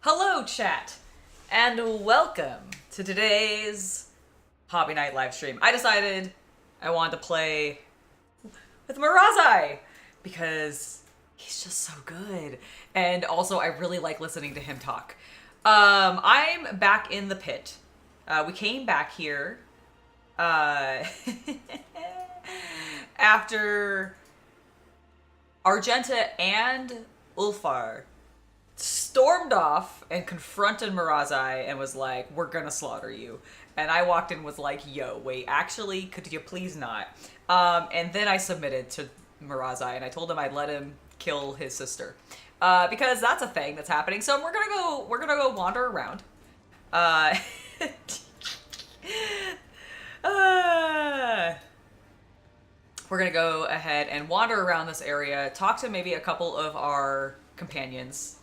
Hello, chat, and welcome to today's Hobby Night live stream. I decided I wanted to play with Marazhai because he's just so good, and also I really like listening to him talk. I'm back in the pit. We came back here after Argenta and Ulfar stormed off and confronted Marazhai and was like, we're gonna slaughter you. And I walked in and was like, yo, wait, actually, could you please not? And then I submitted to Marazhai and I told him I'd let him kill his sister. Because that's a thing that's happening. So we're gonna go wander around. We're gonna go ahead and wander around this area, talk to maybe a couple of our companions.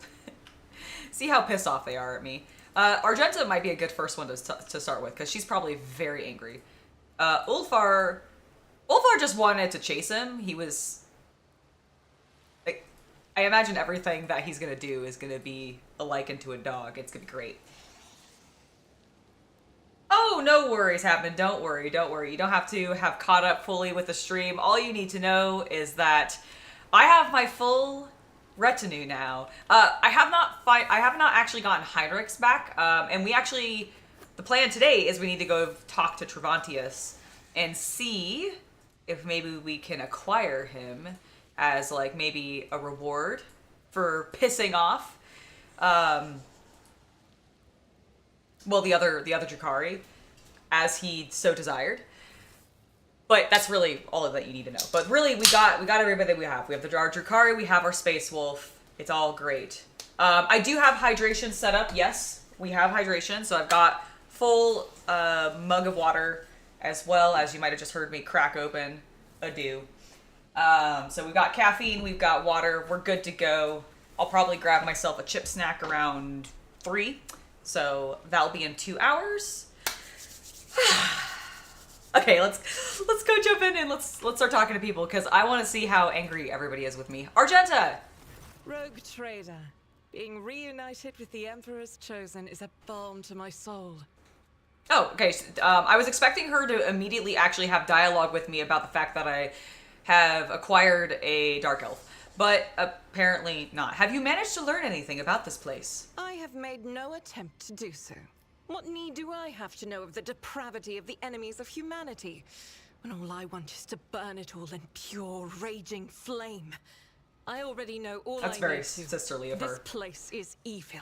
See how pissed off they are at me. Argenta might be a good first one to start with, because she's probably very angry. Ulfar just wanted to chase him. He was... like, I imagine everything that he's going to do is going to be a liken to a dog. It's going to be great. Oh, no worries, Hapman. Don't worry, don't worry. You don't have to have caught up fully with the stream. All you need to know is that I have my full retinue now. I have not actually gotten Heinrix back, and the plan today is we need to go talk to Trevantius and see if maybe we can acquire him as like maybe a reward for pissing off the other Drakari as he so desired. But that's really all of that you need to know. But really, we got everybody that we have. We have our Drakari, we have our Space Wolf. It's all great. I do have hydration set up. Yes, we have hydration. So I've got full mug of water, as well as you might have just heard me crack open a dew. So we've got caffeine, we've got water. We're good to go. I'll probably grab myself a chip snack around 3. So that'll be in 2 hours. Okay, let's go jump in and let's start talking to people, because I want to see how angry everybody is with me. Argenta! Rogue trader. Being reunited with the Emperor's Chosen is a balm to my soul. Oh, okay. So, I was expecting her to immediately actually have dialogue with me about the fact that I have acquired a Dark Elf, but apparently not. Have you managed to learn anything about this place? I have made no attempt to do so. What need do I have to know of the depravity of the enemies of humanity, when all I want is to burn it all in pure, raging flame? I already know all That's I very need to. sisterly of her. This place is evil,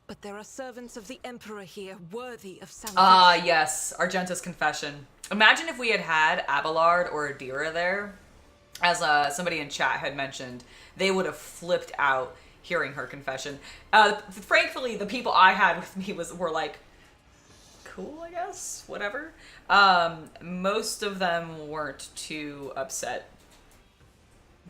but there are servants of the Emperor here worthy of salvation. Ah, yes. Argenta's confession. Imagine if we had Abelard or Adira there. As somebody in chat had mentioned, they would have flipped out hearing her confession. Frankly, the people I had with me were like, cool, I guess, whatever. Most of them weren't too upset,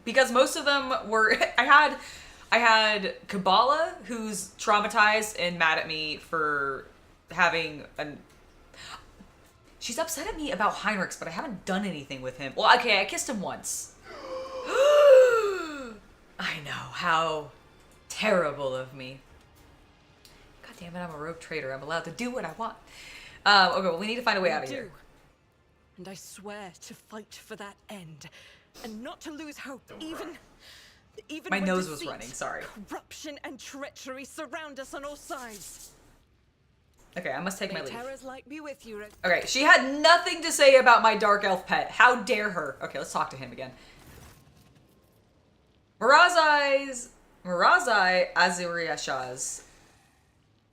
because most of them were. I had Kibellah, who's traumatized and mad at me for having an. She's upset at me about Heinrix, but I haven't done anything with him. Well, okay, I kissed him once. I know, how terrible of me. God damn it, I'm a rogue trader. I'm allowed to do what I want. Okay, well, we need to find a way out of here. And I swear to fight for that end, and not to lose hope, even My when nose was deceit, running, sorry. corruption and treachery surround us on all sides. Okay, I must take my May leave. terror's light be with you. Okay, she had nothing to say about my dark elf pet. How dare her? Okay, let's talk to him again. Marazhai Aziriashaz,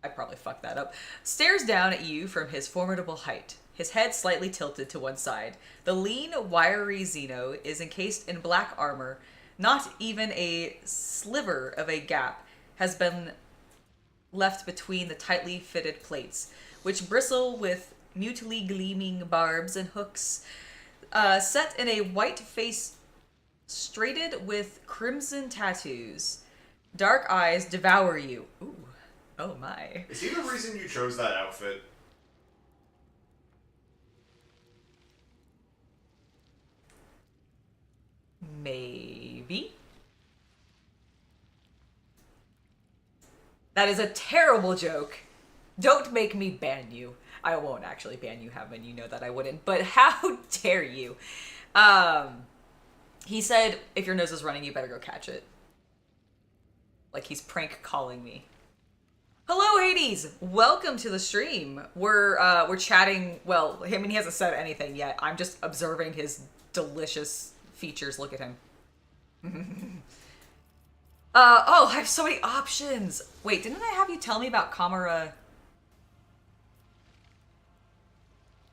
I probably fucked that up, stares down at you from his formidable height, his head slightly tilted to one side. The lean, wiry Xeno is encased in black armor. Not even a sliver of a gap has been left between the tightly fitted plates, which bristle with mutely gleaming barbs and hooks, set in a white face straighted with crimson tattoos. Dark eyes devour you. Ooh. Oh my. Is he the reason you chose that outfit? Maybe. That is a terrible joke. Don't make me ban you. I won't actually ban you, Heaven. You know that I wouldn't. But how dare you? He said, if your nose is running, you better go catch it. Like he's prank calling me. Hello, Hades. Welcome to the stream. We're chatting. Well, I mean, he hasn't said anything yet. I'm just observing his delicious features. Look at him. Oh, I have so many options. Wait, didn't I have you tell me about Commorragh?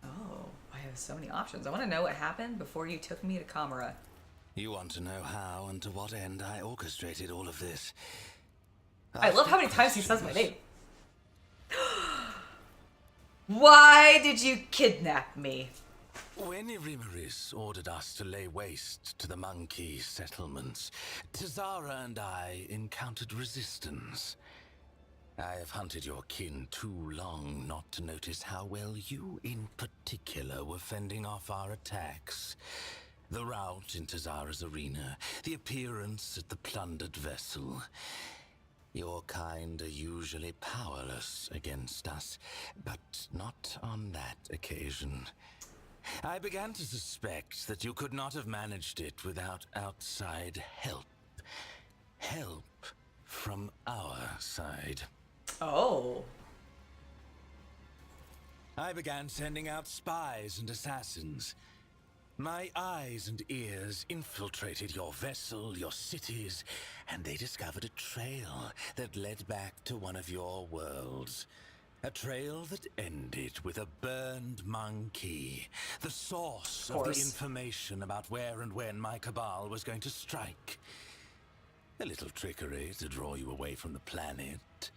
Oh, I have so many options. I want to know what happened before you took me to Commorragh. You want to know how and to what end I orchestrated all of this? I love how many times he says my name. Why did you kidnap me? When Irimaris ordered us to lay waste to the monkey settlements, Tazara and I encountered resistance. I have hunted your kin too long not to notice how well you in particular were fending off our attacks. The rout in Tazara's arena, the appearance at the plundered vessel. Your kind are usually powerless against us, but not on that occasion. I began to suspect that you could not have managed it without outside help. Help from our side. Oh. I began sending out spies and assassins. My eyes and ears infiltrated your vessel, your cities, and they discovered a trail that led back to one of your worlds. A trail that ended with a burned monkey, the source of the information about where and when my cabal was going to strike. A little trickery to draw you away from the planet.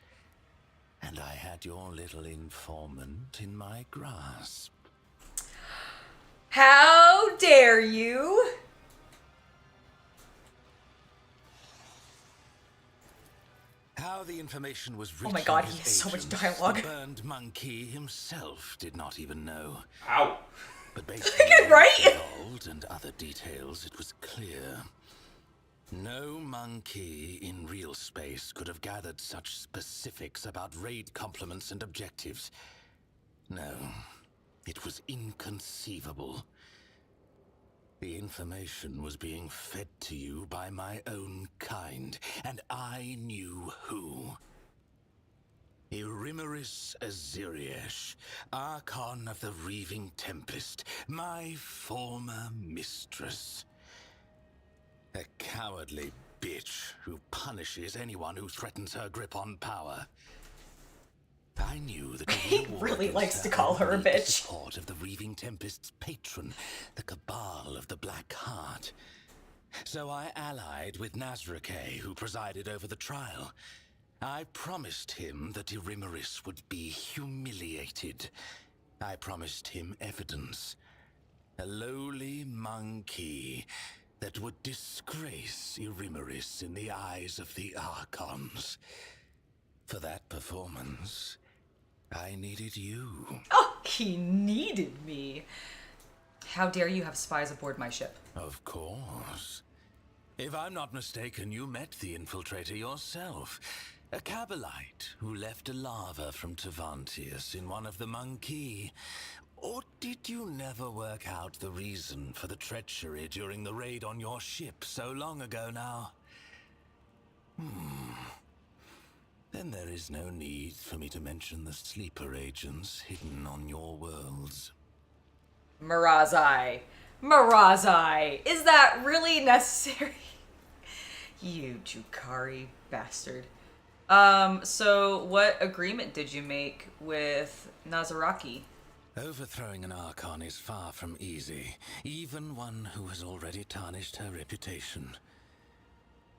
And I had your little informant in my grasp. How dare you? How the information was reaching Oh my god, his he has so much agents, dialogue. The burned monkey himself did not even know. Ow. But based on Get right? involved and other details, it was clear. No monkey in real space could have gathered such specifics about raid complements and objectives. No, it was inconceivable. The information was being fed to you by my own kind, and I knew who. Irimaris Aziriesh, Archon of the Reaving Tempest, my former mistress. A cowardly bitch who punishes anyone who threatens her grip on power. I knew that He really likes to call her a bitch. Support of the Reaving Tempest's patron, the Cabal of the Black Heart. So I allied with Nazrakay, who presided over the trial. I promised him that Irimaris would be humiliated. I promised him evidence. A lowly monkey that would disgrace Irimaris in the eyes of the Archons. For that performance, I needed you. Oh, he needed me. How dare you have spies aboard my ship? Of course. If I'm not mistaken, you met the infiltrator yourself. A Cabalite who left a lava from Tavantius in one of the monkey. Or did you never work out the reason for the treachery during the raid on your ship so long ago now? Then there is no need for me to mention the sleeper agents hidden on your worlds. Marazhai. Marazhai. Is that really necessary? You Jukari bastard. So what agreement did you make with Nazaraki? Overthrowing an Archon is far from easy, even one who has already tarnished her reputation.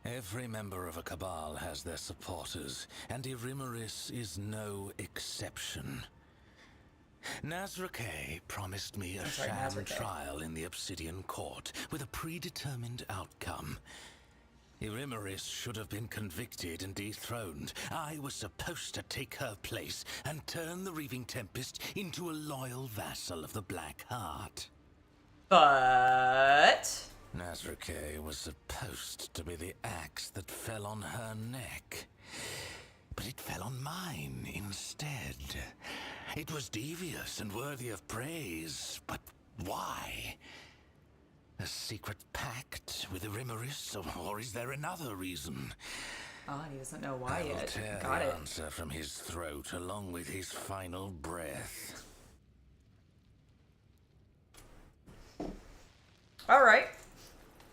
Every member of a Cabal has their supporters, and Irimaris is no exception. Nazrakay promised me a sham trial in the Obsidian Court with a predetermined outcome. Irimaris should have been convicted and dethroned. I was supposed to take her place and turn the Reaving Tempest into a loyal vassal of the Black Heart. But... Nazrakay was supposed to be the axe that fell on her neck. but it fell on mine instead. It was devious and worthy of praise, but why? A secret pact with the Rimmeris, or is there another reason? Oh, he doesn't know why I will yet. tear Got the it. answer from his throat along with his final breath. All right.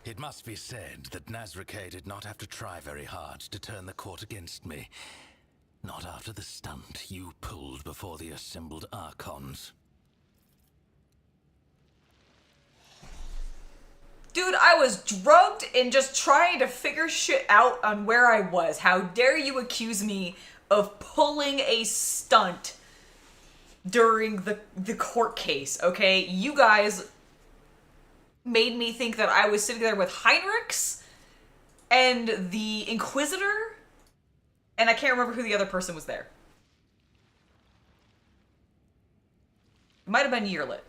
It must be said that Nazrake did not have to try very hard to turn the court against me. Not after the stunt you pulled before the assembled Archons. Dude, I was drugged and just trying to figure shit out on where I was. How dare you accuse me of pulling a stunt during the court case, okay? You guys made me think that I was sitting there with Heinrix and the Inquisitor, and I can't remember who the other person was there. It might have been Yearlit.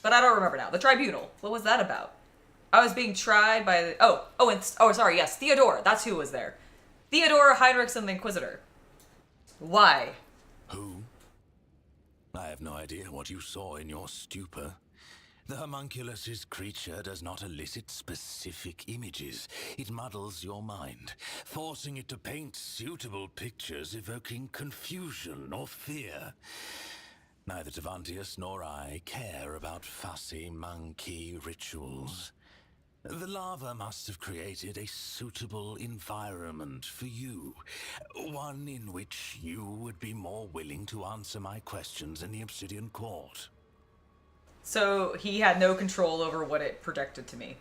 But I don't remember now. The tribunal. What was that about? I was being tried by the... sorry, yes. Theodore. That's who was there. Theodore, Heinrix, and the Inquisitor. Why? Who? I have no idea what you saw in your stupor. The homunculus' creature does not elicit specific images. It muddles your mind, forcing it to paint suitable pictures evoking confusion or fear. Neither Tavantius nor I care about fussy monkey rituals. The lava must have created a suitable environment for you. One in which you would be more willing to answer my questions in the Obsidian Court. So he had no control over what it projected to me.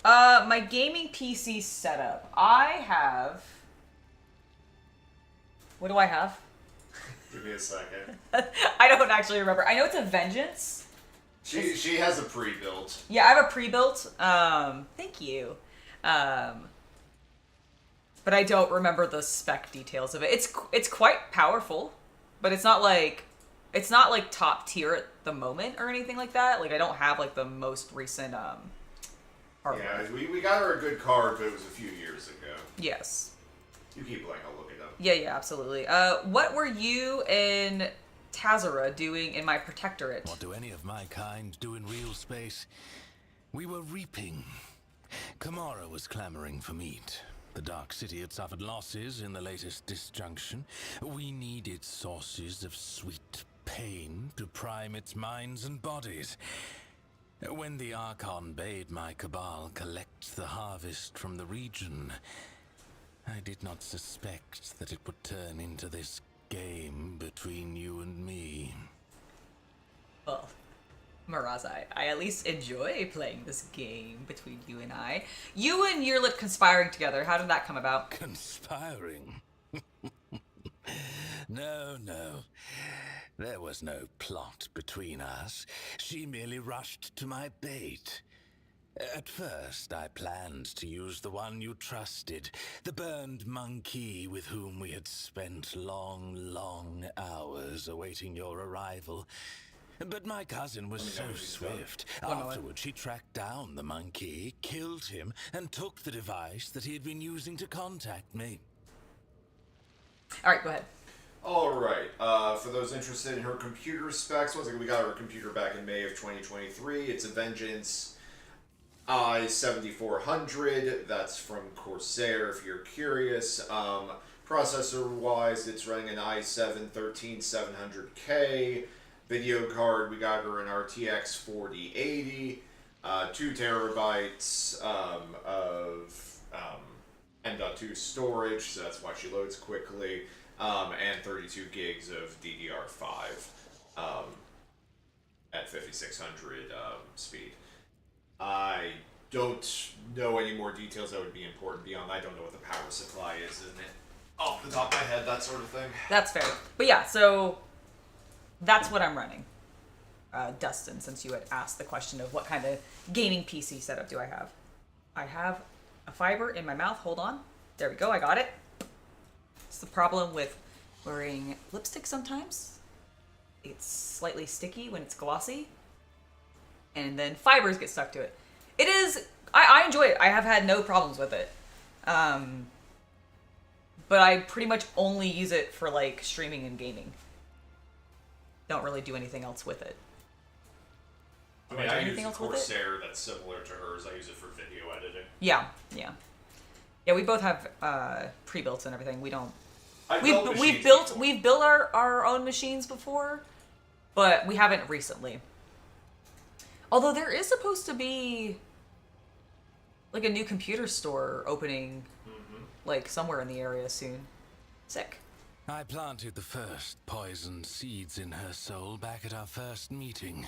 My gaming PC setup. I have... What do I have? Give me a second. I don't actually remember. I know it's a Vengeance. She has a pre-built. Yeah, I have a pre-built. Thank you. But I don't remember the spec details of it. It's quite powerful, but it's not like top tier at the moment or anything like that. Like I don't have like the most recent hardware. Yeah, we got her a good card, but it was a few years ago. Yes. You keep playing, I'll look it up. Yeah, absolutely. What were you and Tazara doing in my protectorate? What do any of my kind do in real space? We were reaping. Commorragh was clamoring for meat. The Dark City had suffered losses in the latest disjunction. We needed sources of sweet pain to prime its minds and bodies. When the Archon bade my cabal collect the harvest from the region, I did not suspect that it would turn into this game between you and me. Well, Marazhai, I at least enjoy playing this game between you and I. You and Yearlit conspiring together, how did that come about? Conspiring? No. There was no plot between us. She merely rushed to my bait. At first, I planned to use the one you trusted, the burned monkey with whom we had spent long hours awaiting your arrival. But my cousin was so swift. Afterward, she tracked down the monkey, killed him, and took the device that he had been using to contact me. All right, go ahead. All right. For those interested in her computer specs, once again, we got her computer back in May of 2023. It's a Vengeance i7400. That's from Corsair, if you're curious. Processor-wise, it's running an i7-13700K. Video card, we got her an RTX 4080. 2 terabytes of M.2 storage, so that's why she loads quickly. And 32 gigs of DDR5 at 5600 speed. I don't know any more details that would be important beyond. I don't know what the power supply is, isn't it? Off the top of my head, that sort of thing. That's fair. But yeah, so that's what I'm running. Dustin, since you had asked the question of what kind of gaming PC setup do I have. I have a fiber in my mouth. Hold on. There we go. I got it. It's the problem with wearing lipstick sometimes. It's slightly sticky when it's glossy. And then fibers get stuck to it. It is I enjoy it. I have had no problems with it. But I pretty much only use it for, like, streaming and gaming. Don't really do anything else with it. I mean, I use a Corsair that's similar to hers. I use it for video editing. Yeah. Yeah, we both have pre-built and everything. We don't... We've built our own machines before, but we haven't recently. Although there is supposed to be like a new computer store opening like somewhere in the area soon. Sick. I planted the first poisoned seeds in her soul back at our first meeting.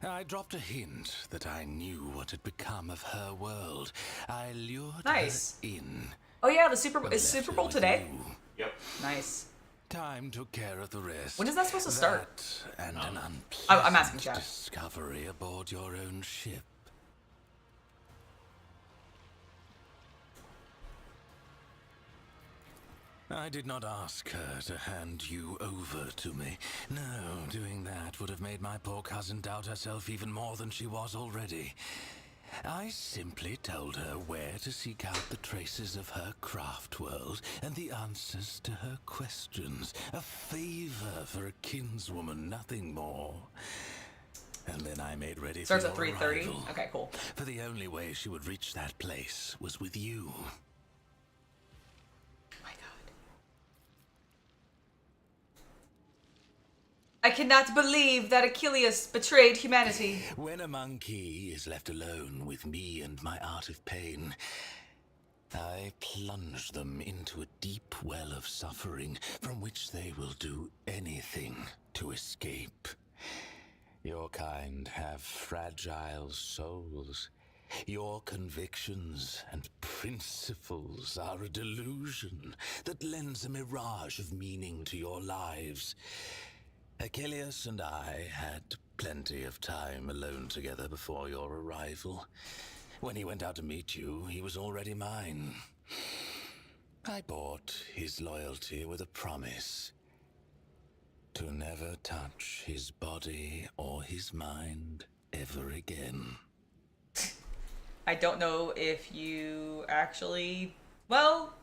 I dropped a hint that I knew what had become of her world. I lured her in. Oh yeah, is Super Bowl today? Yep. Nice. Time took care of the rest. When is that supposed to start? That and an unpleasant I'm asking Jack. discovery aboard your own ship. I did not ask her to hand you over to me. No, doing that would have made my poor cousin doubt herself even more than she was already. I simply told her where to seek out the traces of her craftworld and the answers to her questions. A favor for a kinswoman, nothing more. And then I made ready Starts for at 3:30. arrival. Okay, cool. For the only way she would reach that place was with you. I cannot believe that Achilleas betrayed humanity. When a monkey is left alone with me and my art of pain, I plunge them into a deep well of suffering from which they will do anything to escape. Your kind have fragile souls. Your convictions and principles are a delusion that lends a mirage of meaning to your lives. Achilleas and I had plenty of time alone together before your arrival. When he went out to meet you, he was already mine. I bought his loyalty with a promise to never touch his body or his mind ever again. I don't know if you actually... Well,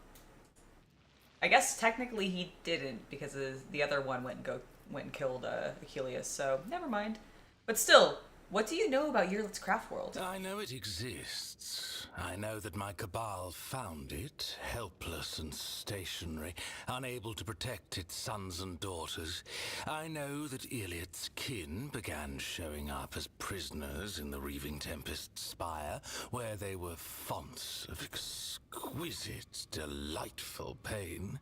I guess technically he didn't because the other one went and killed Achilleas, so never mind. But still, what do you know about Yurlit's craftworld? I know it exists. I know that my cabal found it, helpless and stationary, unable to protect its sons and daughters. I know that Iliad's kin began showing up as prisoners in the reaving tempest spire, where they were fonts of exquisite, delightful pain.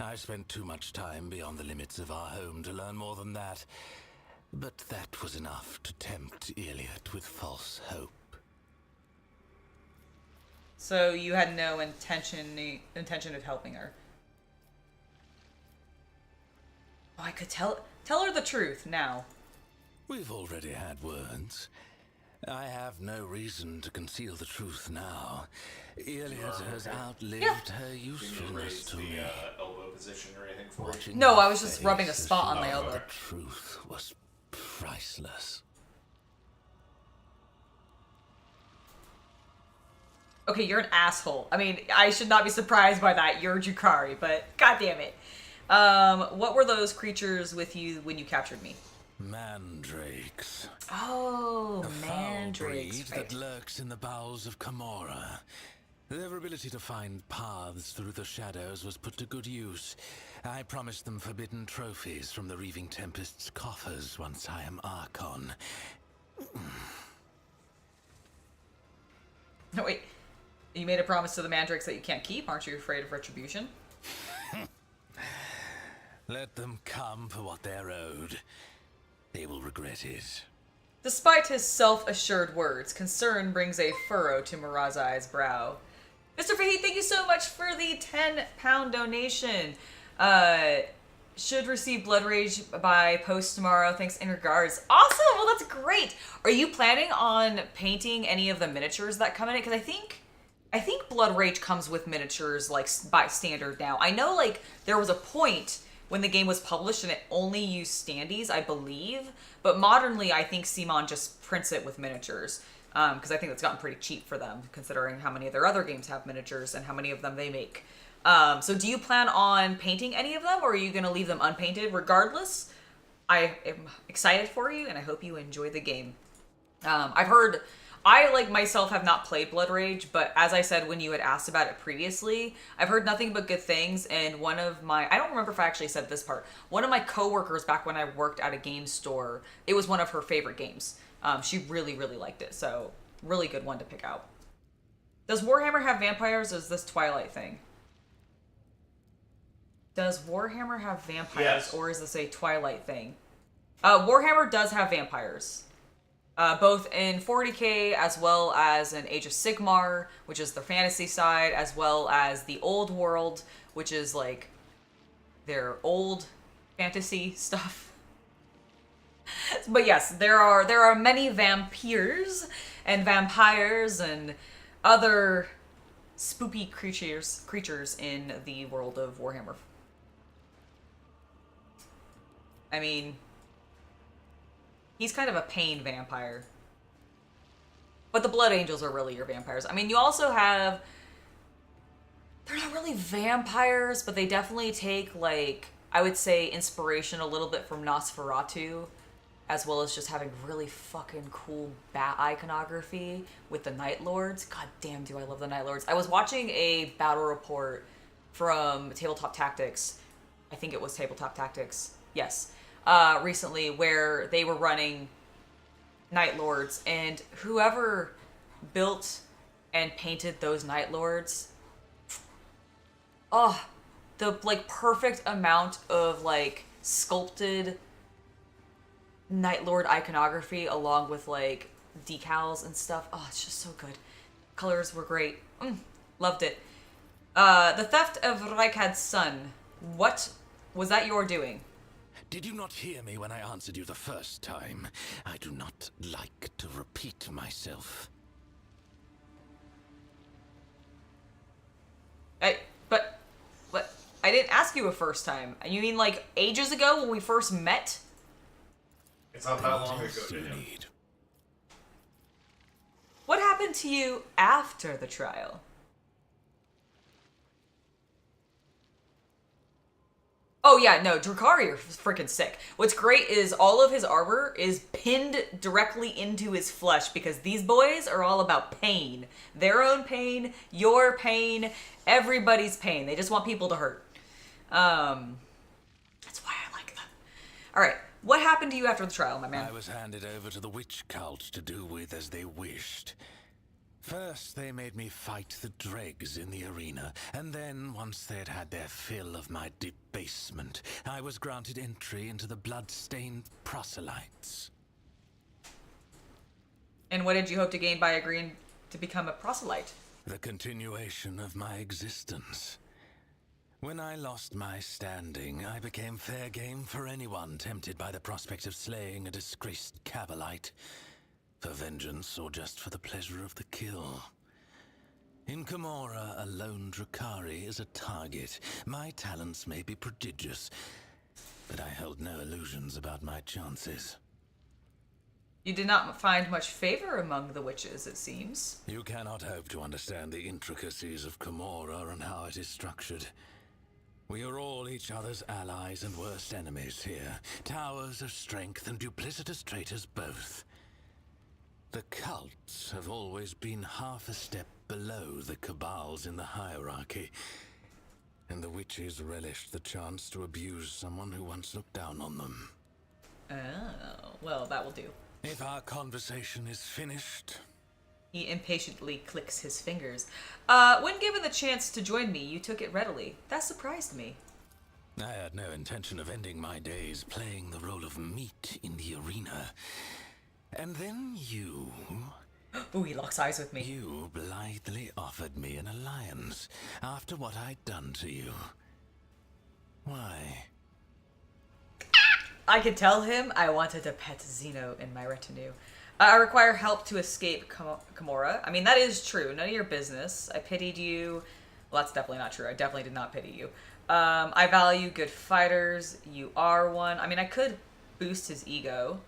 I spent too much time beyond the limits of our home to learn more than that. But that was enough to tempt Iliad with false hope. So you had no intention of helping her. Oh, I could tell her the truth now. We've already had words. I have no reason to conceal the truth now. Iliad has outlived her usefulness to me. Elbow position or anything for you? No, I was just rubbing a spot on my elbow. The truth was priceless. Okay, you're an asshole. I mean, I should not be surprised by that. You're Jukari, but goddamn it. What were those creatures with you when you captured me? Mandrakes. Oh, a Mandrakes. Foul breed that lurks in the bowels of Commorragh. Their ability to find paths through the shadows was put to good use. I promised them forbidden trophies from the reaving tempest's coffers once I am Archon. No, wait. You made a promise to the Mandrakes that you can't keep. Aren't you afraid of retribution? Let them come for what they're owed. They will regret it. Despite his self-assured words, concern brings a furrow to Marazhai's brow. Mr. Fahid, thank you so much for the £10 donation. Should receive Blood Rage by post tomorrow. Thanks in regards. Awesome! Well, that's great. Are you planning on painting any of the miniatures that come in it? Because I think Blood Rage comes with miniatures, like, by standard now. I know, like, there was a point when the game was published, and it only used standees, I believe. But modernly, I think CMON just prints it with miniatures, because I think that's gotten pretty cheap for them, considering how many of their other games have miniatures and how many of them they make. So do you plan on painting any of them, or are you going to leave them unpainted? Regardless, I am excited for you, and I hope you enjoy the game. I've heard... I, like myself, have not played Blood Rage, but as I said when you had asked about it previously, I've heard nothing but good things, and one of my... I don't remember if I actually said this part. One of my coworkers back when I worked at a game store, it was one of her favorite games. She really, really liked it, so really good one to pick out. Does Warhammer have vampires, or is this Twilight thing? Does Warhammer have vampires, yes, or is this a Twilight thing? Warhammer does have vampires. Both in 40k as well as in Age of Sigmar, which is the fantasy side, as well as the Old World, which is like their old fantasy stuff. But yes, there are many vampires and vampires and other spooky creatures in the world of Warhammer. I mean, he's kind of a pain vampire. But the Blood Angels are really your vampires. I mean, you also have... They're not really vampires, but they definitely take, like, I would say inspiration a little bit from Nosferatu, as well as just having really fucking cool bat iconography with the Night Lords. God damn, do I love the Night Lords. I was watching a battle report from Tabletop Tactics. I think it was Tabletop Tactics. Yes. Recently, where they were running Night Lords, and whoever built and painted those Night Lords, oh, the like perfect amount of like sculpted Night Lord iconography along with like decals and stuff. Oh, it's just so good. Colors were great. Loved it. The theft of Reichad's son. What was that your doing? Did you not hear me when I answered you the first time? I do not like to repeat myself. But I didn't ask you a first time. You mean like ages ago when we first met? It's not that long ago. You need. What happened to you after the trial? Oh yeah, no, Drukhari are freaking sick. What's great is all of his armor is pinned directly into his flesh because these boys are all about pain. Their own pain, your pain, everybody's pain. They just want people to hurt. That's why I like them. Alright, what happened to you after the trial, my man? I was handed over to the witch cult to do with as they wished. First, they made me fight the dregs in the arena, and then, once they'd had their fill of my debasement, I was granted entry into the blood-stained proselytes. And what did you hope to gain by agreeing to become a proselyte? The continuation of my existence. When I lost my standing, I became fair game for anyone tempted by the prospect of slaying a disgraced Cabalite. For vengeance, or just for the pleasure of the kill. In Commorragh, a lone Drukhari is a target. My talents may be prodigious, but I held no illusions about my chances. You did not find much favor among the witches, it seems. You cannot hope to understand the intricacies of Commorragh and how it is structured. We are all each other's allies and worst enemies here. Towers of strength and duplicitous traitors both. The cults have always been half a step below the cabals in the hierarchy, and the witches relished the chance to abuse someone who once looked down on them. Oh, well, that will do. If our conversation is finished... He impatiently clicks his fingers. When given the chance to join me, you took it readily. That surprised me. I had no intention of ending my days playing the role of meat in the arena. And then you... Ooh, he locks eyes with me. You blithely offered me an alliance after what I'd done to you. Why? I could tell him I wanted to pet Xeno in my retinue. I require help to escape Commorragh. I mean, that is true. None of your business. I pitied you. Well, that's definitely not true. I definitely did not pity you. I value good fighters. You are one. I mean, I could boost his ego.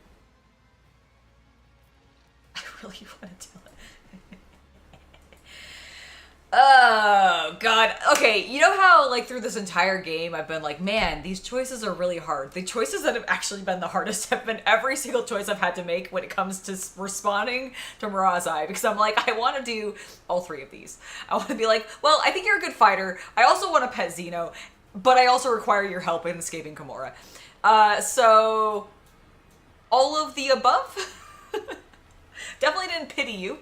I really want to do it. Oh, God. Okay, you know how, like, through this entire game, I've been like, man, these choices are really hard. The choices that have actually been the hardest have been every single choice I've had to make when it comes to responding to Marazhai, because I'm like, I want to do all three of these. I want to be like, well, I think you're a good fighter. I also want to pet Xeno, but I also require your help in escaping Commorragh. So, all of the above? Definitely didn't pity you.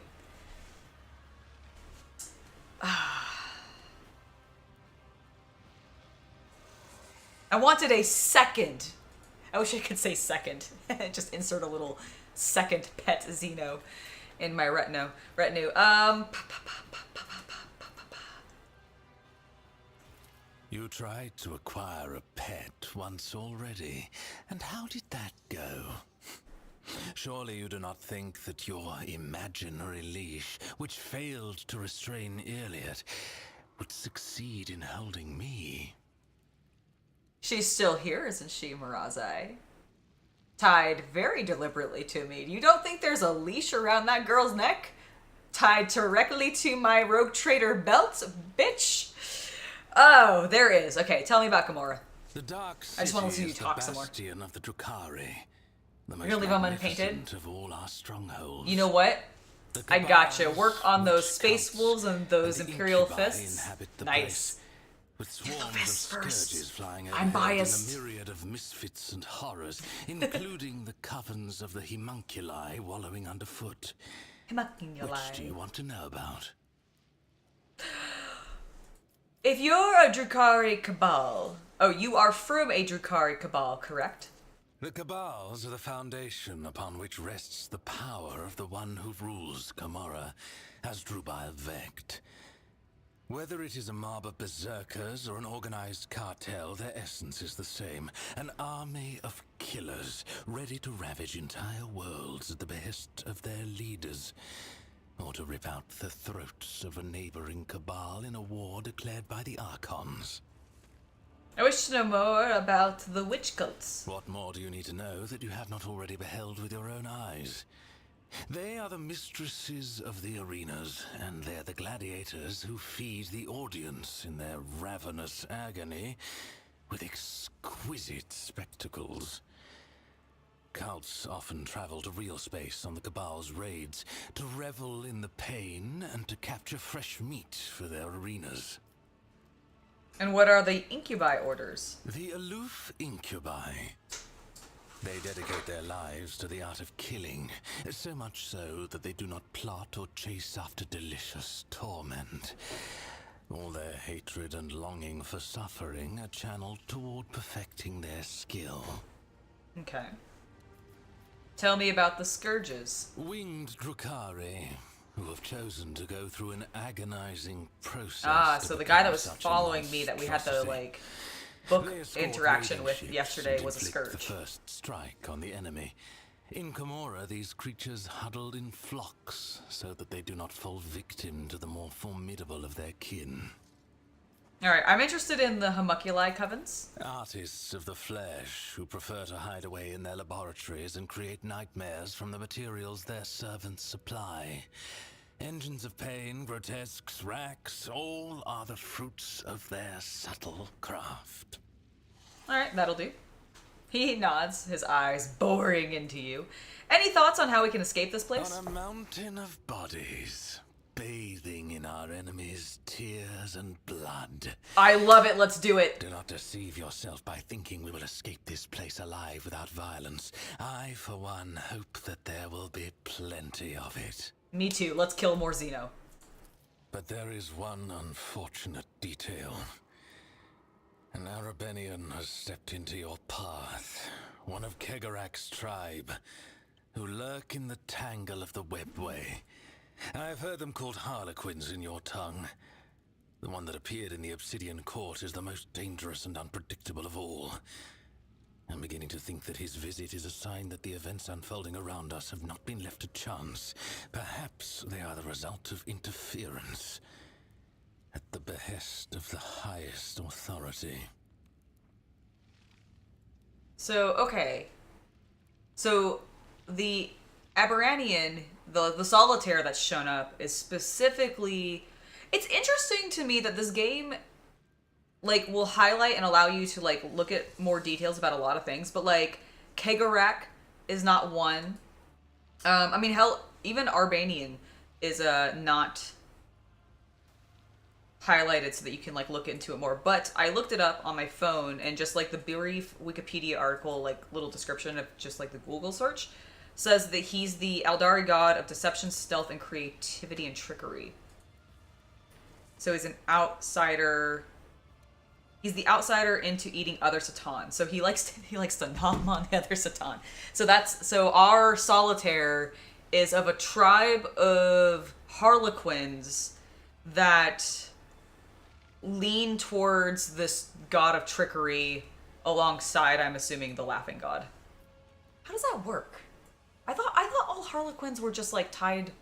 I wanted a second. I wish I could say second. Just insert a little second pet Xeno in my retinue. You tried to acquire a pet once already, and how did that go? Surely you do not think that your imaginary leash, which failed to restrain Iliad, would succeed in holding me? She's still here, isn't she, Marazhai? Tied very deliberately to me. You don't think there's a leash around that girl's neck? Tied directly to my rogue trader belt, bitch? Oh, there is. Okay, tell me about Commorragh. The dark I just want to listen to city you is talk the some more. bastion of the Drukhari, the most You're gonna leave them unpainted? magnificent of all our strongholds. You know what? The I gotcha. Cabals, Work on those witch space cults, wolves and those and the imperial incubi fists. inhabit the Nice. place, with swarms of fists first. scourges flying I'm overhead biased. and a myriad of misfits and horrors, including the covens of the homunculi wallowing underfoot. Which do you want to know about? If you're a Drukhari Cabal... Oh, you are from a Drukhari Cabal, correct? The Cabals are the foundation upon which rests the power of the one who rules Commorragh, as Drubile Vecht. Whether it is a mob of berserkers or an organized cartel, their essence is the same. An army of killers, ready to ravage entire worlds at the behest of their leaders, or to rip out the throats of a neighboring cabal in a war declared by the Archons. I wish to know more about the witch cults. What more do you need to know that you have not already beheld with your own eyes? They are the mistresses of the arenas, and they're the gladiators who feed the audience in their ravenous agony with exquisite spectacles. Cults often travel to real space on the Cabal's raids to revel in the pain and to capture fresh meat for their arenas. And what are the incubi orders? The aloof incubi. They dedicate their lives to the art of killing, so much so that they do not plot or chase after delicious torment. All their hatred and longing for suffering are channeled toward perfecting their skill. Okay. Tell me about the scourges. Winged Drukhari, who have chosen to go through an agonizing process. Ah, to so the guy that was become such a following me that we had the, monstrosity. like, book They escort interaction raiding with ships yesterday and was a inflict scourge. the first strike on the enemy. In Commorragh, these creatures huddled in flocks so that they do not fall victim to the more formidable of their kin. Alright, I'm interested in the homunculi covens. Artists of the flesh who prefer to hide away in their laboratories and create nightmares from the materials their servants supply. Engines of pain, grotesques, racks, all are the fruits of their subtle craft. Alright, that'll do. He nods, his eyes boring into you. Any thoughts on how we can escape this place? On a mountain of bodies, bathing in our enemies' tears and blood. I love it, let's do it. Do not deceive yourself by thinking we will escape this place alive without violence. I, for one, hope that there will be plenty of it. Me too, let's kill more Xeno. But there is one unfortunate detail. An Arabenian has stepped into your path, one of Kegarak's tribe, who lurk in the tangle of the webway. I've heard them called harlequins in your tongue. The one that appeared in the obsidian court is the most dangerous and unpredictable of all. I'm beginning to think that his visit is a sign that the events unfolding around us have not been left to chance. Perhaps they are the result of interference. at the behest of the highest authority. So, okay. So, the Aberranian, the solitaire that's shown up is specifically... It's interesting to me that this game, like, will highlight and allow you to, like, look at more details about a lot of things, but, like, Cammorragh is not one. I mean, hell, even Arbanian is not highlighted so that you can, like, look into it more. But I looked it up on my phone, and just, like, the brief Wikipedia article, like, little description of just, like, the Google search says that he's the Eldari god of deception, stealth, and creativity and trickery. So he's an outsider. He's the outsider into eating other Satan. So he likes to nom on the other Satan. So our solitaire is of a tribe of harlequins that lean towards this god of trickery alongside, I'm assuming, the laughing god. How does that work? I thought all harlequins were just like tied.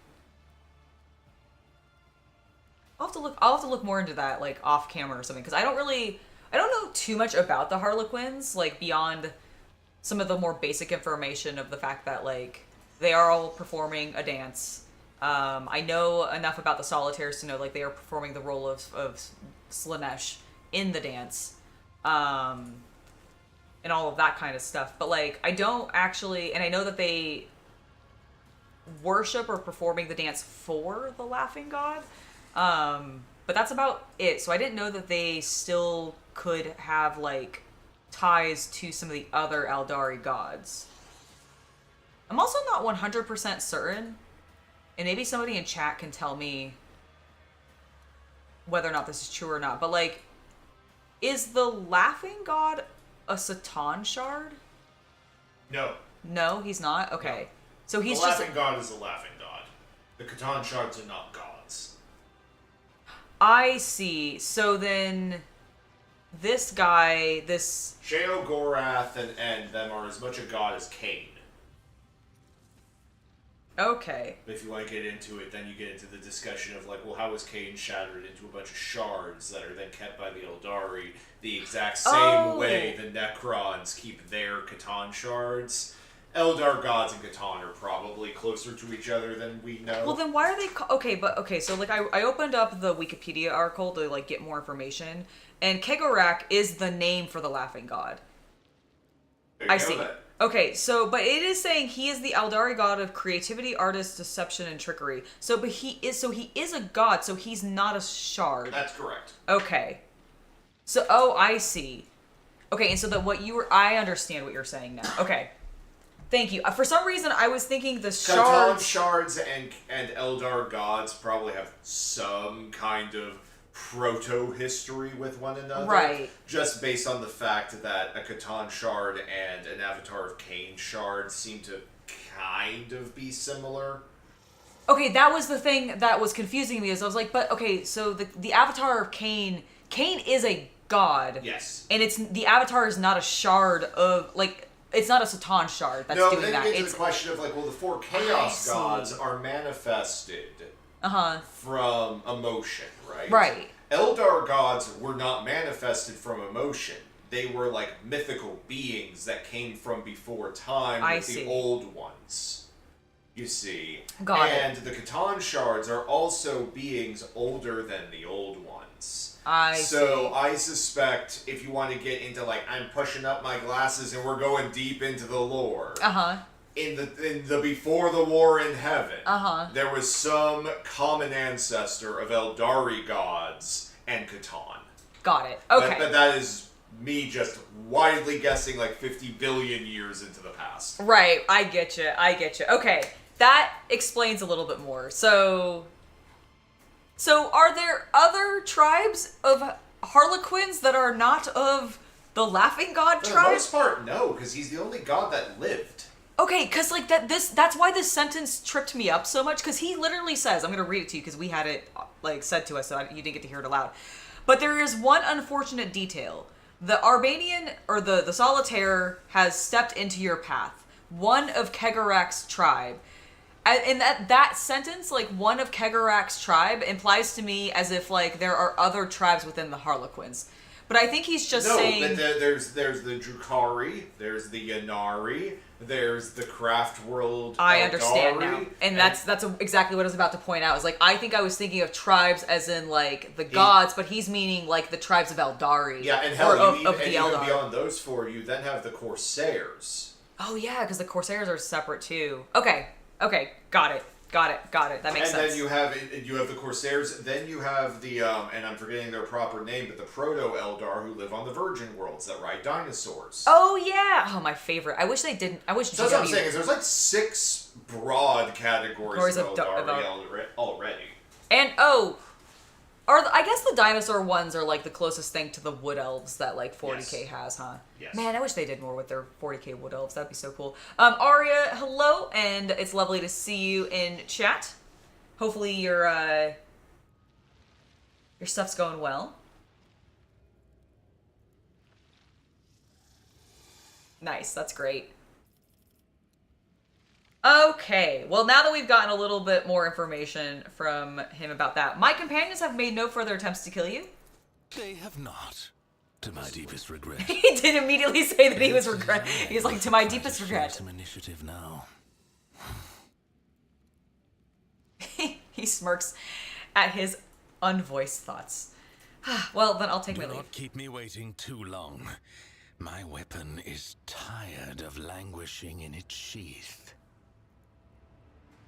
I'll have to look more into that, like, off camera or something, because I don't know too much about the harlequins, like, beyond some of the more basic information of the fact that, like, they are all performing a dance. I know enough about the solitaires to know, like, they are performing the role of Slanesh in the dance, and all of that kind of stuff. But, like, I don't actually, and I know that they worship or performing the dance for the laughing god, but that's about it. So I didn't know that they still could have, like, ties to some of the other Eldari gods. I'm also not 100% certain, and maybe somebody in chat can tell me whether or not this is true or not, but, like, is the laughing god a Satan shard? No. No, he's not? Okay. No. So he's the just... laughing god is a laughing god. The Catan shards are not gods. I see. So then this guy, this... Sheogorath and them are as much a god as Cain. Okay. If you want to get into it, then you get into the discussion of, like, well, how is Cain shattered into a bunch of shards that are then kept by the Eldari the exact same way the Necrons keep their Catan shards? Eldar gods and Catan are probably closer to each other than we know. Well, then why are they... Okay, so, like, I opened up the Wikipedia article to, like, get more information, and Cammorragh is the name for the laughing god. I see. Okay, so, but it is saying he is the Eldari god of creativity, artist, deception, and trickery. So, he is a god, so he's not a shard. That's correct. Okay. So, I see. Okay, and so I understand what you're saying now. Okay. Thank you. For some reason, I was thinking the Catan shards... shards and Eldar gods probably have some kind of proto-history with one another. Right. Just based on the fact that a Catan shard and an Avatar of Cain shard seem to kind of be similar. Okay, that was the thing that was confusing me, is I was like, but, okay, so the Avatar of Cain is a god. Yes. And the Avatar is not a shard of, like... It's not a Satan shard that's doing that. No, then you get to the question of, like, well, the four Chaos gods are manifested from emotion, right? Right. Eldar gods were not manifested from emotion. They were, like, mythical beings that came from before time with the old ones. You see. Got it. And the Catan shards are also beings older than the old ones. So I suspect if you want to get into, like, I'm pushing up my glasses and we're going deep into the lore. In the before the war in heaven, there was some common ancestor of Eldari gods and Catan. Got it. Okay. But that is me just widely guessing, like, 50 billion years into the past. Right. I get you. Okay. That explains a little bit more. So are there other tribes of harlequins that are not of the laughing god tribe? For the most part, no, because he's the only god that lived. Okay, because, like, that's why this sentence tripped me up so much, because he literally says, I'm going to read it to you because we had it, like, said to us, so you didn't get to hear it aloud. But there is one unfortunate detail. The Arbanian, or the solitaire, has stepped into your path. One of Cammorragh's tribe. in that sentence, like, one of Cammorragh's tribe implies to me as if, like, there are other tribes within the Harlequins. But I think he's just saying... No, there's the Drukhari, there's the Yanari, there's the craftworld. I understand Eldari, now. And that's exactly what I was about to point out. Is like, I think I was thinking of tribes as in, like, the gods, but he's meaning, like, the tribes of Eldari. Yeah, and hell, of even Eldar. beyond those four, you then have the Corsairs. Oh, yeah, because the Corsairs are separate, too. Okay, got it. That makes sense. And then you have the Corsairs. Then you have the and I'm forgetting their proper name, but the Proto Eldar who live on the Virgin Worlds that ride dinosaurs. Oh yeah! Oh, my favorite. I wish they didn't. I wish. So that's what I'm saying is there's like 6 broad categories of Eldar already. And I guess the dinosaur ones are like the closest thing to the wood elves that like 40k has, huh? Yes. Man, I wish they did more with their 40k wood elves. That'd be so cool. Aria, hello, and it's lovely to see you in chat. Hopefully your stuff's going well. Nice, that's great. Okay, well, now that we've gotten a little bit more information from him about that, my companions have made no further attempts to kill you. They have not, to my deepest regret. He did immediately say that he was regret. He's like, to my deepest regret. Some initiative now. He smirks at his unvoiced thoughts. Well, then I'll take my Do leave. not keep me waiting too long. My weapon is tired of languishing in its sheath.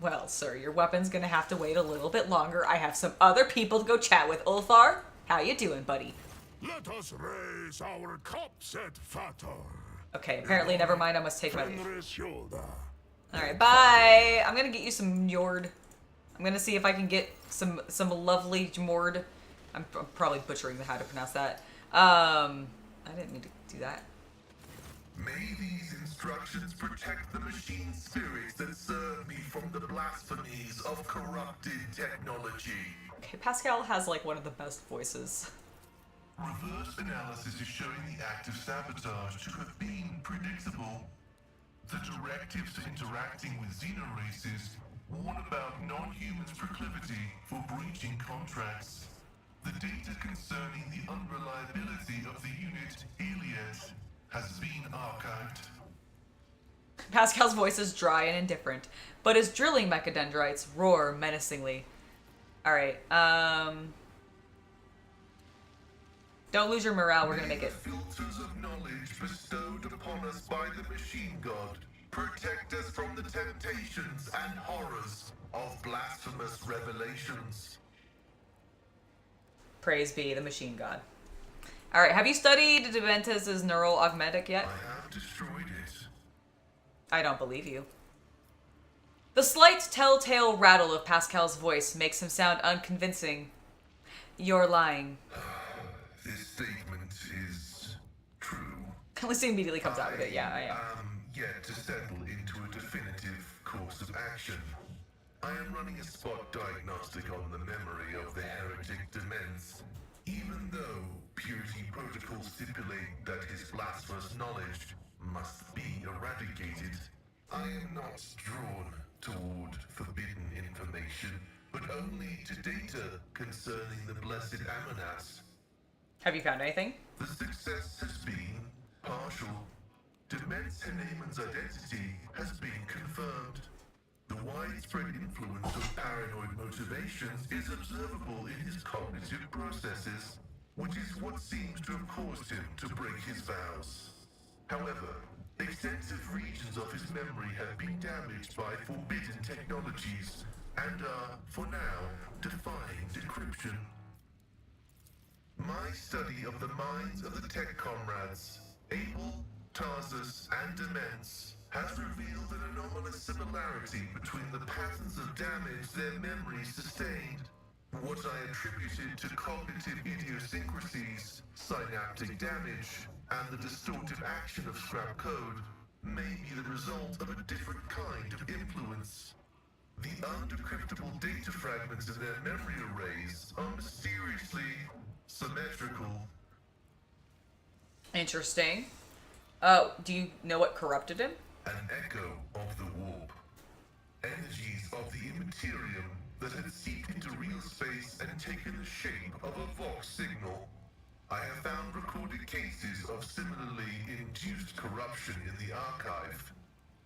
Well, sir, your weapon's gonna have to wait a little bit longer. I have some other people to go chat with. Ulthar, how you doing, buddy? Let us raise our cups at Fator. Okay, apparently, never mind. I must take my leave. Fenris Alright, bye! I'm gonna get you some Njord. I'm gonna see if I can get some lovely Jmord. I'm probably butchering how to pronounce that. I didn't mean to do that. May these instructions protect the machine spirits that serve me from the blasphemies of corrupted technology. Okay, Pascal has like one of the best voices. Reverse analysis is showing the act of sabotage to have been predictable. The directives for interacting with xenoraces warn about non-humans' proclivity for breaching contracts. The data concerning the unreliability of the unit, Achilleas, has been archived. Pascal's voice is dry and indifferent, but his drilling mechadendrites roar menacingly. Alright, don't lose your morale, we're gonna make it. The filters of knowledge bestowed upon us by the machine god protect us from the temptations and horrors of blasphemous revelations. Praise be the machine god. Alright, have you studied Deventus' neural augmetic yet? I have destroyed it. I don't believe you. The slight telltale rattle of Pascal's voice makes him sound unconvincing. You're lying. This statement is true. At least he immediately comes out with it. Yeah, I am. Yet to settle into a definitive course of action. I am running a spot diagnostic on the memory of the heretic Demens. Even though purity protocols stipulate that his blasphemous knowledge must be eradicated, I am not drawn toward forbidden information, but only to data concerning the blessed Amonats. Have you found anything? The success has been partial. Demens Haneman's identity has been confirmed. The widespread influence of paranoid motivations is observable in his cognitive processes, which is what seems to have caused him to break his vows. However, extensive regions of his memory have been damaged by forbidden technologies and are, for now, defying decryption. My study of the minds of the tech comrades, Abel, Tarsus, and Demens, has revealed an anomalous similarity between the patterns of damage their memories sustained. What I attributed to cognitive idiosyncrasies, synaptic damage, and the distortive action of scrap code may be the result of a different kind of influence. The undecryptable data fragments in their memory arrays are mysteriously symmetrical. Interesting. Do you know what corrupted him? An echo of the warp. Energies of the immaterium that had seeped into real space and taken the shape of a Vox signal. I have found recorded cases of similarly induced corruption in the archive.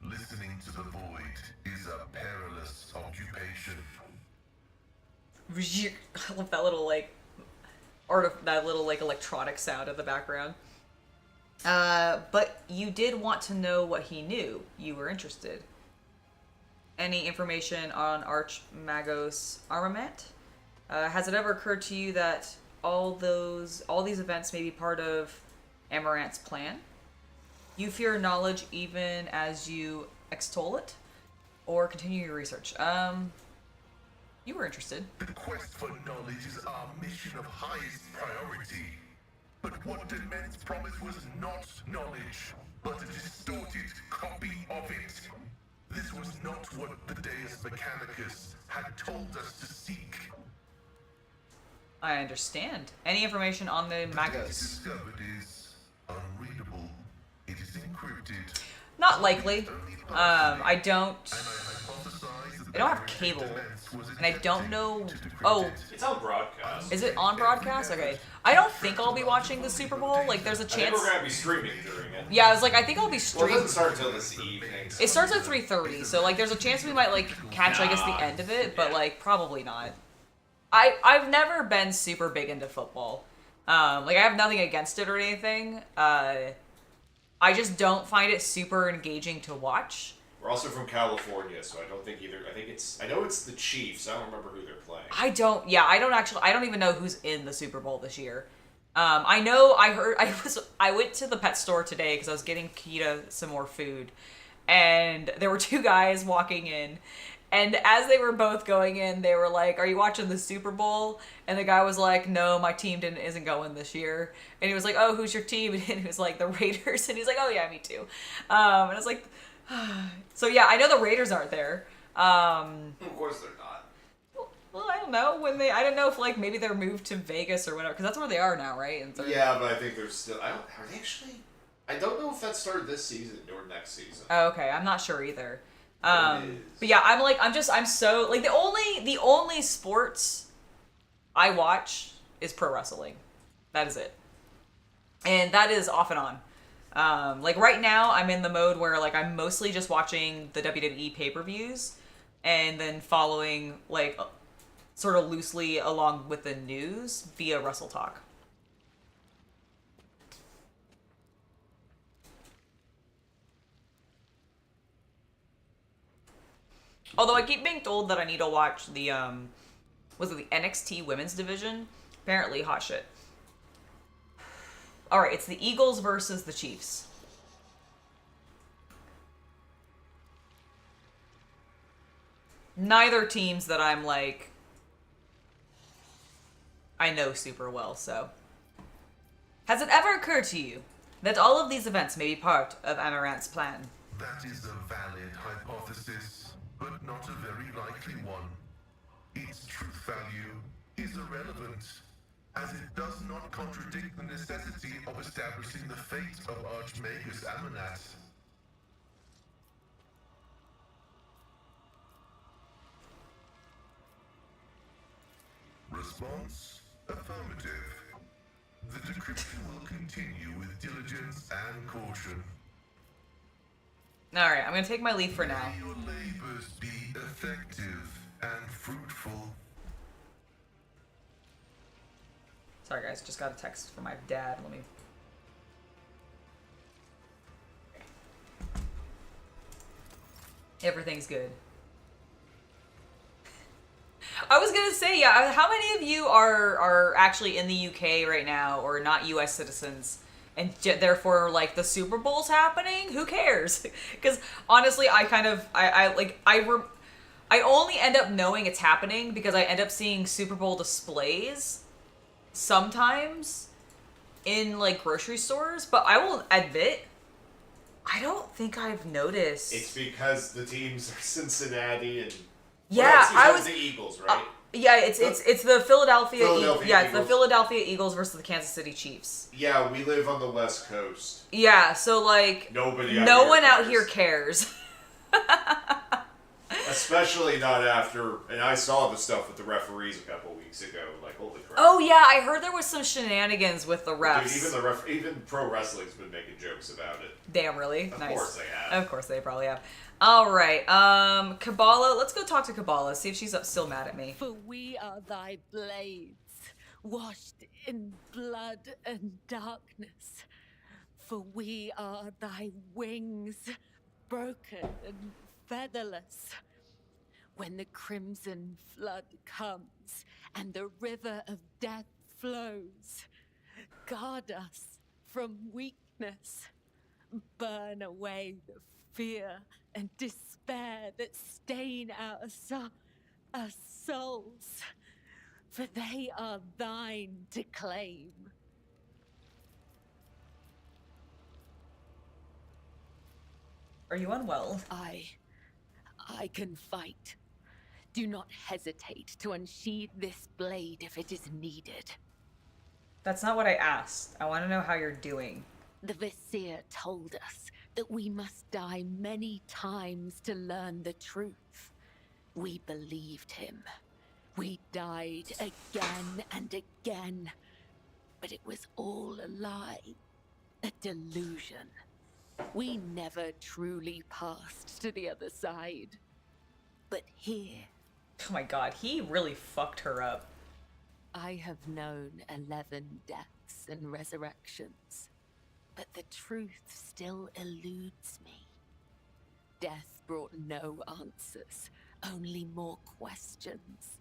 Listening to the void is a perilous occupation. I love that little like electronic sound in the background. But you did want to know what he knew. You were interested. Any information on Archmagos armament? Has it ever occurred to you that all these events may be part of Amaranth's plan? You fear knowledge even as you extol it, or continue your research. You were interested. The quest for knowledge is our mission of highest priority. But what Dements promised was not knowledge, but a distorted copy of it. This was not what the Deus Mechanicus had told us to seek. I understand. Any information on the Magos? Discovered is unreadable. It is encrypted. Not likely. I don't have cable, and I don't know. Oh, It's on broadcast. is it on broadcast? Okay. I don't think I'll be watching the Super Bowl. Like, there's a I think chance. we're gonna be streaming during it. Yeah, I was like, I think I'll be Well, it streaming. doesn't start until this evening. So. It starts at 3:30, so like, there's a chance we might like catch, I guess, the end of it, but like, probably not. I've never been super big into football. Like, I have nothing against it or anything. I just don't find it super engaging to watch. We're also from California, so I don't think either. I know it's the Chiefs. I don't remember who they're playing. I don't even know who's in the Super Bowl this year. I went to the pet store today because I was getting Kita some more food, and there were two guys walking in, and as they were both going in, they were like, "Are you watching the Super Bowl?" And the guy was like, "No, my team isn't going this year." And he was like, "Oh, who's your team?" And he was like, "The Raiders." And he's like, "Oh yeah, me too." And I was like, so yeah, I know the Raiders aren't there. Of course they're not. Well, I don't know I don't know if like maybe they're moved to Vegas or whatever, because that's where they are now, right? And so, Yeah, but I think they're still. Are they actually? I don't know if that started this season or next season. Oh, okay, I'm not sure either. It is. But yeah, I'm so like the only sports I watch is pro wrestling. That is it, and that is off and on. Like right now, I'm in the mode where like I'm mostly just watching the WWE pay-per-views, and then following like sort of loosely along with the news via Wrestle Talk. Although I keep being told that I need to watch the was it the NXT Women's Division? Apparently hot shit. All right, it's the Eagles versus the Chiefs. Neither teams that I'm like I know super well, so. Has it ever occurred to you that all of these events may be part of Amaranth's plan? That is a valid hypothesis, but not a very likely one. Its truth value is irrelevant, as it does not contradict the necessity of establishing the fate of Archmagus Amaranth. Response? Affirmative. The decryption will continue with diligence and caution. Alright, I'm gonna take my leave for now. May your labors be effective and fruitful. Sorry guys, just got a text from my dad. Let me... Everything's good. I was gonna say, yeah, how many of you are actually in the UK right now, or not US citizens, and therefore, like, the Super Bowl's happening? Who cares? Because, honestly, I only end up knowing it's happening because I end up seeing Super Bowl displays sometimes in, like, grocery stores, but I will admit, I don't think I've noticed. It's because the teams are Cincinnati and... Yeah, I was the Eagles, right? Yeah, it's the Philadelphia Eagles. it's the Philadelphia Eagles versus the Kansas City Chiefs. Yeah, we live on the West Coast. Yeah, so like No one out here cares. Especially not after, and I saw the stuff with the referees a couple weeks ago. Like, holy crap! Oh yeah, I heard there was some shenanigans with the refs. Dude, even pro wrestling's been making jokes about it. Damn, really? Of Nice. course they have. Of course they probably have. All right, Kibellah. Let's go talk to Kibellah. See if she's still mad at me. For we are thy blades, washed in blood and darkness. For we are thy wings, broken and featherless. When the crimson flood comes and the river of death flows, guard us from weakness. Burn away the fear and despair that stain our souls, for they are thine to claim. Are you unwell? I can fight. Do not hesitate to unsheathe this blade if it is needed. That's not what I asked. I want to know how you're doing. The Vizier told us that we must die many times to learn the truth. We believed him. We died again and again. But it was all a lie, a delusion. We never truly passed to the other side. But here... Oh my god, he really fucked her up. I have known 11 deaths and resurrections, but the truth still eludes me. Death brought no answers, only more questions.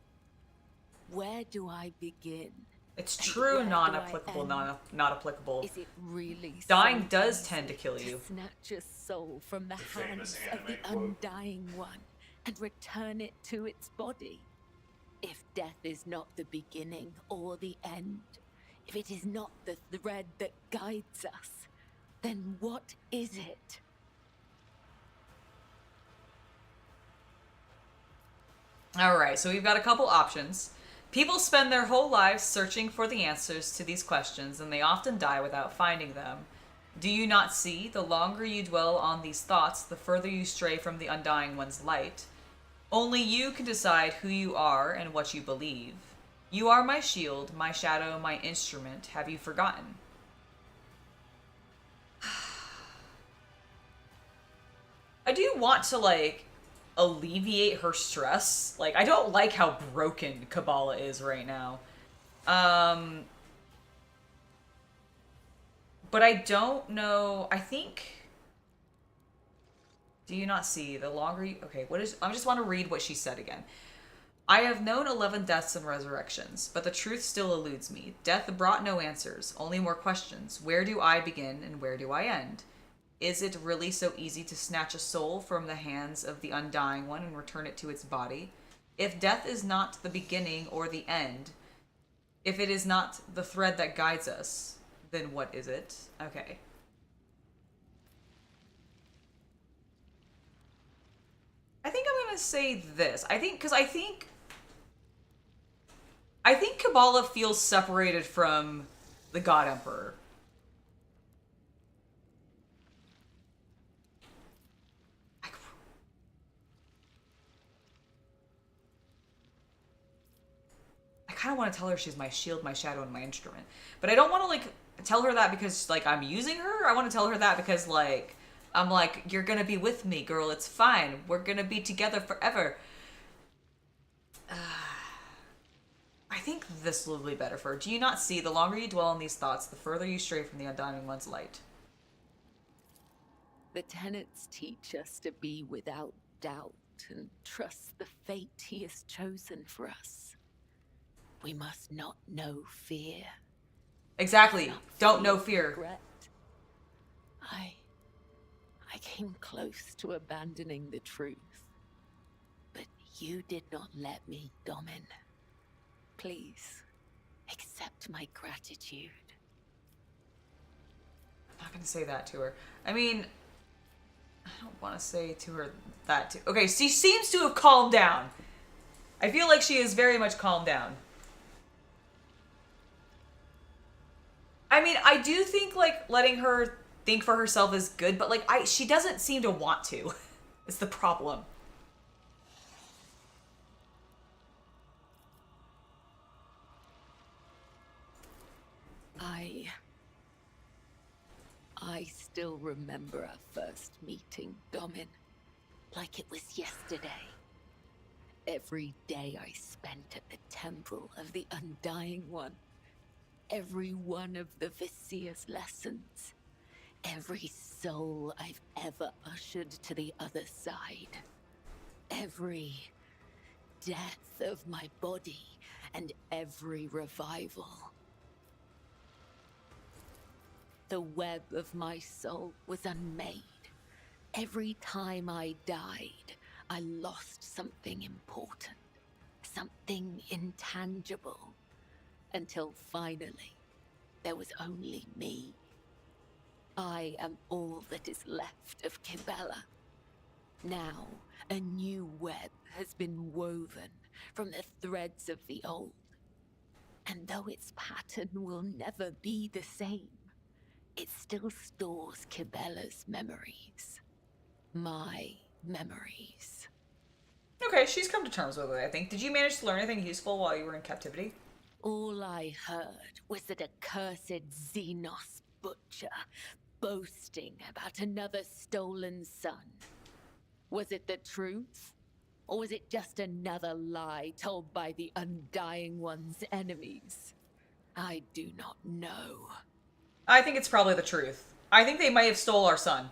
Where do I begin? It's And true, where do non-applicable, I end? not applicable. Is it really Dying so does easy tend to kill you. snatch a soul from the famous hands of the anime quote. undying one and return it to its body? If death is not the beginning or the end, if it is not the thread that guides us, then what is it? Alright, so we've got a couple options. People spend their whole lives searching for the answers to these questions, and they often die without finding them. Do you not see? The longer you dwell on these thoughts, the further you stray from the undying one's light. Only you can decide who you are and what you believe. You are my shield, my shadow, my instrument. Have you forgotten? I do want to, like, alleviate her stress. Like, I don't like how broken Kibellah is right now. But I don't know. I think... Do you not see? The longer you... Okay, what is... I just want to read what she said again. I have known 11 deaths and resurrections, but the truth still eludes me. Death brought no answers, only more questions. Where do I begin and where do I end? Is it really so easy to snatch a soul from the hands of the undying one and return it to its body? If death is not the beginning or the end, if it is not the thread that guides us, then what is it? Okay. I think I'm gonna say this. I think Kibellah feels separated from the God Emperor. I kind of want to tell her she's my shield, my shadow, and my instrument. But I don't want to, like, tell her that because, like, I'm using her. I want to tell her that because, like, I'm like, you're gonna be with me, girl. It's fine. We're gonna be together forever. I think this will be better for her. Do you not see? The longer you dwell on these thoughts, the further you stray from the undying one's light. The tenets teach us to be without doubt and trust the fate he has chosen for us. We must not know fear. Exactly. Not Don't feel know fear. regret. I came close to abandoning the truth, but you did not let me, Domin. Please, accept my gratitude. I'm not gonna say that to her. I mean, I don't want to say to her that too. Okay, she seems to have calmed down. I feel like she is very much calmed down. I mean, I do think, like, letting her think for herself is good, but, like, she doesn't seem to want to. It's the problem. I still remember our first meeting, Domin, like it was yesterday. Every day I spent at the temple of the Undying One. Every one of the Visier's lessons. Every soul I've ever ushered to the other side. Every death of my body and every revival. The web of my soul was unmade. Every time I died, I lost something important, something intangible, until finally, there was only me. I am all that is left of Kibellah. Now, a new web has been woven from the threads of the old. And though its pattern will never be the same, it still stores Kibellah's memories. My memories. Okay, she's come to terms with it, I think. Did you manage to learn anything useful while you were in captivity? All I heard was that a cursed Xenos butcher boasting about another stolen son. Was it the truth? Or was it just another lie told by the Undying One's enemies? I do not know. I think it's probably the truth. I think they might have stole our son.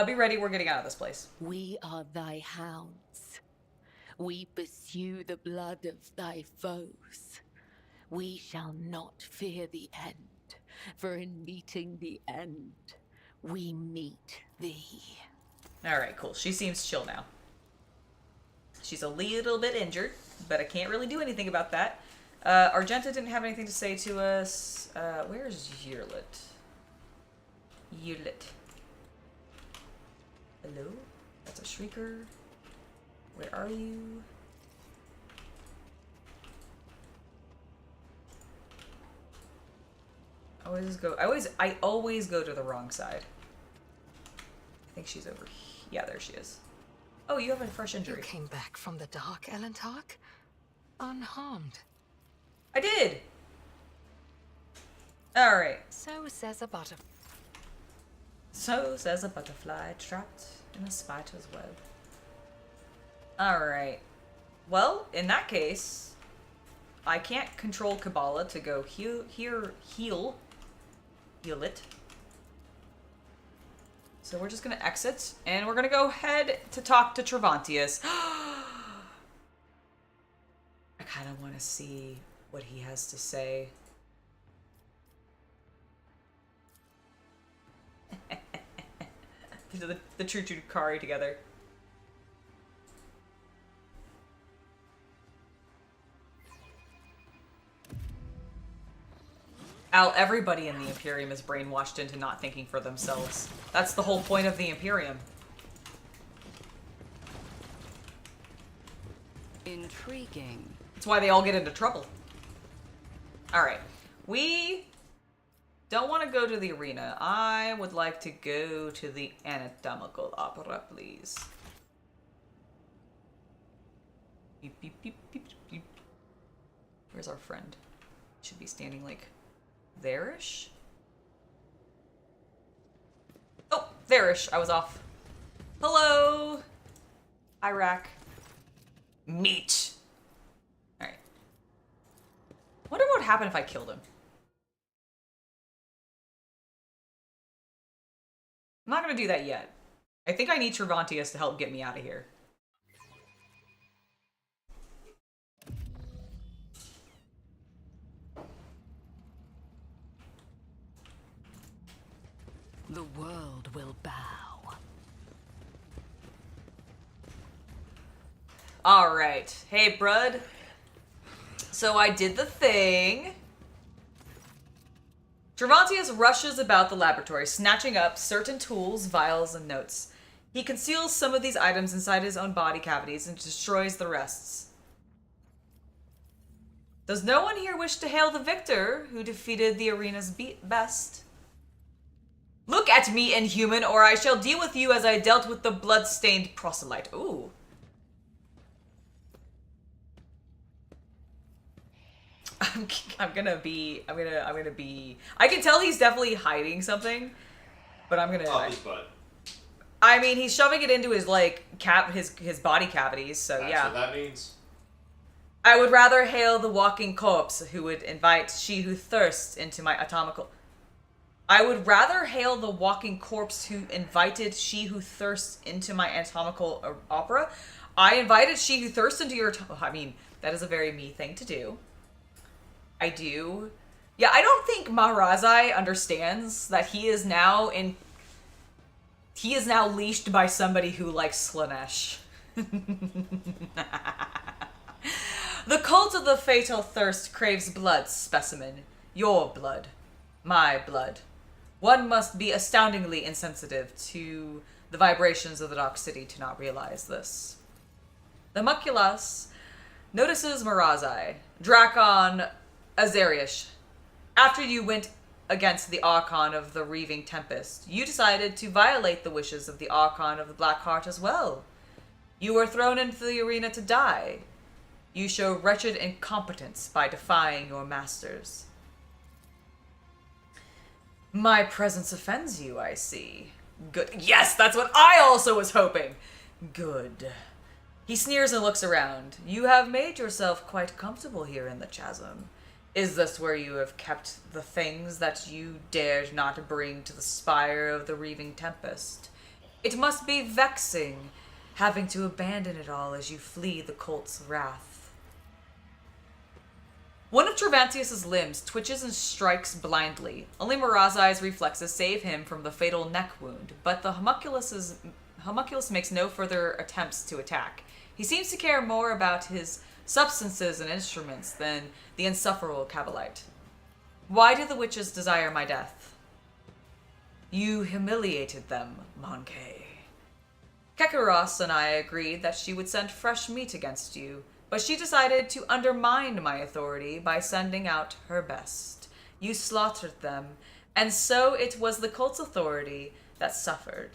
Be ready, we're getting out of this place. We are thy hounds. We pursue the blood of thy foes. We shall not fear the end, for in meeting the end, we meet thee. Alright, cool. She seems chill now. She's a little bit injured, but I can't really do anything about that. Argenta didn't have anything to say to us. Where's Yearlit? Yearlit. Hello? That's a shrieker. Where are you? I always go to the wrong side. I think she's over here. Yeah, there she is. Oh, you have a fresh injury. You came back from the dark, Elentark? Unharmed. I did! Alright. So says a butterfly. So says a butterfly trapped in a spider's web. Alright. Well, in that case, I can't control Kibellah to go heal it. So we're just gonna exit, and we're gonna go head to talk to Travantius. I kind of want to see what he has to say. the true Kari together. Al, everybody in the Imperium is brainwashed into not thinking for themselves. That's the whole point of the Imperium. Intriguing. That's why they all get into trouble. Alright. We don't want to go to the arena. I would like to go to the anatomical opera, please. Beep, beep, beep, beep, beep. Where's our friend? Should be standing like there-ish? Oh, there-ish. I was off. Hello! Iraq. Meat. Alright. Wonder what would happen if I killed him. I'm not gonna do that yet. I think I need Travantius to help get me out of here. The world will bow. Alright. Hey, brud. So I did the thing. Travantius rushes about the laboratory, snatching up certain tools, vials, and notes. He conceals some of these items inside his own body cavities and destroys the rests. Does no one here wish to hail the victor who defeated the arena's best? Look at me, inhuman, or I shall deal with you as I dealt with the blood-stained proselyte. Ooh. I'm gonna be. I can tell he's definitely hiding something, but I'm gonna. Up his butt. I mean, he's shoving it into his his body cavities. So That's yeah. what that means. I would rather hail the walking corpse who would invite she who thirsts into my anatomical. I would rather hail the walking corpse who invited she who thirsts into my anatomical opera. I invited she who thirsts into your. I mean, that is a very me thing to do. I do. Yeah, I don't think Marazhai understands that he is now leashed by somebody who likes Slanesh. The cult of the fatal thirst craves blood, specimen. Your blood. My blood. One must be astoundingly insensitive to the vibrations of the Dark City to not realize this. The Achilleas notices Marazhai. Drakon Azariash. After you went against the Archon of the reaving tempest, you decided to violate the wishes of the Archon of the Black Heart as well. You were thrown into the arena to die. You show wretched incompetence by defying your masters. My presence offends you, I see. Good. Yes, that's what I also was hoping. Good. He sneers and looks around. You have made yourself quite comfortable here in the chasm. Is this where you have kept the things that you dared not bring to the spire of the reaving tempest? It must be vexing, having to abandon it all as you flee the cult's wrath. One of Travantius's limbs twitches and strikes blindly. Only Marazhai's reflexes save him from the fatal neck wound, but the homunculus makes no further attempts to attack. He seems to care more about his substances and instruments than the insufferable Cabalite. Why do the witches desire my death? You humiliated them, Monkey. Kekkaros and I agreed that she would send fresh meat against you, but she decided to undermine my authority by sending out her best. You slaughtered them, and so it was the cult's authority that suffered.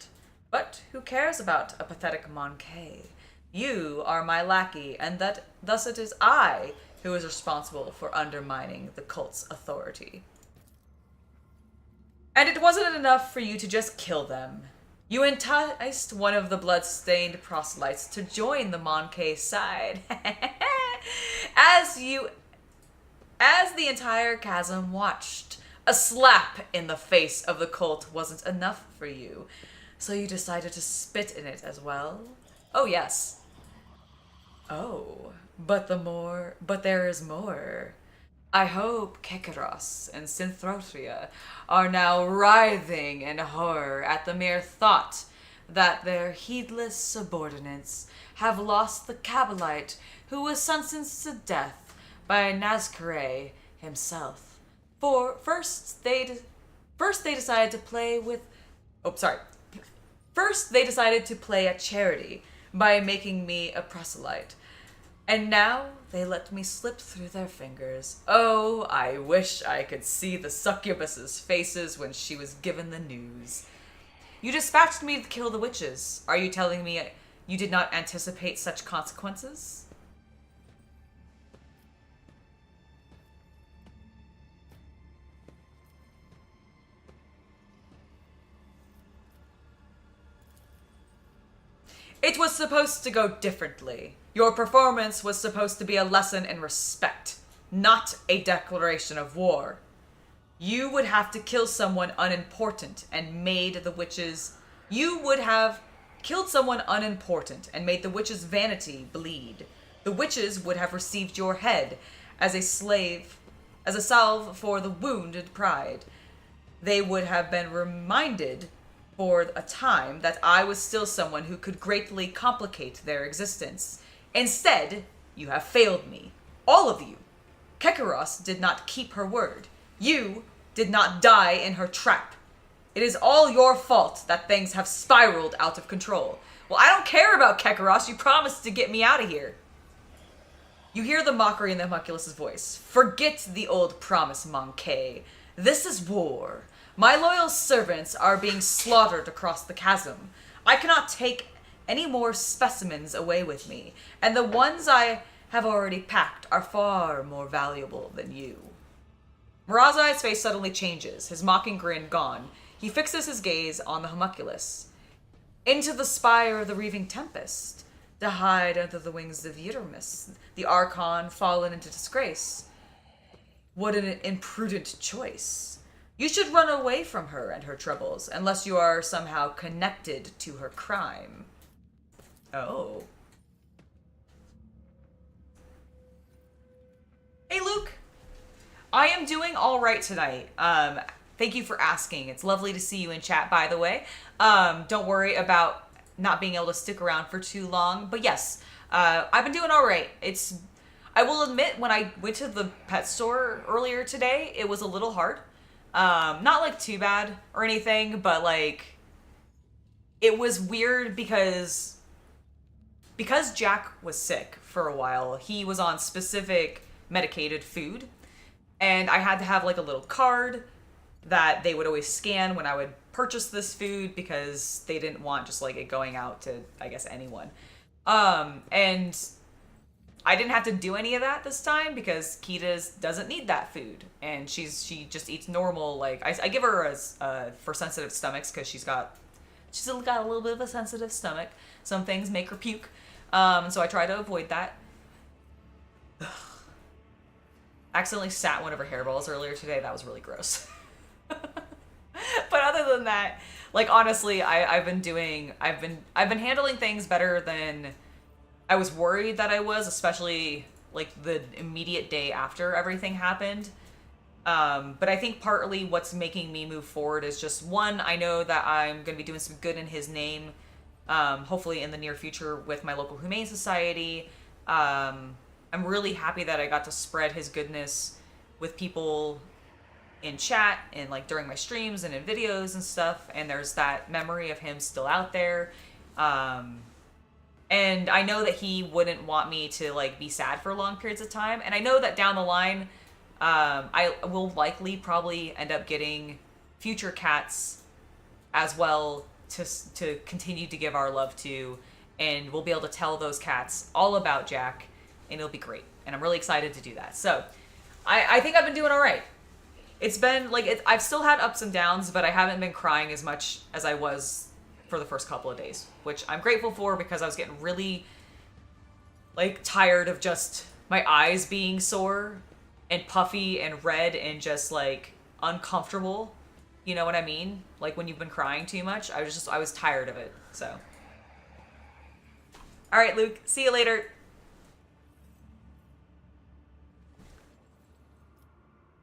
But who cares about a pathetic Monkey? You are my lackey, and thus it is I who is responsible for undermining the cult's authority. And it wasn't enough for you to just kill them. You enticed one of the blood-stained proselytes to join the Monkey side. As the entire chasm watched, a slap in the face of the cult wasn't enough for you, so you decided to spit in it as well? Oh, yes. Oh, but there is more. I hope Kekkaros and Synthrothria are now writhing in horror at the mere thought that their heedless subordinates have lost the Cabalite who was sentenced to death by Nazcaray himself. For first they decided to play at charity by making me a proselyte. And now they let me slip through their fingers. Oh, I wish I could see the succubus's faces when she was given the news. You dispatched me to kill the witches. Are you telling me you did not anticipate such consequences? It was supposed to go differently. Your performance was supposed to be a lesson in respect, not a declaration of war. You would have to kill someone unimportant and made the witches... You would have killed someone unimportant and made the witches' vanity bleed. The witches would have received your head as a salve for the wounded pride. They would have been reminded for a time that I was still someone who could greatly complicate their existence. Instead, you have failed me. All of you. Kekkaros did not keep her word. You did not die in her trap. It is all your fault that things have spiraled out of control. Well, I don't care about Kekkaros. You promised to get me out of here. You hear the mockery in the homunculus' voice. Forget the old promise, Monkey. This is war. My loyal servants are being slaughtered across the chasm. I cannot take any more specimens away with me, and the ones I have already packed are far more valuable than you. Marazhai's face suddenly changes, his mocking grin gone. He fixes his gaze on the homunculus. Into the spire of the reaving tempest, to hide under the wings of Utermus, the Archon fallen into disgrace. What an imprudent choice. You should run away from her and her troubles, unless you are somehow connected to her crime. Oh. Hey, Luke. I am doing all right tonight. Thank you for asking. It's lovely to see you in chat, by the way. Don't worry about not being able to stick around for too long. But yes, I've been doing all right. I will admit, when I went to the pet store earlier today, it was a little hard. Not like too bad or anything, but like it was weird because Jack was sick for a while. He was on specific medicated food, and I had to have like a little card that they would always scan when I would purchase this food because they didn't want just like it going out to, I guess, anyone. And I didn't have to do any of that this time because Kita doesn't need that food, and she just eats normal. Like I give her for sensitive stomachs because she's got a little bit of a sensitive stomach. Some things make her puke, so I try to avoid that. Accidentally sat one of her hairballs earlier today. That was really gross. But other than that, like honestly, I've been handling things better than I was worried that I was, especially like the immediate day after everything happened. But I think partly what's making me move forward is just, one, I know that I'm going to be doing some good in his name, hopefully in the near future with my local Humane Society. I'm really happy that I got to spread his goodness with people in chat and like during my streams and in videos and stuff. And there's that memory of him still out there. And I know that he wouldn't want me to like be sad for long periods of time. And I know that down the line, I will likely probably end up getting future cats as well to continue to give our love to. And we'll be able to tell those cats all about Jack, and it'll be great. And I'm really excited to do that. So I think I've been doing all right. It's been like, I've still had ups and downs, but I haven't been crying as much as I was for the first couple of days, which I'm grateful for because I was getting really like tired of just my eyes being sore and puffy and red and just like uncomfortable. You know what I mean? Like when you've been crying too much, I was tired of it. So, all right, Luke, see you later.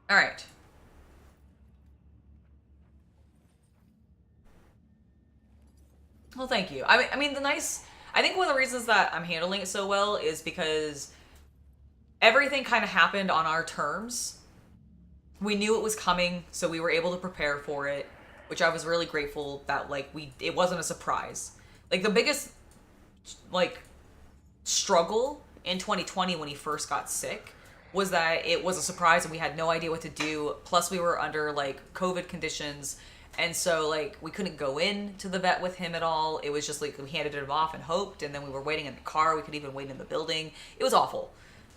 All right. Well, thank you. I mean, I think one of the reasons that I'm handling it so well is because everything kind of happened on our terms. We knew it was coming, so we were able to prepare for it, which I was really grateful that, like, it wasn't a surprise. Like, the biggest, like, struggle in 2020 when he first got sick was that it was a surprise and we had no idea what to do. Plus, we were under, like, COVID conditions. And so, like, we couldn't go in to the vet with him at all. It was just, like, we handed him off and hoped, and then we were waiting in the car. We could even wait in the building. It was awful.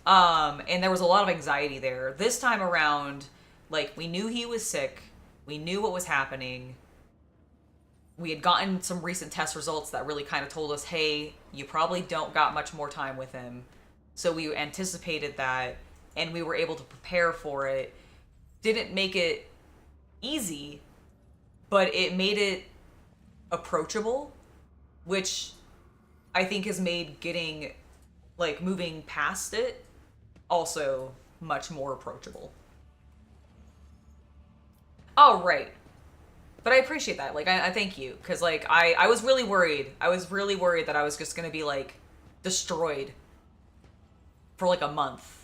And there was a lot of anxiety there. This time around, like, we knew he was sick. We knew what was happening. We had gotten some recent test results that really kind of told us, hey, you probably don't got much more time with him. So we anticipated that, and we were able to prepare for it. Didn't make it easy, but it made it approachable, which I think has made getting, like, moving past it also much more approachable. Oh, right. But I appreciate that. Like, I thank you. Because, like, I was really worried. I was really worried that I was just going to be, like, destroyed for, like, a month.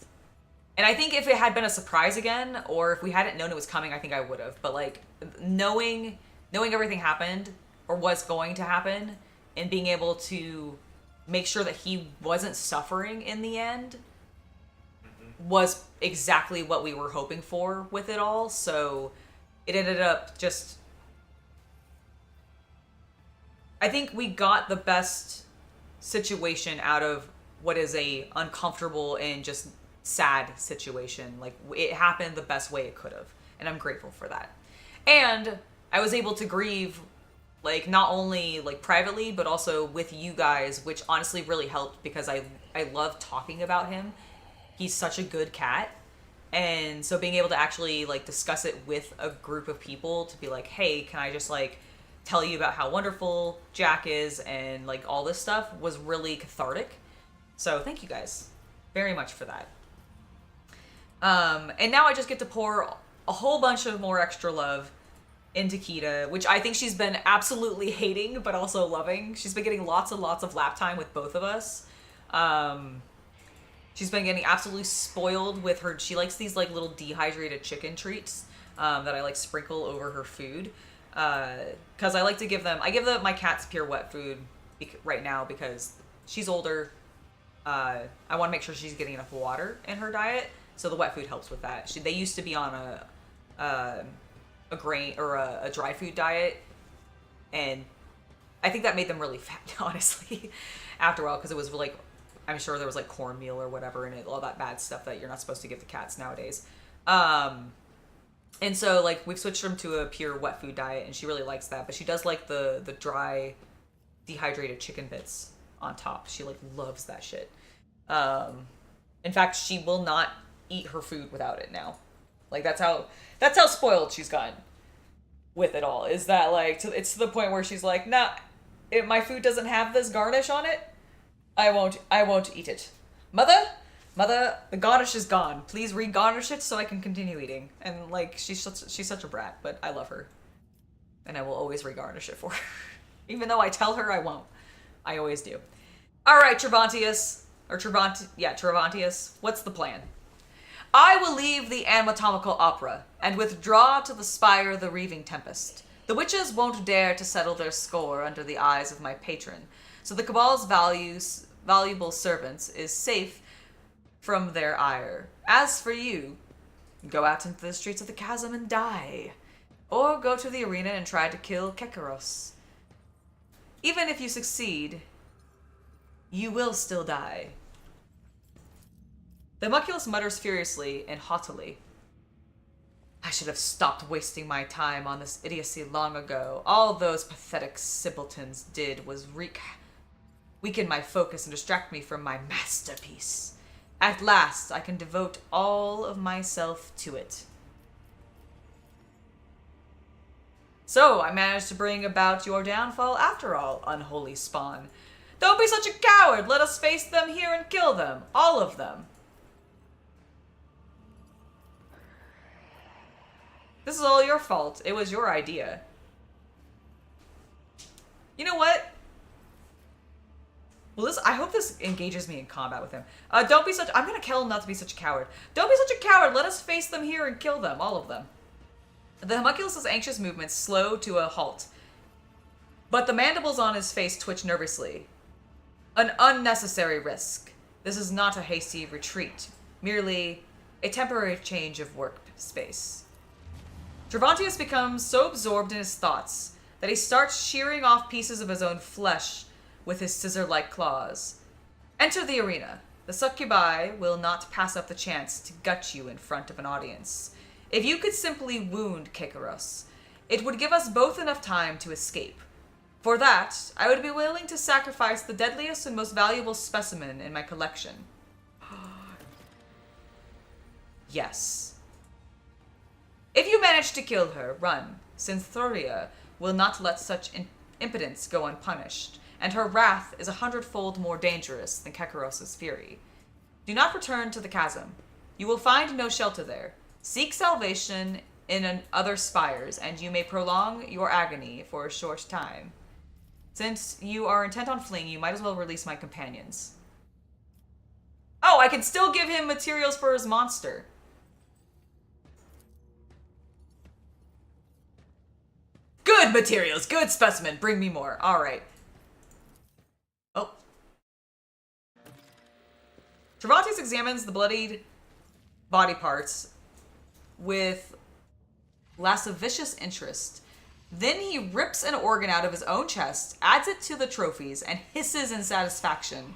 And I think if it had been a surprise again, or if we hadn't known it was coming, I think I would have. But, like, knowing everything happened, or was going to happen, and being able to make sure that he wasn't suffering in the end was exactly what we were hoping for with it all. So it ended up just... I think we got the best situation out of what is a uncomfortable and just sad situation. Like, it happened the best way it could have, and I'm grateful for that. And I was able to grieve, like, not only like privately but also with you guys, which honestly really helped because I love talking about him. He's such a good cat. And so being able to actually like discuss it with a group of people, to be like, hey, can I just like tell you about how wonderful Jack is and like all this stuff, was really cathartic. So thank you guys very much for that. And now I just get to pour a whole bunch of more extra love into Kita, which I think she's been absolutely hating but also loving. She's been getting lots and lots of lap time with both of us. She's been getting absolutely spoiled with her. She likes these like little dehydrated chicken treats that I like sprinkle over her food. Because I like to give them, my cats pure wet food right now because she's older. I want to make sure she's getting enough water in her diet. So the wet food helps with that. They used to be on a grain or a dry food diet, and I think that made them really fat, honestly, after a while, because it was like, I'm sure there was like cornmeal or whatever in it, all that bad stuff that you're not supposed to give the cats nowadays. And so like we've switched them to a pure wet food diet, and she really likes that, but she does like the dry dehydrated chicken bits on top. She like loves that shit. In fact, she will not eat her food without it now. Like that's how spoiled she's gotten with it all. Is that like it's to the point where she's like, nah, if my food doesn't have this garnish on it, I won't eat it. Mother, the garnish is gone. Please re-garnish it so I can continue eating. And like she's such a brat, but I love her, and I will always re-garnish it for her, even though I tell her I won't. I always do. All right, Travantius, what's the plan? I will leave the anatomical opera and withdraw to the spire the reaving tempest. The witches won't dare to settle their score under the eyes of my patron, so the Cabal's valuable servants is safe from their ire. As for you, go out into the streets of the chasm and die, or go to the arena and try to kill Kekaros. Even if you succeed, you will still die. The homunculus mutters furiously and haughtily. I should have stopped wasting my time on this idiocy long ago. All those pathetic simpletons did was weaken my focus and distract me from my masterpiece. At last, I can devote all of myself to it. So, I managed to bring about your downfall after all, unholy spawn. Don't be such a coward! Let us face them here and kill them. All of them. This is all your fault. It was your idea. You know what? Well, I hope this engages me in combat with him. Don't be such... I'm gonna kill him not to be such a coward. Don't be such a coward! Let us face them here and kill them. All of them. The homunculus's anxious movements slow to a halt, but the mandibles on his face twitch nervously. An unnecessary risk. This is not a hasty retreat, merely a temporary change of workspace. Travantius becomes so absorbed in his thoughts that he starts shearing off pieces of his own flesh with his scissor-like claws. Enter the arena. The succubi will not pass up the chance to gut you in front of an audience. If you could simply wound Kekaros, it would give us both enough time to escape. For that, I would be willing to sacrifice the deadliest and most valuable specimen in my collection. Yes. If you manage to kill her, run, since Thoria will not let such impotence go unpunished, and her wrath is 100-fold more dangerous than Kekaros's fury. Do not return to the chasm. You will find no shelter there. Seek salvation in other spires, and you may prolong your agony for a short time. Since you are intent on fleeing, you might as well release my companions. Oh, I can still give him materials for his monster. Good materials, good specimen, bring me more. All right. Oh. Travantius examines the bloodied body parts with lascivious interest. Then he rips an organ out of his own chest, adds it to the trophies, and hisses in satisfaction.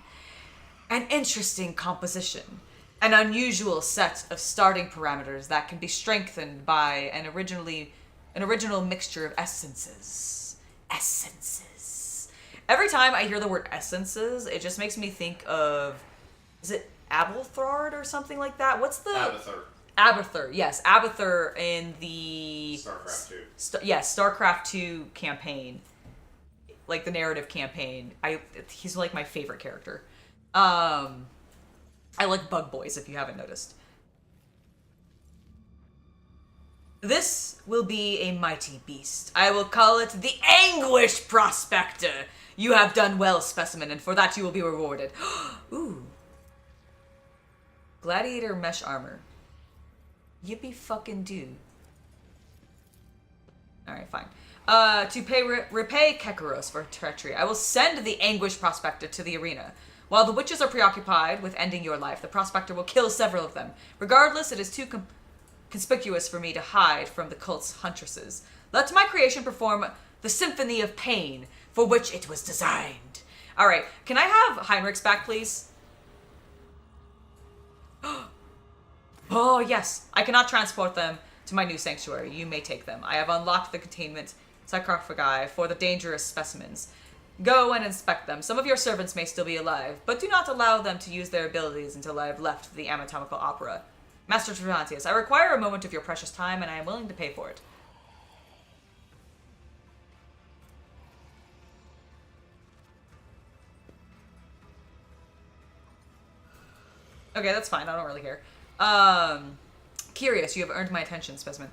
An interesting composition. An unusual set of starting parameters that can be strengthened by an original mixture of essences. Essences. Every time I hear the word essences, it just makes me think of, is it Abelthard or something like that? What's the... Abathur, yes. Abathur in the... StarCraft 2. Yes, StarCraft 2 campaign. Like the narrative campaign. He's like my favorite character. I like bug boys, if you haven't noticed. This will be a mighty beast. I will call it the Anguish Prospector. You have done well, specimen, and for that you will be rewarded. Ooh. Gladiator mesh armor. Yippee fucking do. Alright, fine. To repay Kekaros for treachery, I will send the Anguish Prospector to the arena. While the witches are preoccupied with ending your life, the Prospector will kill several of them. Regardless, it is too conspicuous for me to hide from the cult's huntresses. Let my creation perform the symphony of pain for which it was designed. Alright, can I have Heinrix back, please? Oh, yes. I cannot transport them to my new sanctuary. You may take them. I have unlocked the containment sarcophagi for the dangerous specimens. Go and inspect them. Some of your servants may still be alive, but do not allow them to use their abilities until I have left the anatomical opera. Master Terrantius, I require a moment of your precious time, and I am willing to pay for it. Okay, that's fine. I don't really care. Curious, you have earned my attention, specimen.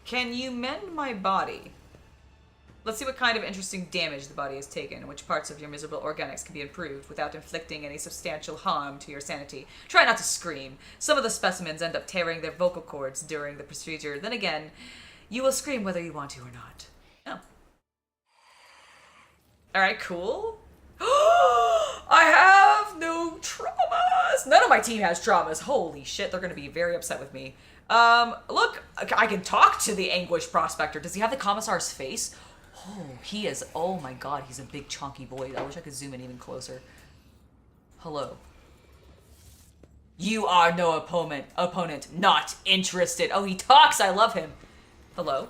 Can you mend my body? Let's see what kind of interesting damage the body has taken, and which parts of your miserable organics can be improved without inflicting any substantial harm to your sanity. Try not to scream. Some of the specimens end up tearing their vocal cords during the procedure. Then again, you will scream whether you want to or not. Oh. Alright, cool. I have no traumas! None of my team has traumas. Holy shit, they're gonna be very upset with me. Look, I can talk to the Anguish Prospector. Does he have the Commissar's face? Oh, he is. Oh my god, he's a big chunky boy. I wish I could zoom in even closer. Hello. You are no opponent. Not interested. Oh, he talks. I love him. Hello.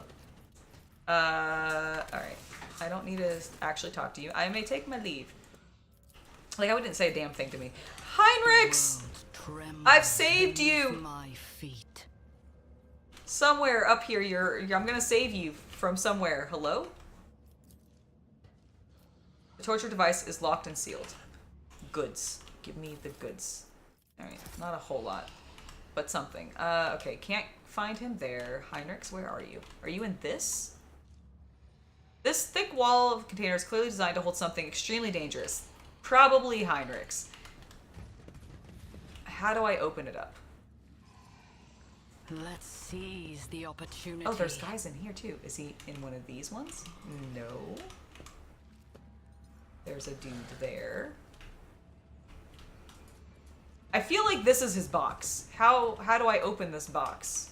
Alright. I don't need to actually talk to you. I may take my leave. Like, I wouldn't say a damn thing to me. Heinrix! I've saved you! My feet. Somewhere up here, I'm gonna save you from somewhere. Hello? The torture device is locked and sealed. Goods. Give me the goods. Alright, not a whole lot, but something. Okay, can't find him there. Heinrix, where are you? Are you in this? This thick wall of containers clearly designed to hold something extremely dangerous. Probably Heinrix. How do I open it up? Let's seize the opportunity. Oh, there's guys in here too. Is he in one of these ones? No. There's a dude there. I feel like this is his box. How do I open this box?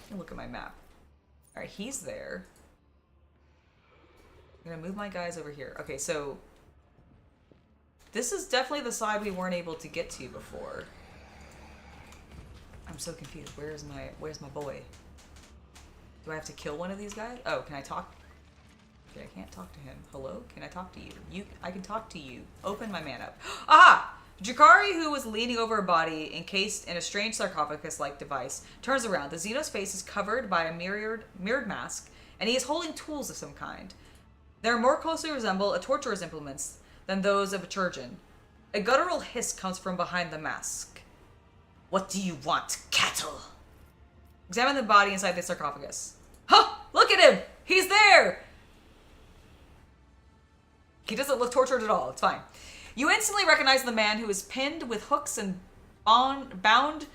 Let me look at my map. Alright, he's there. I'm gonna move my guys over here. Okay, so this is definitely the side we weren't able to get to before. I'm so confused. Where's my boy? Do I have to kill one of these guys? Oh, can I talk? Okay, I can't talk to him. Hello? Can I talk to you? I can talk to you. Open my man up. Aha! Drakari, who was leaning over a body encased in a strange sarcophagus-like device, turns around. The Xenos face is covered by a mirrored mask, and he is holding tools of some kind. They more closely resemble a torturer's implements than those of a chirurgeon. A guttural hiss comes from behind the mask. What do you want, cattle? Examine the body inside the sarcophagus. Huh! Look at him! He's there! He doesn't look tortured at all. It's fine. You instantly recognize the man who is pinned with hooks and bound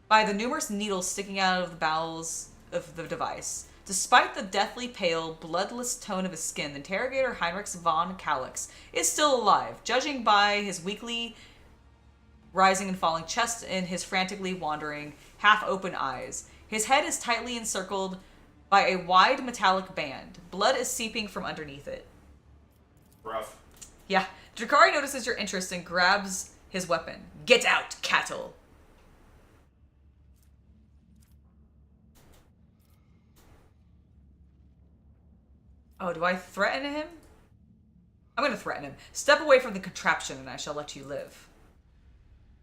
by the numerous needles sticking out of the bowels of the device. Despite the deathly pale, bloodless tone of his skin, the interrogator Heinrix von Calix is still alive, judging by his weakly rising and falling chest and his frantically wandering half-open eyes. His head is tightly encircled by a wide metallic band. Blood is seeping from underneath it. Rough. Yeah. Drakari notices your interest and grabs his weapon. Get out, cattle! Oh, do I threaten him? I'm going to threaten him. Step away from the contraption and I shall let you live.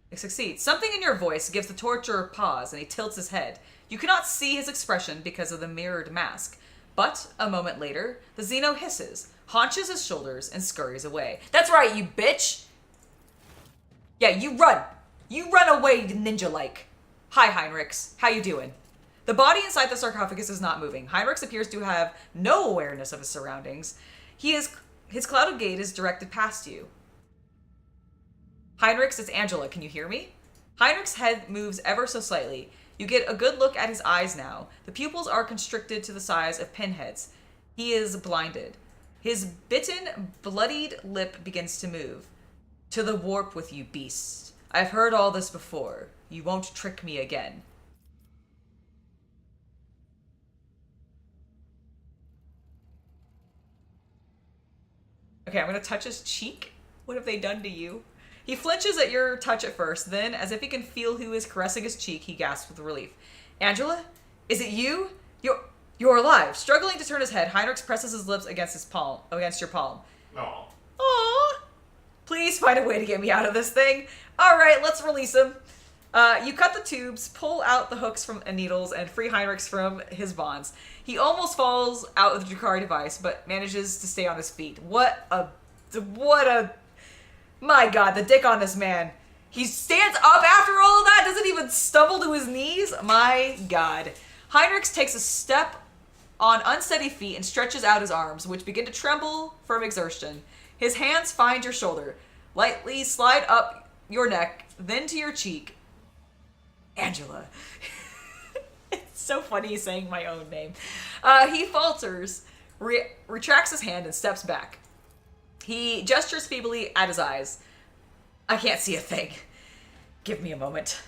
He succeeds. Something in your voice gives the torturer pause and he tilts his head. You cannot see his expression because of the mirrored mask. But, a moment later, the Xeno hisses, haunches his shoulders, and scurries away. That's right, you bitch! Yeah, you run! You run away, ninja-like. Hi, Heinrix. How you doing? The body inside the sarcophagus is not moving. Heinrix appears to have no awareness of his surroundings. His clouded gaze is directed past you. Heinrix, it's Angela. Can you hear me? Heinrich's head moves ever so slightly. You get a good look at his eyes now. The pupils are constricted to the size of pinheads. He is blinded. His bitten, bloodied lip begins to move. To the warp with you, beast. I've heard all this before. You won't trick me again. Okay, I'm gonna touch his cheek. What have they done to you? He flinches at your touch at first, then, as if he can feel who is caressing his cheek, he gasps with relief. Angela? Is it you? You're alive. Struggling to turn his head, Heinrix presses his lips against your palm. Aw. Aww. Please find a way to get me out of this thing. Alright, let's release him. You cut the tubes, pull out the hooks and needles, and free Heinrix from his bonds. He almost falls out of the Drakari device, but manages to stay on his feet. What a... My god, the dick on this man. He stands up after all of that, doesn't even stumble to his knees. My god. Heinrix takes a step on unsteady feet and stretches out his arms, which begin to tremble from exertion. His hands find your shoulder, lightly slide up your neck, then to your cheek. Angela. It's so funny saying my own name. He falters, retracts his hand, and steps back. He gestures feebly at his eyes. I can't see a thing. Give me a moment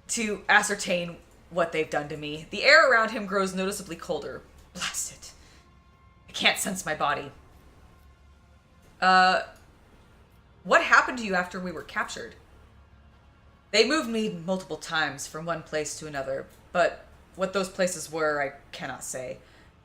to ascertain what they've done to me. The air around him grows noticeably colder. Blast it. I can't sense my body. What happened to you after we were captured? They moved me multiple times from one place to another, but what those places were, I cannot say.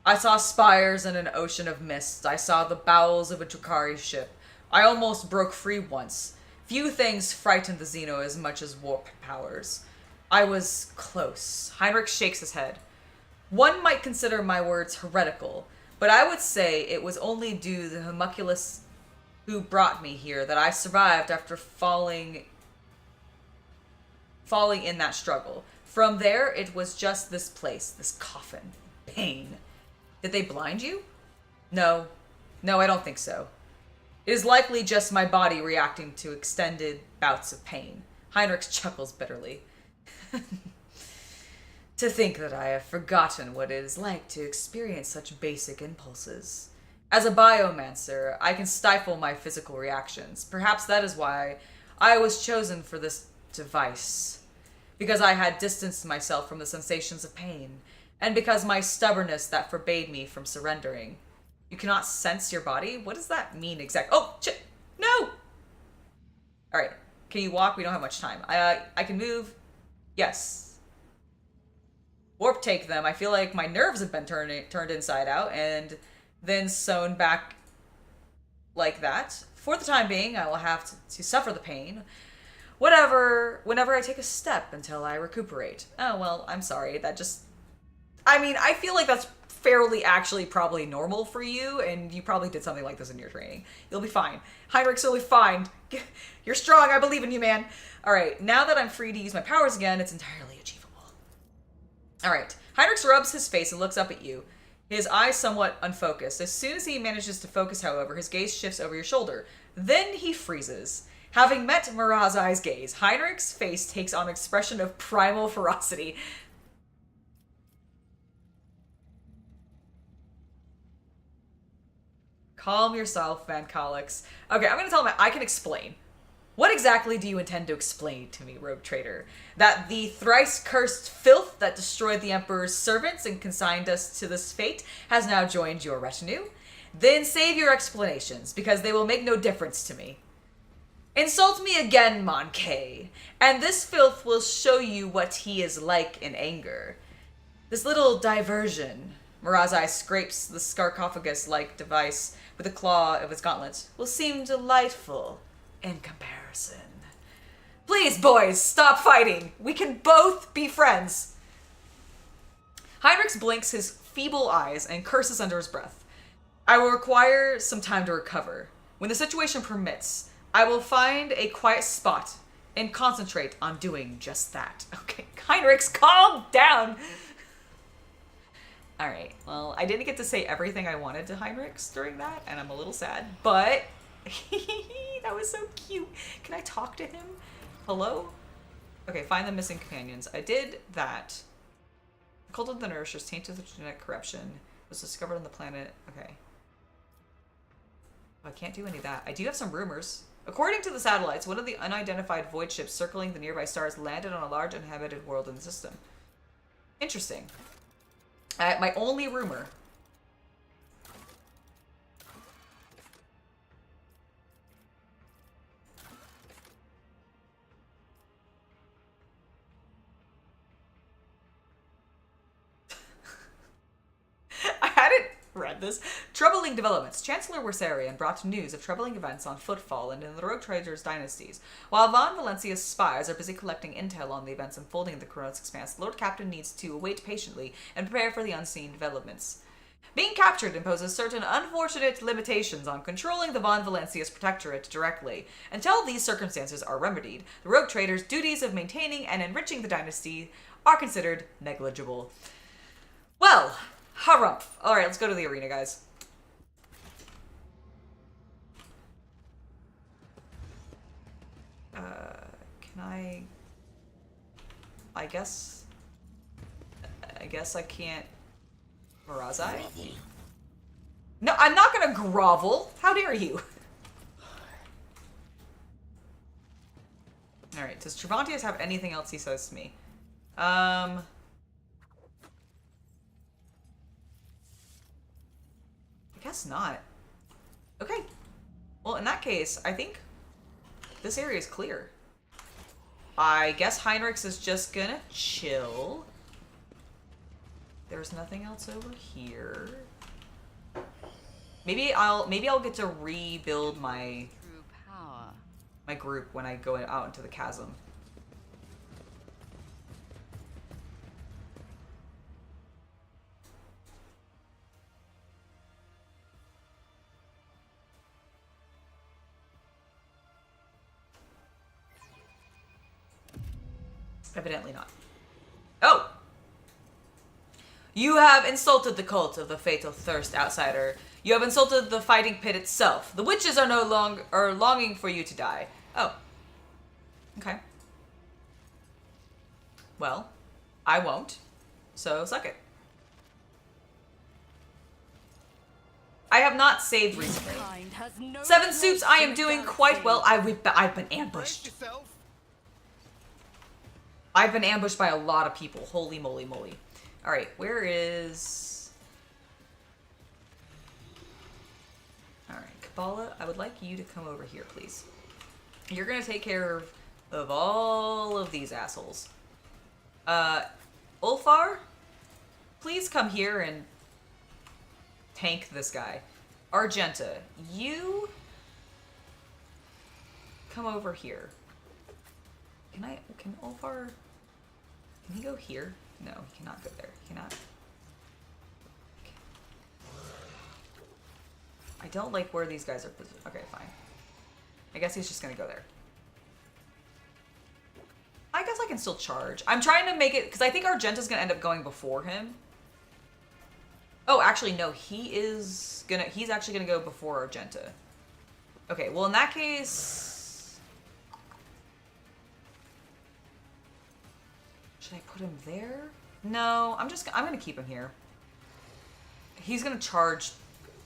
I saw spires in an ocean of mist. I saw the bowels of a Drakari ship. I almost broke free once. Few things frightened the Xeno as much as warp powers. I was close. Heinrix shakes his head. One might consider my words heretical, but I would say it was only due to the homunculus who brought me here that I survived after falling in that struggle. From there, it was just this place, this coffin. Pain. Did they blind you? No, I don't think so. It is likely just my body reacting to extended bouts of pain. Heinrix chuckles bitterly. To think that I have forgotten what it is like to experience such basic impulses. As a biomancer, I can stifle my physical reactions. Perhaps that is why I was chosen for this device. Because I had distanced myself from the sensations of pain, and because my stubbornness that forbade me from surrendering. You cannot sense your body? What does that mean exactly? Oh, shit! No! Alright, can you walk? We don't have much time. I can move. Yes. Warp take them. I feel like my nerves have been turned inside out and then sewn back like that. For the time being, I will have to suffer the pain. Whenever I take a step until I recuperate. Oh, well, I'm sorry. I feel like that's fairly actually probably normal for you, and you probably did something like this in your training. You'll be fine. Heinrix, you'll be fine. You're strong. I believe in you, man. All right, now that I'm free to use my powers again, it's entirely achievable. All right, Heinrix rubs his face and looks up at you, his eyes somewhat unfocused. As soon as he manages to focus, however, his gaze shifts over your shoulder. Then he freezes. Having met Marazhai's gaze, Heinrich's face takes on an expression of primal ferocity. Calm yourself, Van Calix. Okay, I'm gonna tell him I can explain. What exactly do you intend to explain to me, rogue traitor? That the thrice-cursed filth that destroyed the Emperor's servants and consigned us to this fate has now joined your retinue? Then save your explanations, because they will make no difference to me. Insult me again, Monkey, and this filth will show you what he is like in anger. This little diversion, Marazhai scrapes the sarcophagus-like device with a claw of his gauntlets, will seem delightful in comparison. Please, boys, stop fighting. We can both be friends. Heinrix blinks his feeble eyes and curses under his breath. I will require some time to recover. When the situation permits, I will find a quiet spot and concentrate on doing just that. Okay, Heinrix, calm down. All right, well, I didn't get to say everything I wanted to Heinrix during that, and I'm a little sad, but that was so cute. Can I talk to him? Hello? Okay, find the missing companions. I did that. The cult of the nourishers, tainted with genetic corruption, was discovered on the planet. Okay. I can't do any of that. I do have some rumors. According to the satellites, one of the unidentified void ships circling the nearby stars landed on a large uninhabited world in the system. Interesting. My only rumor. I hadn't read this. Troubling developments. Chancellor Wersarian brought news of troubling events on footfall and in the Rogue Traders dynasties. While Von Valencia's spies are busy collecting intel on the events unfolding in the Kronus expanse, the Lord Captain needs to wait patiently and prepare for the unseen developments. Being captured imposes certain unfortunate limitations on controlling the Von Valencia's protectorate directly. Until these circumstances are remedied, the Rogue Traders' duties of maintaining and enriching the dynasty are considered negligible. Well, harumph. Alright, let's go to the arena, guys. Can I guess I can't... Marazhai? No, I'm not gonna grovel. How dare you? Alright, does Travantius have anything else he says to me? I guess not. Okay. Well, in that case, I think this area is clear. I guess Heinrix is just gonna chill. There's nothing else over here. Maybe I'll get to rebuild my group when I go out into the chasm. Evidently not. Oh! You have insulted the cult of the Fatal Thirst, outsider. You have insulted the fighting pit itself. The witches are longing for you to die. Oh. Okay. Well, I won't. So suck it. I have not saved recently. Seven Soups, I am doing quite well. I've been ambushed. I've been ambushed by a lot of people. Holy moly moly. Alright, where is... Alright, Kibellah, I would like you to come over here, please. You're gonna take care of all of these assholes. Ulfar, please come here and tank this guy. Argenta, you come over here. Can Ulfar, can he go here? No, he cannot go there. He cannot. Okay. I don't like where these guys are positioned. Okay, fine. I guess he's just gonna go there. I guess I can still charge. I'm trying to make it, because I think Argenta's gonna end up going before him. Oh, actually, no, he's actually gonna go before Argenta. Okay, well, in that case... Should I put him there? No, I'm gonna keep him here. He's gonna charge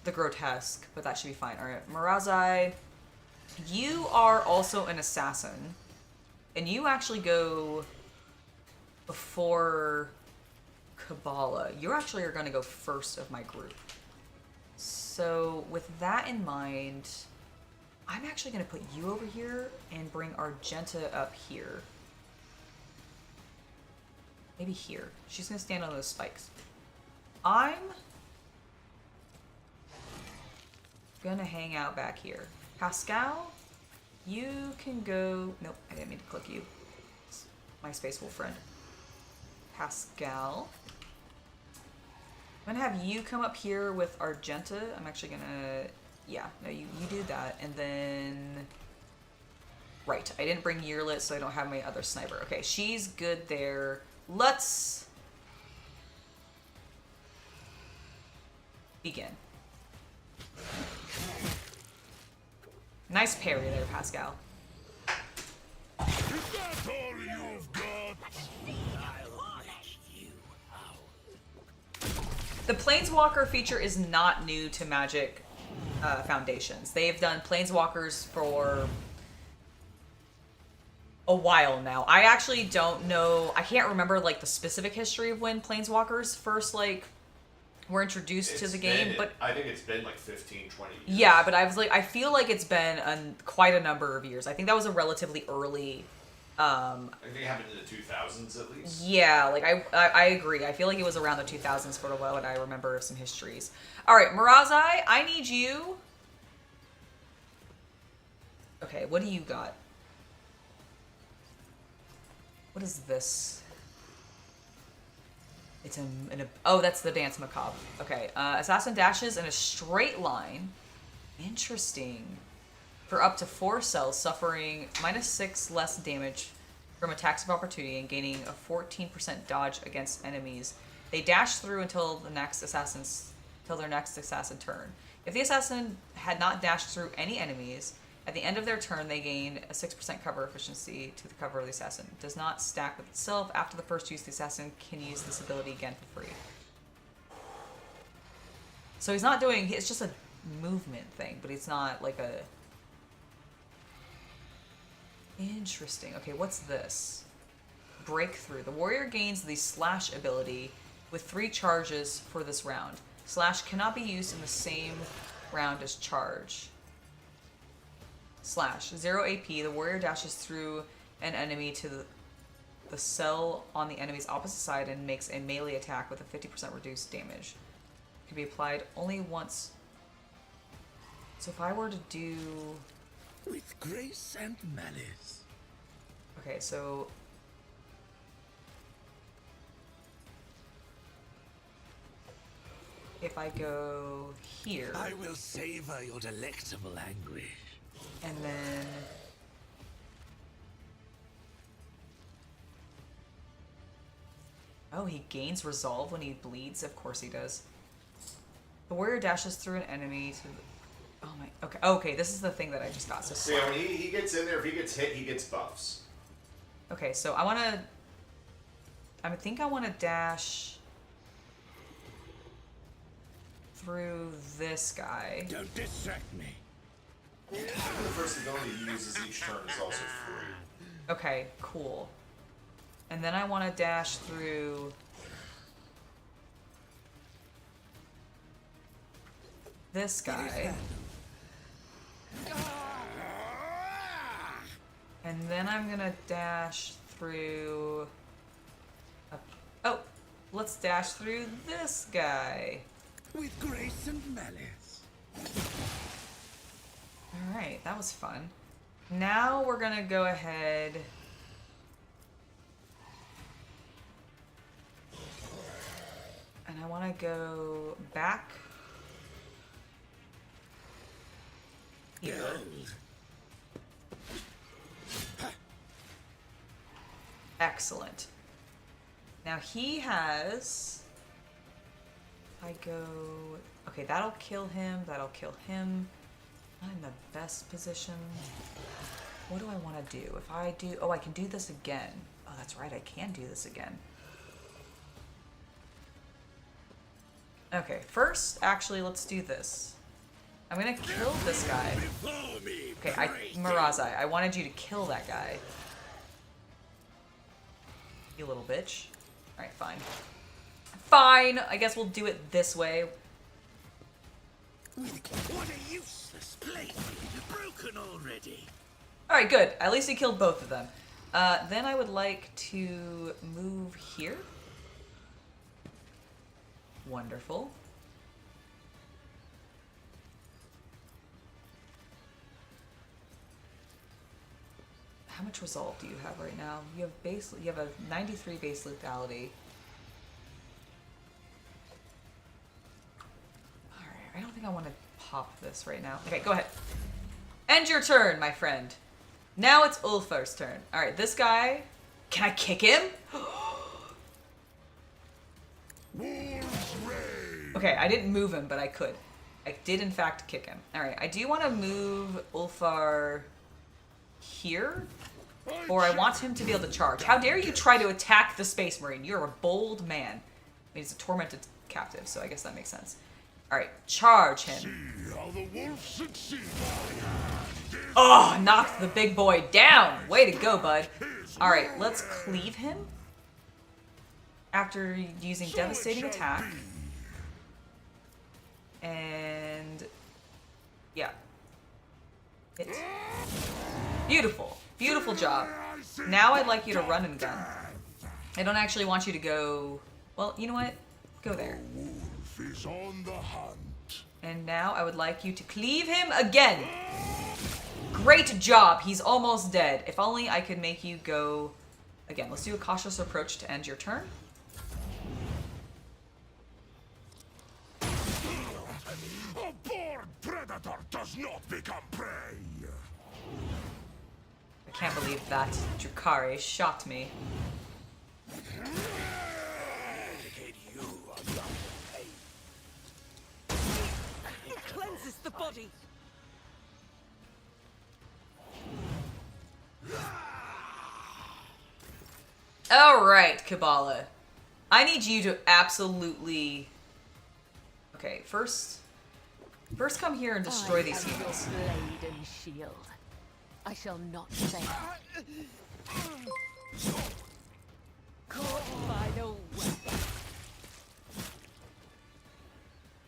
the grotesque, but that should be fine. Alright, Marazhai. You are also an assassin, and you actually go before Kibellah. You actually are going to go first of my group. So with that in mind, I'm actually going to put you over here and bring Argenta up here. Maybe here. She's going to stand on those spikes. I'm going to hang out back here. Pascal, you can go... Nope, I didn't mean to click you. My space wolf friend. Pascal. I'm going to have you come up here with Argenta. I'm actually going to... Yeah, no, you do that. And then... Right, I didn't bring Yearlit, so I don't have my other sniper. Okay, she's good there. Let's... begin. Nice parry there, Pascal. Is that all you've got? The Planeswalker feature is not new to Magic Foundations. They've done Planeswalkers for a while now. I actually don't know, I can't remember like the specific history of when Planeswalkers first like were introduced to the game, but I think it's been like 15, 20 years. Yeah, but I feel like it's been quite a number of years. I think that was a relatively early. I think it happened in the 2000s at least. Yeah, like I agree. I feel like it was around the 2000s for a while, and I remember some histories. All right, Marazhai, I need you. Okay, what do you got? What is this? It's oh, that's the Dance Macabre. Okay, Assassin dashes in a straight line. Interesting. For up to 4 cells, suffering -6 less damage from attacks of opportunity and gaining a 14% dodge against enemies. They dash through until their next assassin turn. If the assassin had not dashed through any enemies, at the end of their turn, they gain a 6% cover efficiency to the cover of the assassin. It does not stack with itself. After the first use, the assassin can use this ability again for free. So he's not doing... It's just a movement thing, but it's not like a... Interesting. Okay, what's this? Breakthrough. The warrior gains the slash ability with 3 charges for this round. Slash cannot be used in the same round as charge. Slash. 0 AP. The warrior dashes through an enemy to the cell on the enemy's opposite side and makes a melee attack with a 50% reduced damage. It can be applied only once. So if I were to do... With grace and malice. Okay, so... If I go here... I will savor your delectable anguish. And then... Oh, he gains resolve when he bleeds? Of course he does. The warrior dashes through an enemy to... Oh my... Okay, okay, this is the thing that I just got. So yeah, when he gets in there, if he gets hit, he gets buffs. Okay, so I want to... I think I want to dash... through this guy. Don't distract me. The first ability he uses each turn is also free. Okay, cool. And then I want to dash through... this guy. And then I'm gonna dash through... Oh! Let's dash through this guy. With grace and malice. Alright, that was fun. Now we're gonna go ahead... and I want to go back... here. Excellent. Now he has... I go... Okay, that'll kill him. That'll kill him. Not in the best position. What do I want to do? If I do... Oh, I can do this again. Oh, that's right. I can do this again. Okay, first, actually, let's do this. I'm gonna kill this guy. Okay, Marazhai, I wanted you to kill that guy. You little bitch. Alright, fine. Fine! I guess we'll do it this way. What a useless place! Broken already. Alright, good. At least he killed both of them. Then I would like to move here. Wonderful. How much resolve do you have right now? You have a 93 base lethality. Alright, I don't think I want to pop this right now. Okay, go ahead. End your turn, my friend. Now it's Ulfar's turn. Alright, this guy... Can I kick him? Okay, I didn't move him, but I could. I did, in fact, kick him. Alright, I do want to move Ulfar here. Or I want him to be able to charge. How dare you try to attack the Space Marine? You're a bold man. I mean, he's a tormented captive, so I guess that makes sense. Alright, charge him. Oh, knocked the big boy down. Way to go, bud. Alright, let's cleave him. After using devastating attack. And... yeah. Hit. Beautiful. Beautiful job. Now I'd like you to run and gun. I don't actually want you to go... well, you know what? Go there. Is on the hunt. And now I would like you to cleave him again. Great job. He's almost dead. If only I could make you go... again, let's do a cautious approach to end your turn. A born predator does not become prey. I can't believe that. Drakari shot me. It cleanses the body. Alright, Kibellah. I need you to absolutely... okay, first come here and destroy these humans. Blade and shield. I shall not fail. Caught by the weapon.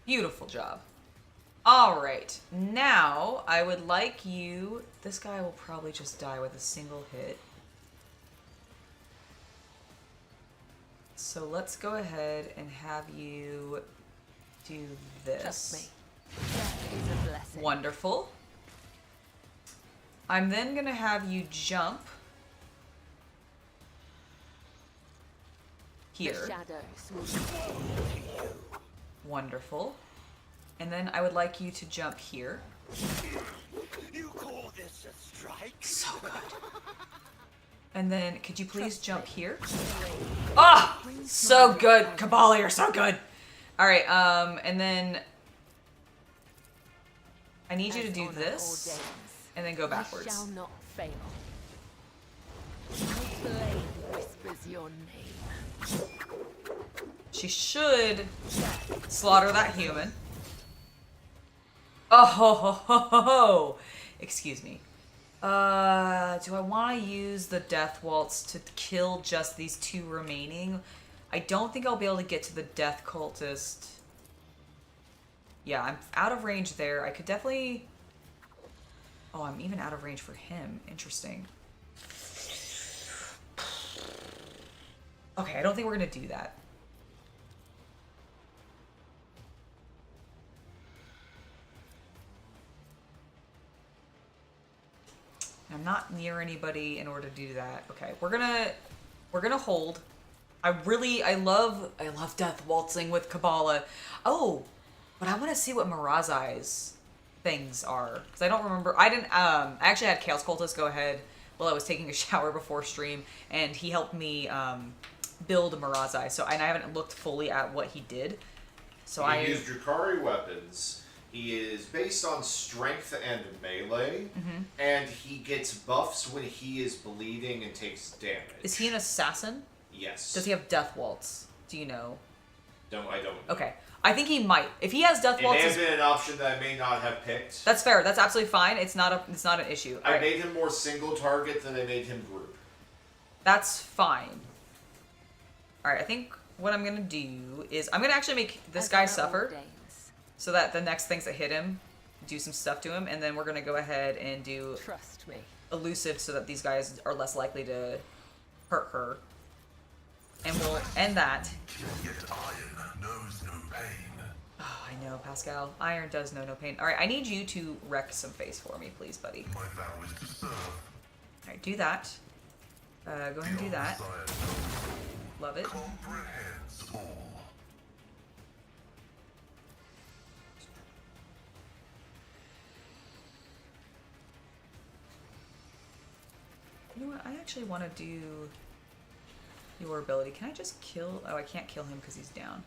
Beautiful job. Alright, now I would like you... this guy will probably just die with a single hit. So let's go ahead and have you do this. Trust me. That is a blessing. Wonderful. I'm then going to have you jump here. The shadows will... Wonderful. And then I would like you to jump here. You call this a strike? So good. And then could you please jump here? Ah! Oh, so good. Kibellah, you're so good. All right, and then I need you to do this and then go backwards. I shall not fail. My blade whispers your name. She should slaughter that human. Oh, ho, ho, ho, ho, ho. Excuse me. Do I want to use the Death Waltz to kill just these two remaining? I don't think I'll be able to get to the Death Cultist. Yeah, I'm out of range there. I could definitely... oh, I'm even out of range for him. Interesting. Okay, I don't think we're going to do that. I'm not near anybody in order to do that. Okay, we're gonna hold. I love death waltzing with Kibellah. Oh, but I want to see what Marazhai's things are because I don't remember. I actually had Chaos Cultist go ahead while I was taking a shower before stream, and he helped me build Marazhai. So and I haven't looked fully at what he did. So he used Drakari weapons. He is based on strength and melee, and he gets buffs when he is bleeding and takes damage. Is he an assassin? Yes. Does he have Death Waltz? Do you know? I don't. Okay. I think he might. If he has Death It Waltz, may have been an option that I may not have picked. that's fair. That's absolutely fine. It's not an issue. I made him more single target than I made him group. That's fine. All right, I think what I'm gonna do is I'm gonna actually make this guy suffer, so that the next things that hit him do some stuff to him, and then we're gonna go ahead and do Trust me. elusive so that these guys are less likely to hurt her. And we'll end that. Yet iron knows no pain. Oh, I know, Pascal. Iron does know no pain. All right, I need you to wreck some face for me, please, buddy. My vow is to serve. All right, do that. Go ahead and do that. Love it. Comprehends all. You know what? I actually want to do your ability. Can I just kill? Oh, I can't kill him because he's down.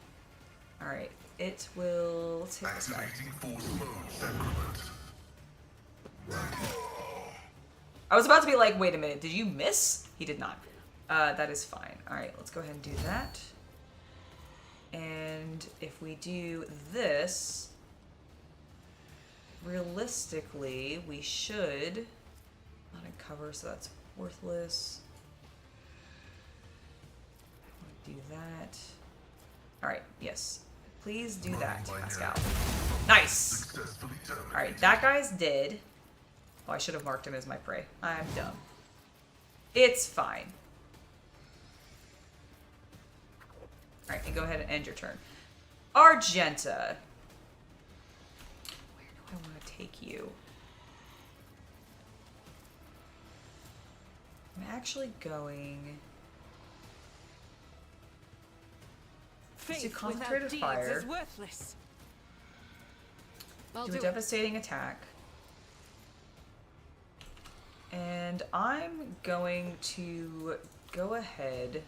All right. It will. Let's hit this guy. Activating force mode sacrament. I was about to be like, wait a minute. Did you miss? He did not. That is fine. All right. Let's go ahead and do that. And if we do this, realistically, we should not in cover, so that's worthless. Do that. All right, yes. Please do that, Pascal. Nice. All right, that guy's dead. Oh, I should have marked him as my prey. I'm dumb. It's fine. All right, and go ahead and end your turn. Argenta. Where do I want to take you? I'm actually going to concentrate with fire. Is worthless. Do a devastating attack. And I'm going to go ahead.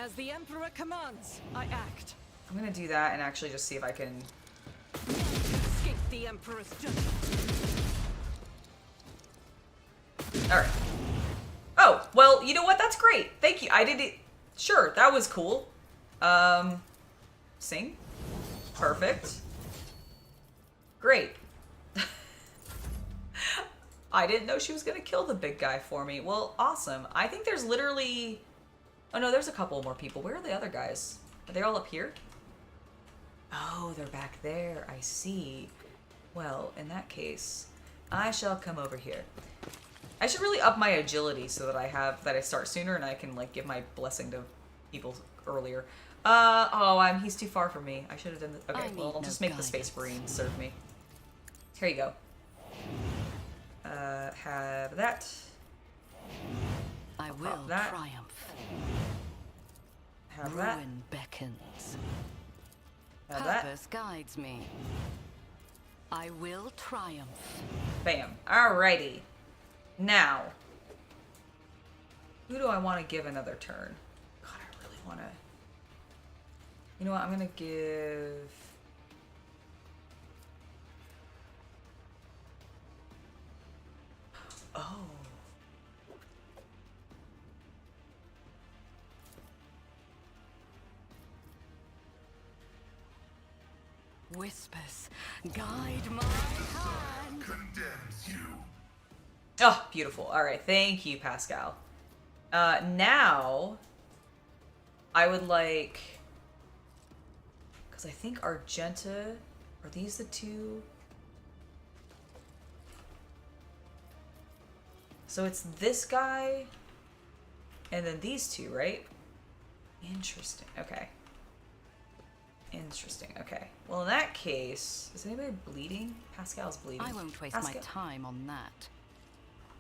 As the Emperor commands, I act. I'm going to do that and actually just see if I can. Escape the Emperor's judgment. Alright. Oh, well, you know what? That's great. Thank you. I did it. Sure, that was cool. Sing. Perfect. Great. I didn't know she was going to kill the big guy for me. Well, awesome. I think there's literally... Oh, no, there's a couple more people. Where are the other guys? Are they all up here? Oh, they're back there. I see. Well, in that case, I shall come over here. I should really up my agility so that I start sooner and I can like give my blessing to people earlier. He's too far from me. I should have done this. Okay, well, I'll just make the Space Marine serve me. Here you go. Have that. I will that. triumph. Have that. Ruin beckons. Have that. Purpose guides me. I will triumph. Bam. Alrighty. Now, who do I want to give another turn? God, I really want to... You know what? I'm going to give... Oh. Whispers, guide my hand. Condemns you. Oh, beautiful. All right. Thank you, Pascal. Now, I would like... Because I think Argenta... Are these the two? So it's this guy, and then these two, right? Interesting. Okay. Interesting. Okay. Well, in that case... Is anybody bleeding? Pascal's bleeding. I won't waste my time on that.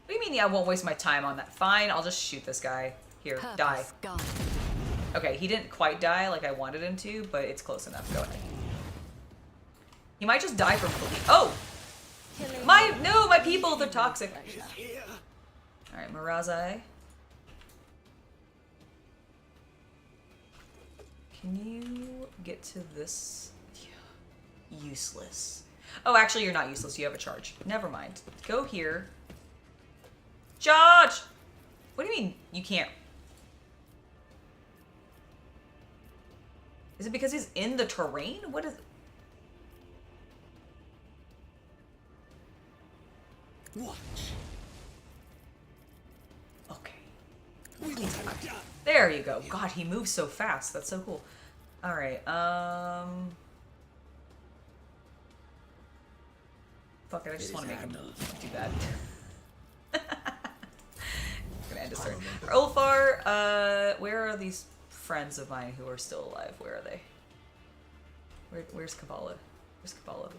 What do you mean I won't waste my time on that? Fine, I'll just shoot this guy. Here, die. Okay, he didn't quite die like I wanted him to, but it's close enough. Go ahead. He might just die from bleeding. Oh! My people, they're toxic. Alright, Marazhai. Can you get to this? Useless. Oh, actually, you're not useless. You have a charge. Never mind. Go here. Charge! What do you mean you can't? Is it because he's in the terrain? What is... Watch. Okay. There you go. God, he moves so fast. That's so cool. Alright, fuck it, I just want to make him do that. I'm gonna end his turn. Ulfar, where are these friends of mine who are still alive? Where are they? Where's Kibellah? Where's Kibellah?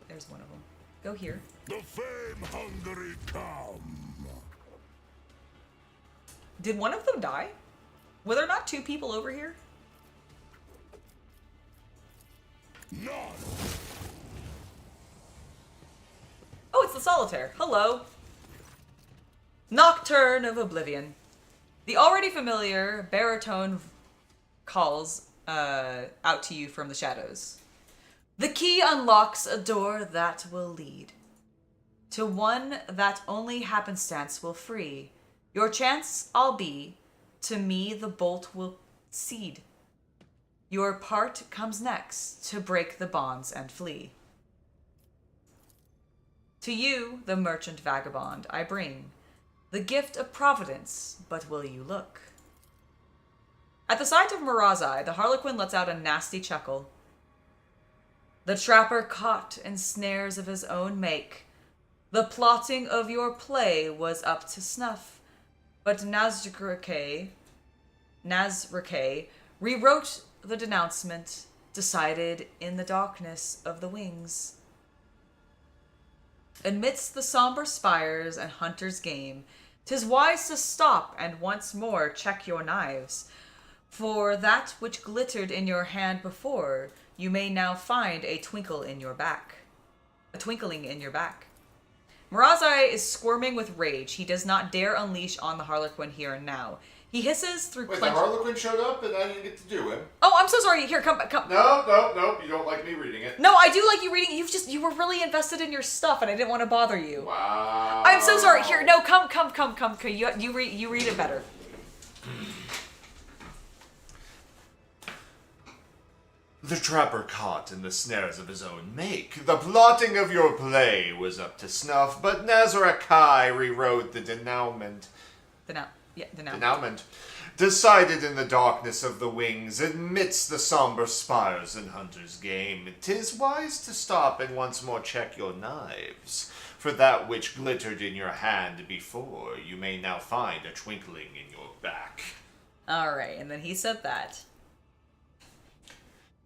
There's one of them. Go here. The fame-hungry come. Did one of them die? Were there not 2 people over here? None. Oh, it's the solitaire. Hello. Nocturne of Oblivion. The already familiar baritone calls out to you from the shadows. The key unlocks a door that will lead to one that only happenstance will free. Your chance I'll be, to me the bolt will cede. Your part comes next, to break the bonds and flee. To you, the merchant vagabond, I bring the gift of providence, but will you look? At the sight of Marazhai, the Harlequin lets out a nasty chuckle. The trapper caught in snares of his own make. The plotting of your play was up to snuff, but Nazrakeh rewrote the denouncement, decided in the darkness of the wings. Amidst the somber spires and hunter's game, 'tis wise to stop and once more check your knives, for that which glittered in your hand before, you may now find a twinkling in your back. Marazhai is squirming with rage. He does not dare unleash on the Harlequin here and now. He hisses through Wait, the Harlequin showed up and I didn't get to do him. Oh, I'm so sorry. Here, come. No, you don't like me reading it. No, I do like you reading. You were really invested in your stuff, and I didn't want to bother you. Wow. I'm so sorry. Here, no, come. You read it better. The trapper caught in the snares of his own make. The plotting of your play was up to snuff, but Nazrakeh rewrote the denouement. Denouement. Decided in the darkness of the wings, amidst the somber spires and hunter's game. 'Tis wise to stop and once more check your knives, for that which glittered in your hand before, you may now find a twinkling in your back. Alright, and then he said that.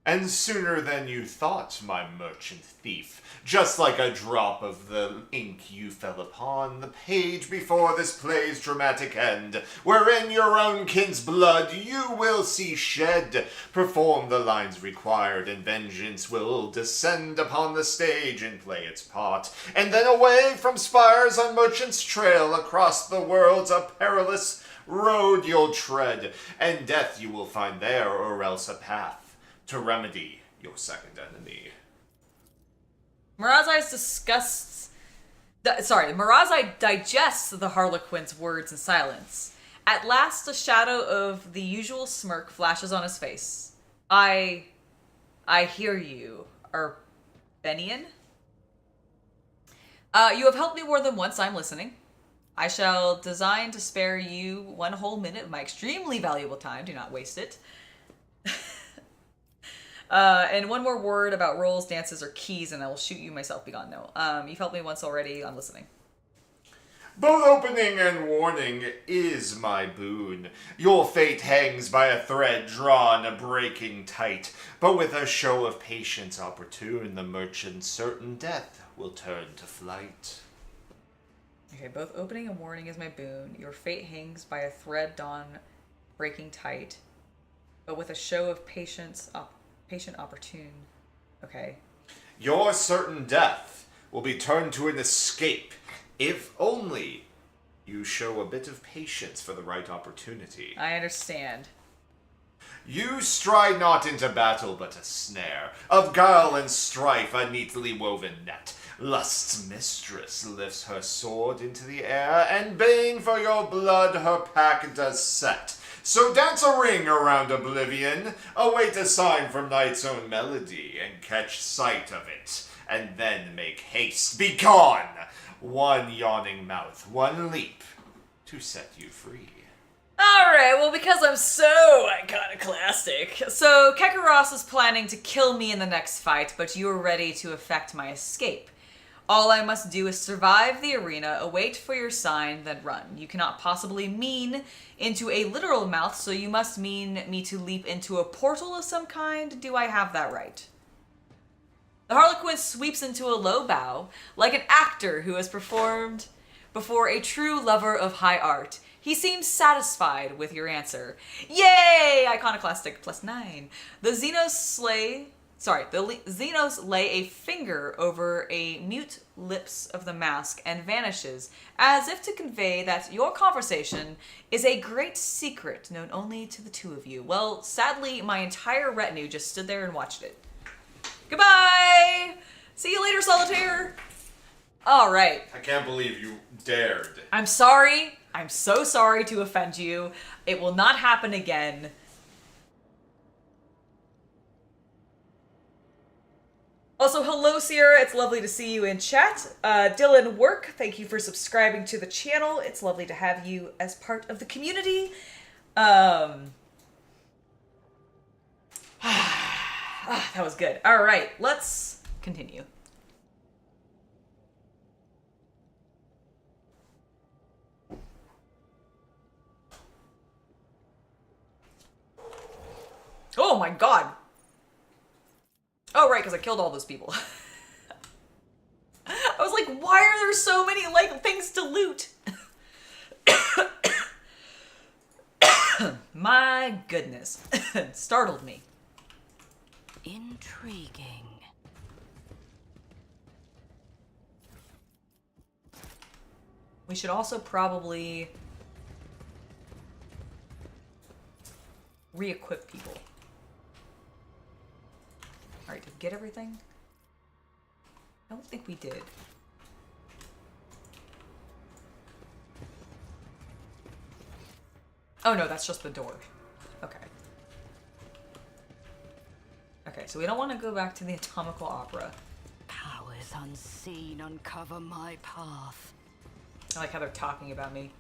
And sooner than you thought, my merchant thief, just like a drop of the ink you fell upon the page before this play's dramatic end, wherein your own kin's blood you will see shed. Perform the lines required, and vengeance will descend upon the stage and play its part. And then away from spires on merchant's trail, across the world's a perilous road you'll tread, and death you will find there, or else a path to remedy your second enemy. Marazhai digests the Harlequin's words in silence. At last, a shadow of the usual smirk flashes on his face. I hear you, Urbanian. You have helped me more than once. I'm listening. I shall design to spare you 1 whole minute of my extremely valuable time. Do not waste it. And 1 more word about rolls, dances, or keys, and I will shoot you myself. Be gone. No. You've helped me once already. I'm listening. Both opening and warning is my boon. Your fate hangs by a thread drawn, breaking tight. But with a show of patience opportune, the merchant's certain death will turn to flight. Okay, both opening and warning is my boon. Your fate hangs by a thread drawn, breaking tight. But with a show of patient opportune. Okay. Your certain death will be turned to an escape, if only you show a bit of patience for the right opportunity. I understand. You stride not into battle but a snare, of guile and strife a neatly woven net. Lust's mistress lifts her sword into the air, and bane for your blood her pack does set. So dance a ring around oblivion, await a sign from night's own melody, and catch sight of it, and then make haste. Be gone! One yawning mouth, one leap, to set you free. Alright, well, because I'm so iconoclastic. So, Kekaros is planning to kill me in the next fight, but you are ready to effect my escape. All I must do is survive the arena, await for your sign, then run. You cannot possibly mean into a literal mouth, so you must mean me to leap into a portal of some kind. Do I have that right? The Harlequin sweeps into a low bow, like an actor who has performed before a true lover of high art. He seems satisfied with your answer. Yay! Iconoclastic +9. The Xenos lay a finger over a mute lips of the mask and vanishes, as if to convey that your conversation is a great secret known only to the two of you. Well, sadly, my entire retinue just stood there and watched it. Goodbye! See you later, Solitaire! Alright. I can't believe you dared. I'm sorry. I'm so sorry to offend you. It will not happen again. Also, hello, Sierra. It's lovely to see you in chat. Dylan Work, thank you for subscribing to the channel. It's lovely to have you as part of the community. That was good. All right, let's continue. Oh my god. Oh, right, because I killed all those people. I was like, why are there so many, like, things to loot? My goodness. Startled me. Intriguing. We should also probably re-equip people. Alright, did we get everything? I don't think we did. Oh no, that's just the door. Okay. Okay, so we don't want to go back to the anatomical opera. Powers unseen uncover my path. I like how they're talking about me.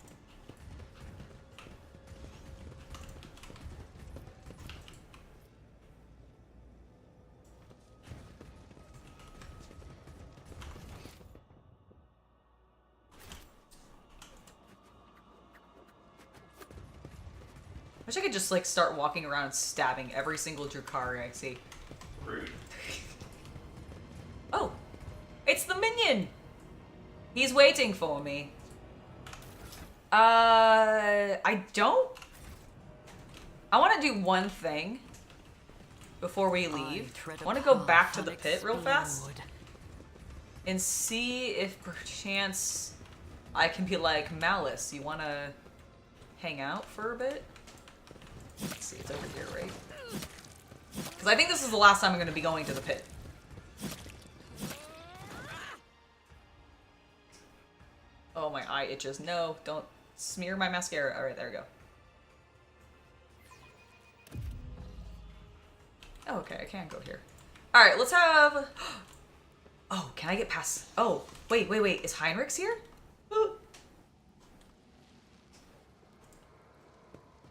I wish I could just, like, start walking around stabbing every single Drukhari I see. Rude. Oh! It's the minion! He's waiting for me. I don't... I want to do one thing before we leave. I want to go back to the pit real fast and see if perchance I can be like, Malice, you want to hang out for a bit? Let's see, it's over here, right? Because I think this is the last time I'm going to be going to the pit. Oh, my eye itches. No, don't smear my mascara. Alright, there we go. Oh, okay, I can go here. Alright, let's have... Oh, can I get past... Oh, wait. Is Heinrix here? Ooh.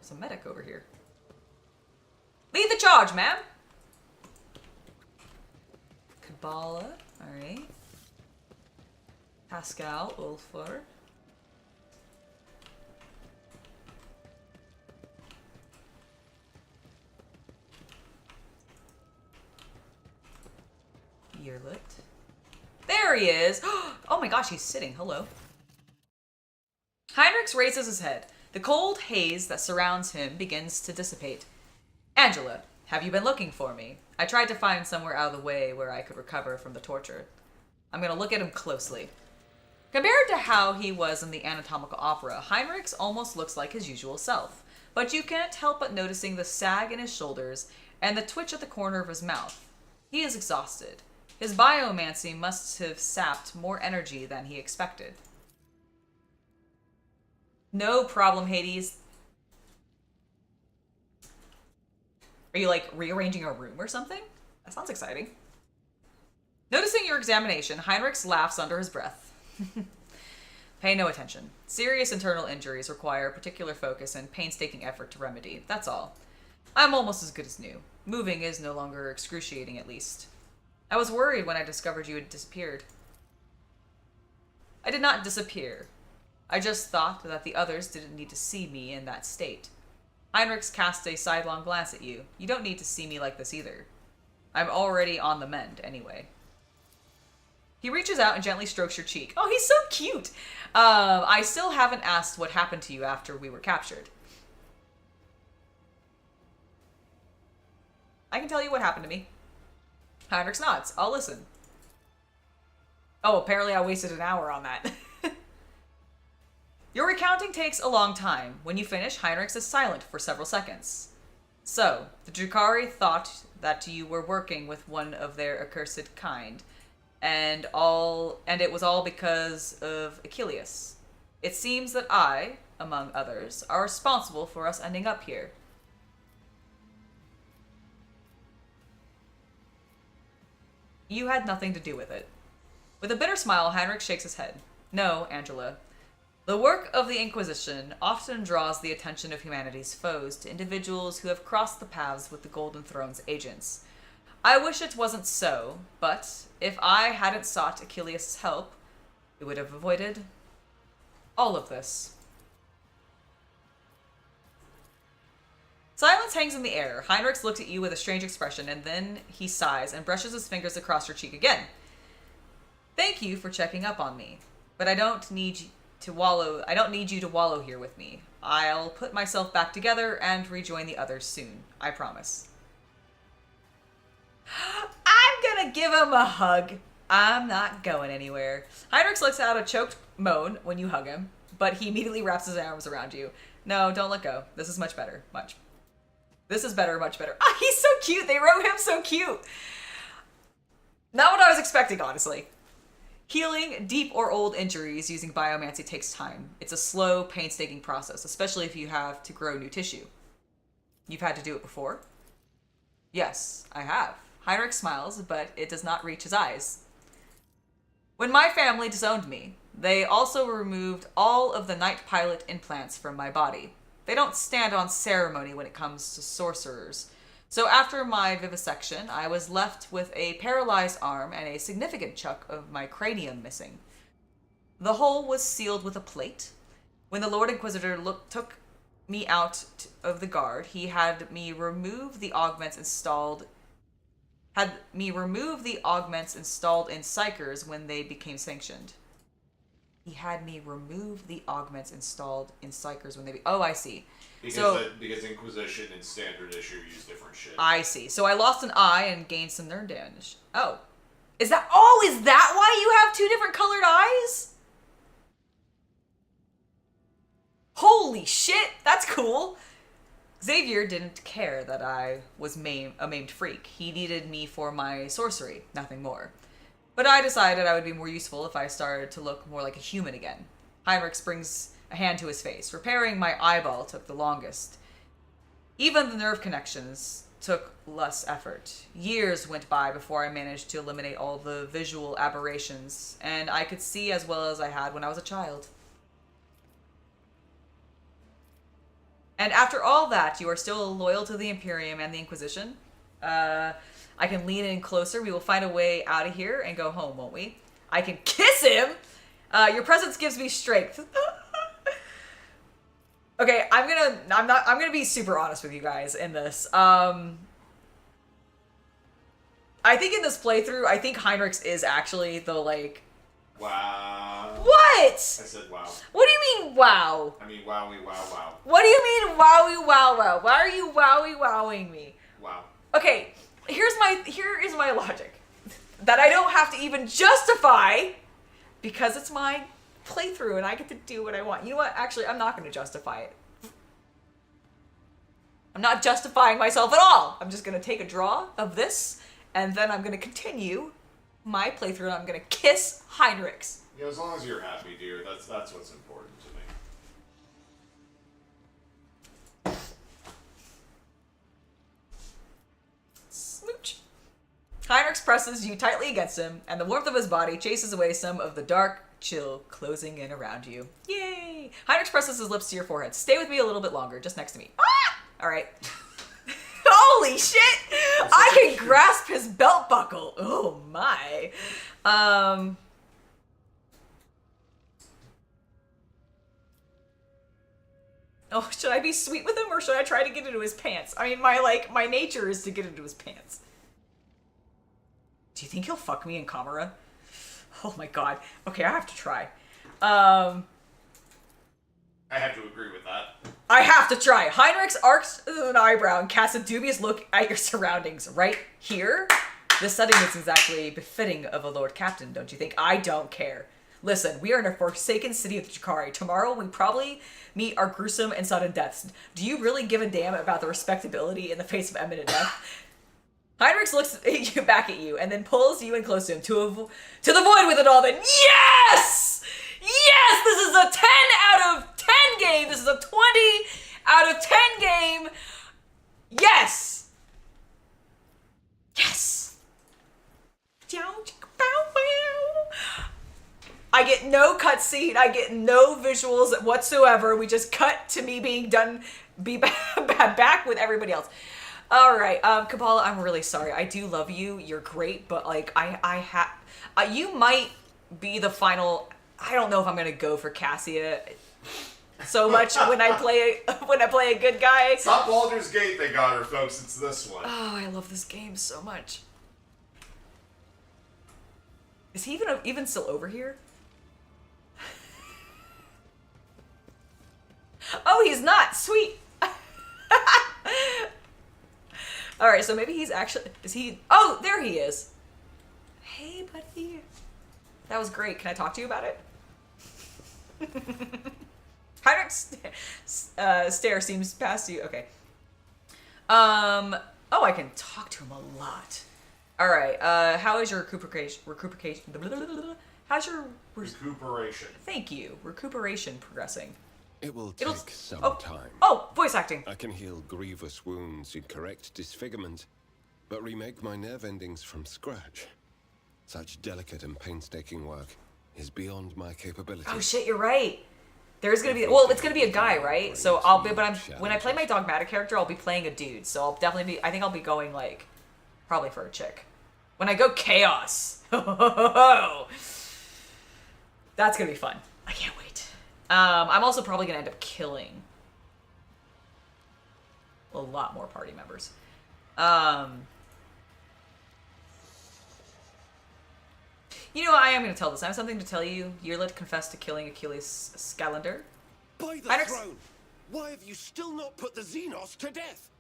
There's a medic over here. Lead the charge, ma'am! Kibellah, alright. Pascal, Ulfur. Yearlit. There he is! Oh my gosh, he's sitting. Hello. Heinrix raises his head. The cold haze that surrounds him begins to dissipate. Angela, have you been looking for me? I tried to find somewhere out of the way where I could recover from the torture. I'm gonna look at him closely. Compared to how he was in the anatomical opera, Heinrix almost looks like his usual self, but you can't help but noticing the sag in his shoulders and the twitch at the corner of his mouth. He is exhausted. His biomancy must have sapped more energy than he expected. No problem, Hades. Are you, like, rearranging a room or something? That sounds exciting. Noticing your examination, Heinrix laughs under his breath. Pay no attention. Serious internal injuries require particular focus and painstaking effort to remedy. That's all. I'm almost as good as new. Moving is no longer excruciating, at least. I was worried when I discovered you had disappeared. I did not disappear. I just thought that the others didn't need to see me in that state. Heinrix cast a sidelong glance at you. You don't need to see me like this either. I'm already on the mend, anyway. He reaches out and gently strokes your cheek. Oh, he's so cute! I still haven't asked what happened to you after we were captured. I can tell you what happened to me. Heinrix nods. I'll listen. Oh, apparently I wasted an hour on that. Your recounting takes a long time. When you finish, Heinrix is silent for several seconds. So, the Drukhari thought that you were working with one of their accursed kind, and it was all because of Achilleas. It seems that I, among others, are responsible for us ending up here. You had nothing to do with it. With a bitter smile, Heinrix shakes his head. No, Angela. The work of the Inquisition often draws the attention of humanity's foes to individuals who have crossed the paths with the Golden Throne's agents. I wish it wasn't so, but if I hadn't sought Achilleas' help, we would have avoided all of this. Silence hangs in the air. Heinrix looks at you with a strange expression, and then he sighs and brushes his fingers across your cheek again. Thank you for checking up on me, but I don't need you to wallow here with me. I'll put myself back together and rejoin the others soon. I promise. I'm gonna give him a hug. I'm not going anywhere. Heinrix lets out a choked moan when you hug him, but he immediately wraps his arms around you. No, don't let go. This is much better. Much. This is better, much better. Ah, he's so cute. They wrote him so cute. Not what I was expecting, honestly. Healing deep or old injuries using biomancy takes time. It's a slow, painstaking process, especially if you have to grow new tissue. You've had to do it before? Yes, I have. Heinrix smiles, but it does not reach his eyes. When my family disowned me, they also removed all of the Night Pilot implants from my body. They don't stand on ceremony when it comes to sorcerers. So after my vivisection, I was left with a paralyzed arm and a significant chunk of my cranium missing. The hole was sealed with a plate. When the Lord Inquisitor took me out of the guard, he had me remove the augments installed in psychers when they became sanctioned. He had me remove the augments installed in psychers when they oh, I see. Because Inquisition and Standard Issue use different shit. I see. So I lost an eye and gained some nerve damage. Oh. Is that why you have two different colored eyes? Holy shit, that's cool. Xavier didn't care that I was a maimed freak. He needed me for my sorcery, nothing more. But I decided I would be more useful if I started to look more like a human again. Heinrix brings a hand to his face. Repairing my eyeball took the longest. Even the nerve connections took less effort. Years went by before I managed to eliminate all the visual aberrations, and I could see as well as I had when I was a child. And after all that, you are still loyal to the Imperium and the Inquisition? I can lean in closer. We will find a way out of here and go home, won't we? I can kiss him? Your presence gives me strength. Okay, I'm gonna be super honest with you guys in this. I think in this playthrough, I think Heinrix is actually the, like... Wow. What? I said wow. What do you mean, wow? I mean, wowie, wow, wow. What do you mean, wowie, wow, wow? Why are you wowie, wowing me? Wow. Okay, here is my logic. That I don't have to even justify, because it's my playthrough and I get to do what I want. You know what? Actually, I'm not going to justify it. I'm not justifying myself at all. I'm just going to take a draw of this, and then I'm going to continue my playthrough, and I'm going to kiss Heinrix. Yeah, as long as you're happy, dear, that's what's important to me. Heinrix presses you tightly against him, and the warmth of his body chases away some of the dark chill closing in around you. Yay! Heinrix presses his lips to your forehead. Stay with me a little bit longer, just next to me. Ah! All right. Holy shit! I can grasp his belt buckle. Oh my. Oh, should I be sweet with him or should I try to get into his pants? I mean, my nature is to get into his pants. Do you think he'll fuck me in Commorragh? Oh my god. Okay, I have to try. I have to agree with that. I have to try. Heinrix arcs an eyebrow and casts a dubious look at your surroundings. Right here? This setting is exactly befitting of a Lord Captain, don't you think? I don't care. Listen, we are in a forsaken city of the Chikari. Tomorrow we probably meet our gruesome and sudden deaths. Do you really give a damn about the respectability in the face of imminent death? Heinrix looks back at you and then pulls you in close to him to the void with it all. Then yes! Yes! This is a 10 out of 10 game. This is a 20 out of 10 game. Yes! Yes! I get no cutscene. I get no visuals whatsoever. We just cut to me being done, be back with everybody else. All right, Kibellah, I'm really sorry. I do love you. You're great, but like you might be the final. I don't know if I'm gonna go for Cassia so much when I play a good guy. It's not Baldur's Gate they got her, folks. It's this one. Oh, I love this game so much. Is he even still over here? Oh, he's not. Sweet. All right, so maybe he's actually... Is he... Oh, there he is. Hey, buddy. That was great. Can I talk to you about it? Heinrix stare seems past you. Okay. Oh, I can talk to him a lot. All right. How is your recuperation? How's your... Recuperation. Thank you. Recuperation progressing. It will take some time. Oh, voice acting. I can heal grievous wounds and correct disfigurement, but remake my nerve endings from scratch. Such delicate and painstaking work is beyond my capability. Oh shit, you're right. There's gonna be it's gonna be a guy, right? So when I play my dogmatic character, I'll be playing a dude. So I'll definitely be. I think I'll be going like probably for a chick. When I go chaos, that's gonna be fun. I can't wait. I'm also probably going to end up killing a lot more party members. You know what? I am going to tell this. I have something to tell you. Yearlet confessed to killing Achilleas Scalander. By the throne! Why have you still not put the Xenos to death?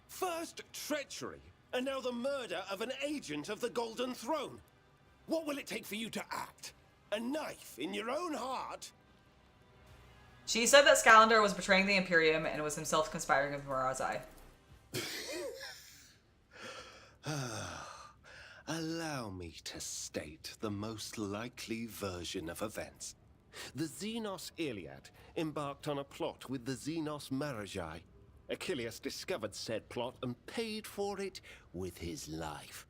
First treachery, and now the murder of an agent of the Golden Throne. What will it take for you to act? A knife in your own heart? She said that Scalander was betraying the Imperium and was himself conspiring with Marazhai. Allow me to state the most likely version of events. The Xenos Iliad embarked on a plot with the Xenos Marazhai. Achilleas discovered said plot and paid for it with his life.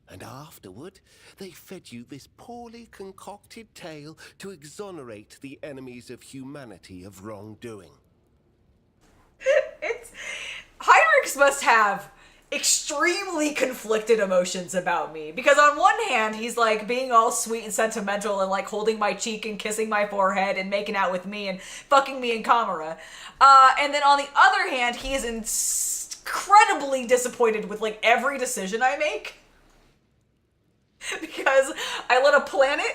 And afterward, they fed you this poorly concocted tale to exonerate the enemies of humanity of wrongdoing. Heinrix must have extremely conflicted emotions about me. Because on one hand, he's like being all sweet and sentimental and like holding my cheek and kissing my forehead and making out with me and fucking me in Commorragh. And then on the other hand, he is incredibly disappointed with like every decision I make. Because I let a planet...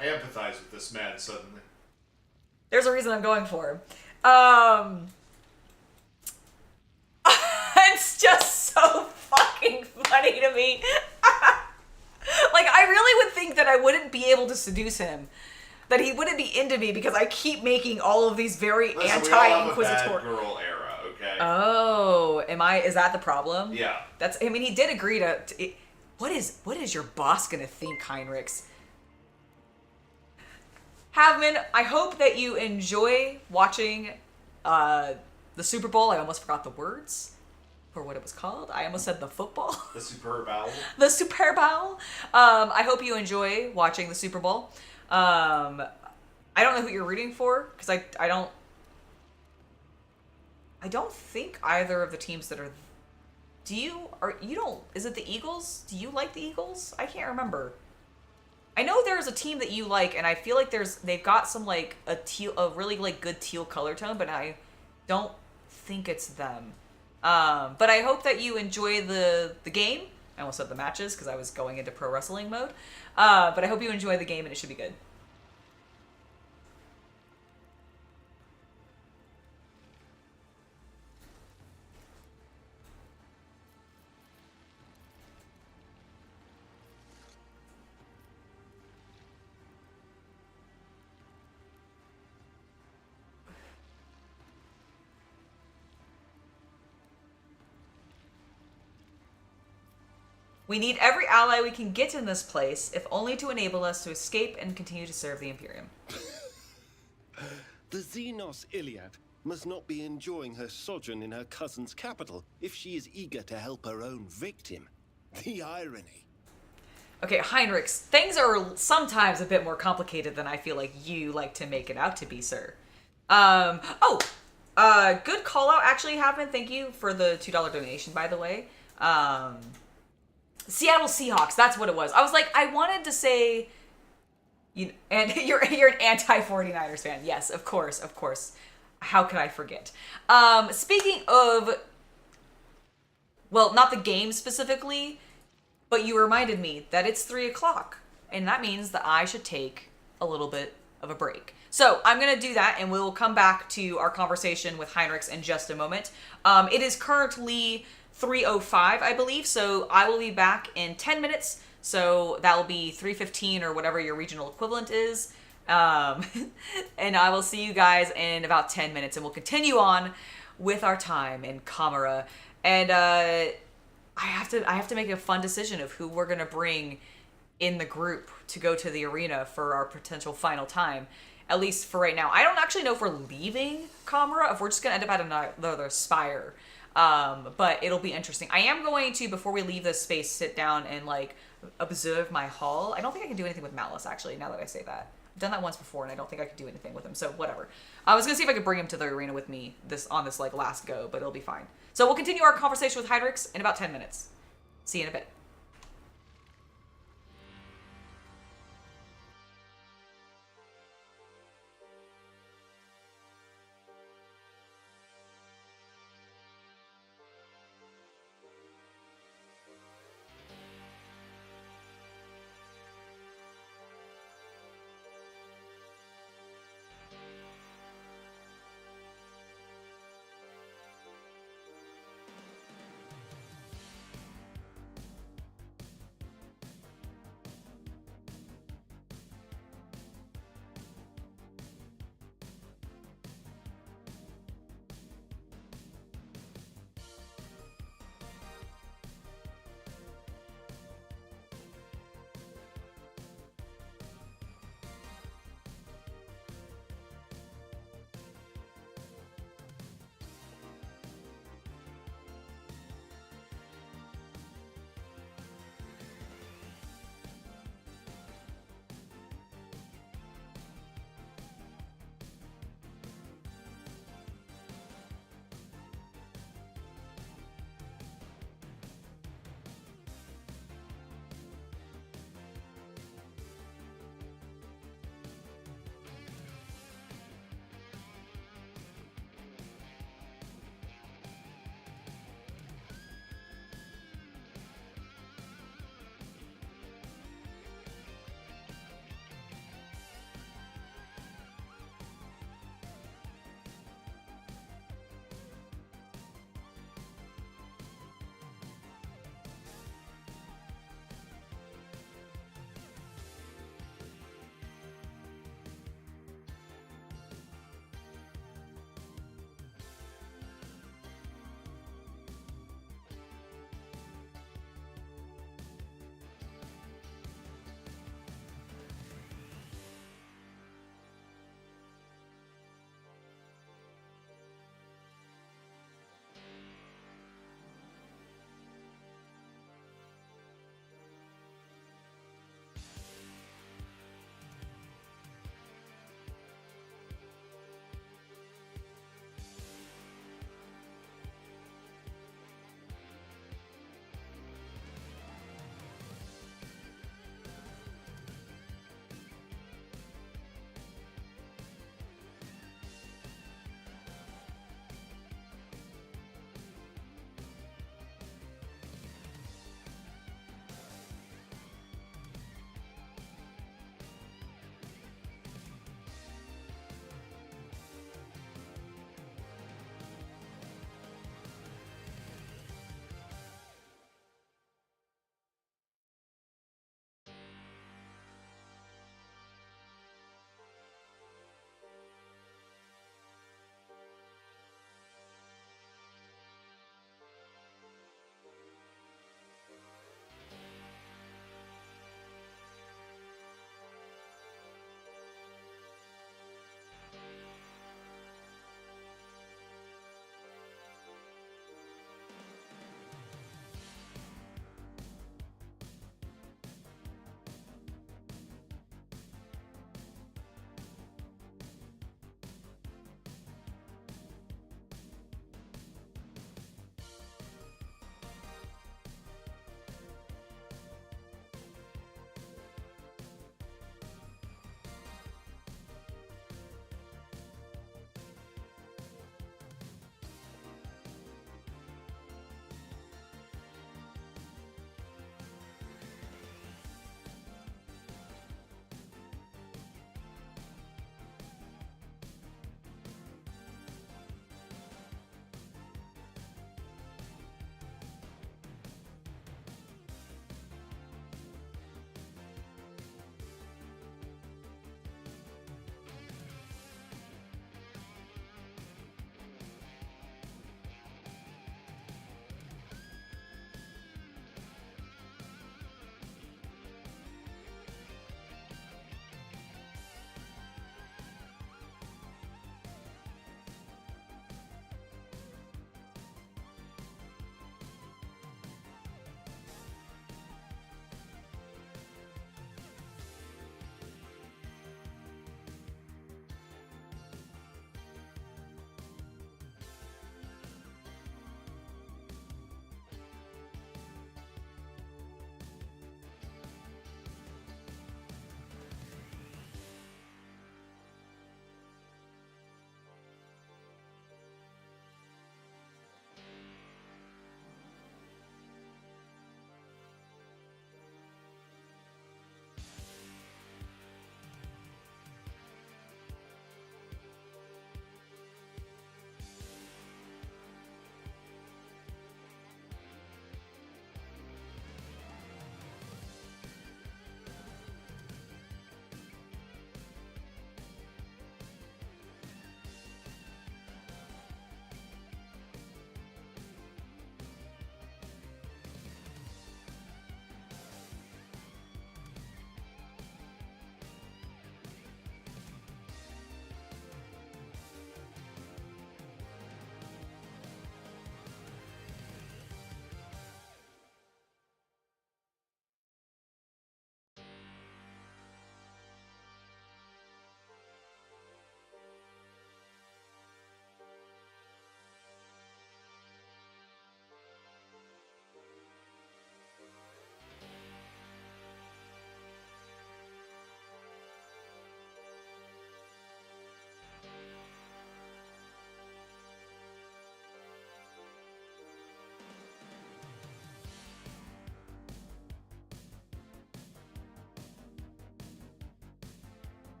I empathize with this man suddenly. There's a reason I'm going for him. It's just so fucking funny to me. Like, I really would think that I wouldn't be able to seduce him. That he wouldn't be into me because I keep making all of these very anti-inquisitor... We all have a bad girl era, okay? Oh, is that the problem? Yeah. He did agree to what is your boss gonna think, Heinrix? Havman, I hope that you enjoy watching the Super Bowl. I almost forgot the words. for what it was called. I almost said the football. The Super Bowl. The Super Bowl. I hope you enjoy watching the Super Bowl. I don't know who you're rooting for because I don't think either of the teams that are. Is it the Eagles? Do you like the Eagles? I can't remember. I know there's a team that you like, and I feel like they've got some like a really like good teal color tone, but I don't think it's them. But I hope that you enjoy the game. I almost said the matches because I was going into pro wrestling mode. But I hope you enjoy the game, and it should be good. We need every ally we can get in this place, if only to enable us to escape and continue to serve the Imperium. The Xenos Iliad must not be enjoying her sojourn in her cousin's capital if she is eager to help her own victim. The irony. Okay, Heinrix, things are sometimes a bit more complicated than I feel like you like to make it out to be, sir. Good call out actually happened. Thank you for the $2 donation, by the way. Seattle Seahawks, that's what it was. I was like, I wanted to say, and you're an anti-49ers fan. Yes, of course. How could I forget? Speaking of, well, not the game specifically, but you reminded me that it's 3 o'clock, and that means that I should take a little bit of a break. So I'm going to do that, and we'll come back to our conversation with Heinrix in just a moment. It is currently 3:05, I believe, so I will be back in 10 minutes, so that will be 3:15 or whatever your regional equivalent is, and I will see you guys in about 10 minutes, and we'll continue on with our time in Commorragh, and I have to make a fun decision of who we're going to bring in the group to go to the arena for our potential final time, at least for right now. I don't actually know if we're leaving Commorragh, if we're just going to end up at another spire. But it'll be interesting. I am going to, before we leave this space, sit down and like observe my hall. I don't think I can do anything with Malice, actually, now that I say that. I've done that once before, and I don't think I could do anything with him, so whatever. I was gonna see if I could bring him to the arena with me on this like last go, but it'll be fine. So we'll continue our conversation with Heinrix in about 10 minutes. See you in a bit.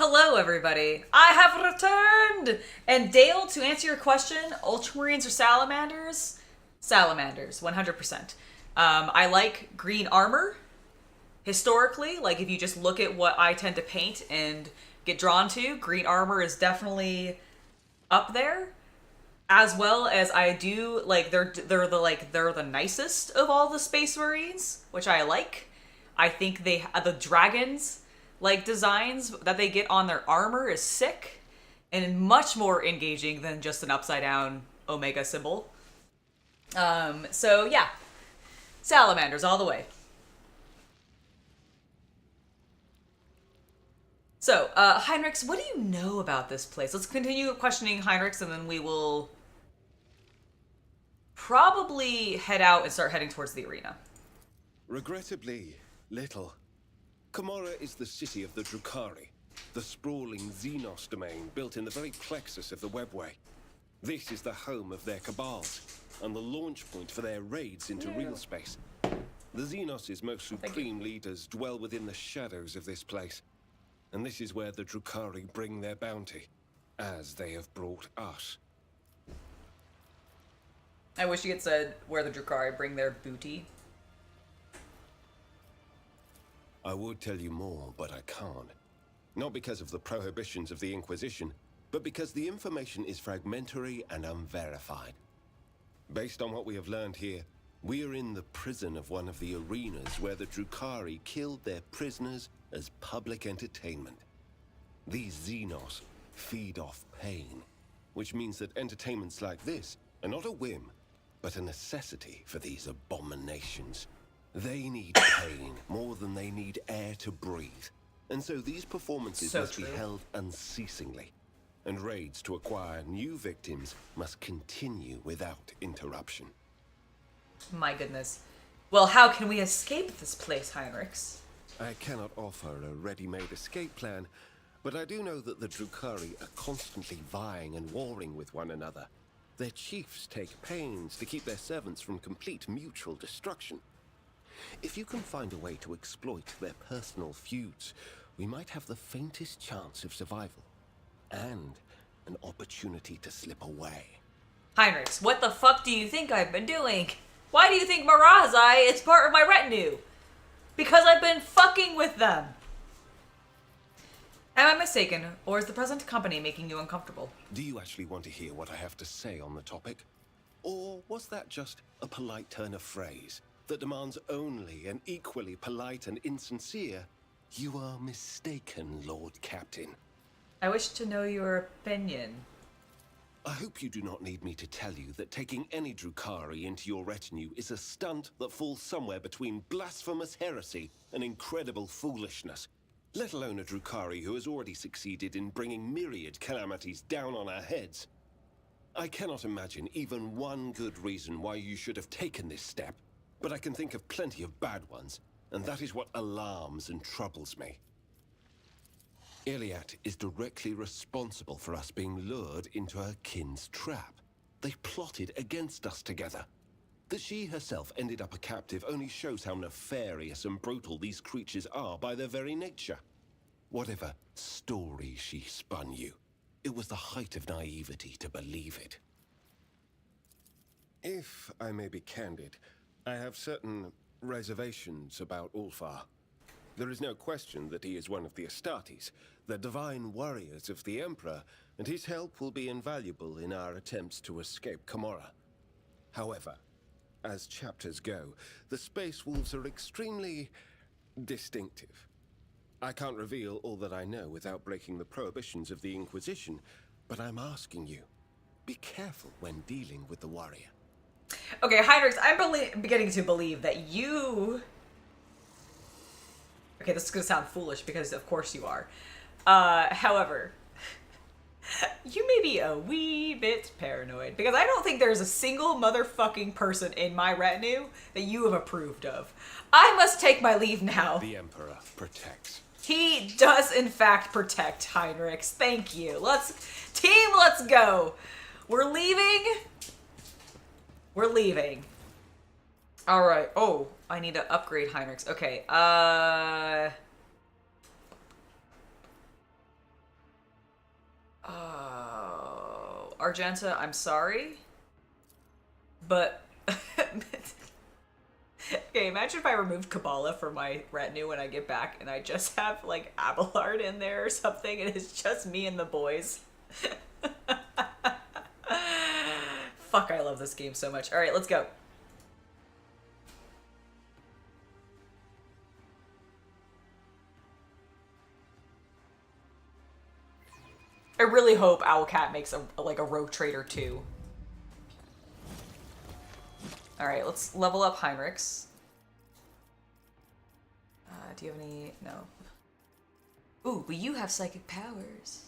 Hello, everybody. I have returned! And Dale, to answer your question, Ultramarines or Salamanders? Salamanders, 100%. I like green armor. Historically, like if you just look at what I tend to paint and get drawn to, green armor is definitely up there. As well as I do, like, they're the nicest of all the Space Marines, which I like. I think the dragons, like, designs that they get on their armor is sick and much more engaging than just an upside down Omega symbol. So yeah, Salamanders all the way. So, Heinrix, what do you know about this place? Let's continue questioning Heinrix, and then we will probably head out and start heading towards the arena. Regrettably, little. Commorragh is the city of the Drukhari, the sprawling Xenos domain built in the very plexus of the webway. This is the home of their cabals, and the launch point for their raids into real space. The Xenos' most supreme leaders dwell within the shadows of this place. And this is where the Drukhari bring their bounty, as they have brought us. I wish you had said where the Drukhari bring their booty. I would tell you more, but I can't. Not because of the prohibitions of the Inquisition, but because the information is fragmentary and unverified. Based on what we have learned here, we are in the prison of one of the arenas where the Drukhari killed their prisoners as public entertainment. These Xenos feed off pain, which means that entertainments like this are not a whim, but a necessity for these abominations. They need pain more than they need air to breathe, and so these performances must be held unceasingly, and raids to acquire new victims must continue without interruption. My goodness. Well, how can we escape this place, Heinrix? I cannot offer a ready-made escape plan, but I do know that the Drukhari are constantly vying and warring with one another. Their chiefs take pains to keep their servants from complete mutual destruction. If you can find a way to exploit their personal feuds, we might have the faintest chance of survival, and an opportunity to slip away. Heinrix, what the fuck do you think I've been doing? Why do you think Marazhai is part of my retinue? Because I've been fucking with them. Am I mistaken, or is the present company making you uncomfortable? Do you actually want to hear what I have to say on the topic? Or was that just a polite turn of phrase that demands only an equally polite and insincere, "You are mistaken, Lord Captain"? I wish to know your opinion. I hope you do not need me to tell you that taking any Drukhari into your retinue is a stunt that falls somewhere between blasphemous heresy and incredible foolishness, let alone a Drukhari who has already succeeded in bringing myriad calamities down on our heads. I cannot imagine even one good reason why you should have taken this step, but I can think of plenty of bad ones, and that is what alarms and troubles me. Iliad is directly responsible for us being lured into her kin's trap. They plotted against us together. That she herself ended up a captive only shows how nefarious and brutal these creatures are by their very nature. Whatever story she spun you, it was the height of naivety to believe it. If I may be candid, I have certain reservations about Ulfar. There is no question that he is one of the Astartes, the divine warriors of the Emperor, and his help will be invaluable in our attempts to escape Commorragh. However, as chapters go, the Space Wolves are extremely distinctive. I can't reveal all that I know without breaking the prohibitions of the Inquisition, but I'm asking you, be careful when dealing with the warrior. Okay, Heinrix, I'm beginning to believe that you... Okay, this is going to sound foolish because of course you are. However, you may be a wee bit paranoid because I don't think there's a single motherfucking person in my retinue that you have approved of. I must take my leave now. The Emperor protects. He does in fact protect, Heinrix. Thank you. Let's go. We're leaving. We're leaving. All right. Oh, I need to upgrade Heinrix. Okay. Argenta, I'm sorry, but okay, imagine if I removed Kibellah from my retinue when I get back and I just have, like, Abelard in there or something and it's just me and the boys. Fuck, I love this game so much. Alright, let's go. I really hope Owlcat makes a rogue trader too. Alright, let's level up Heinrix. Do you have any... No. Ooh, but you have psychic powers.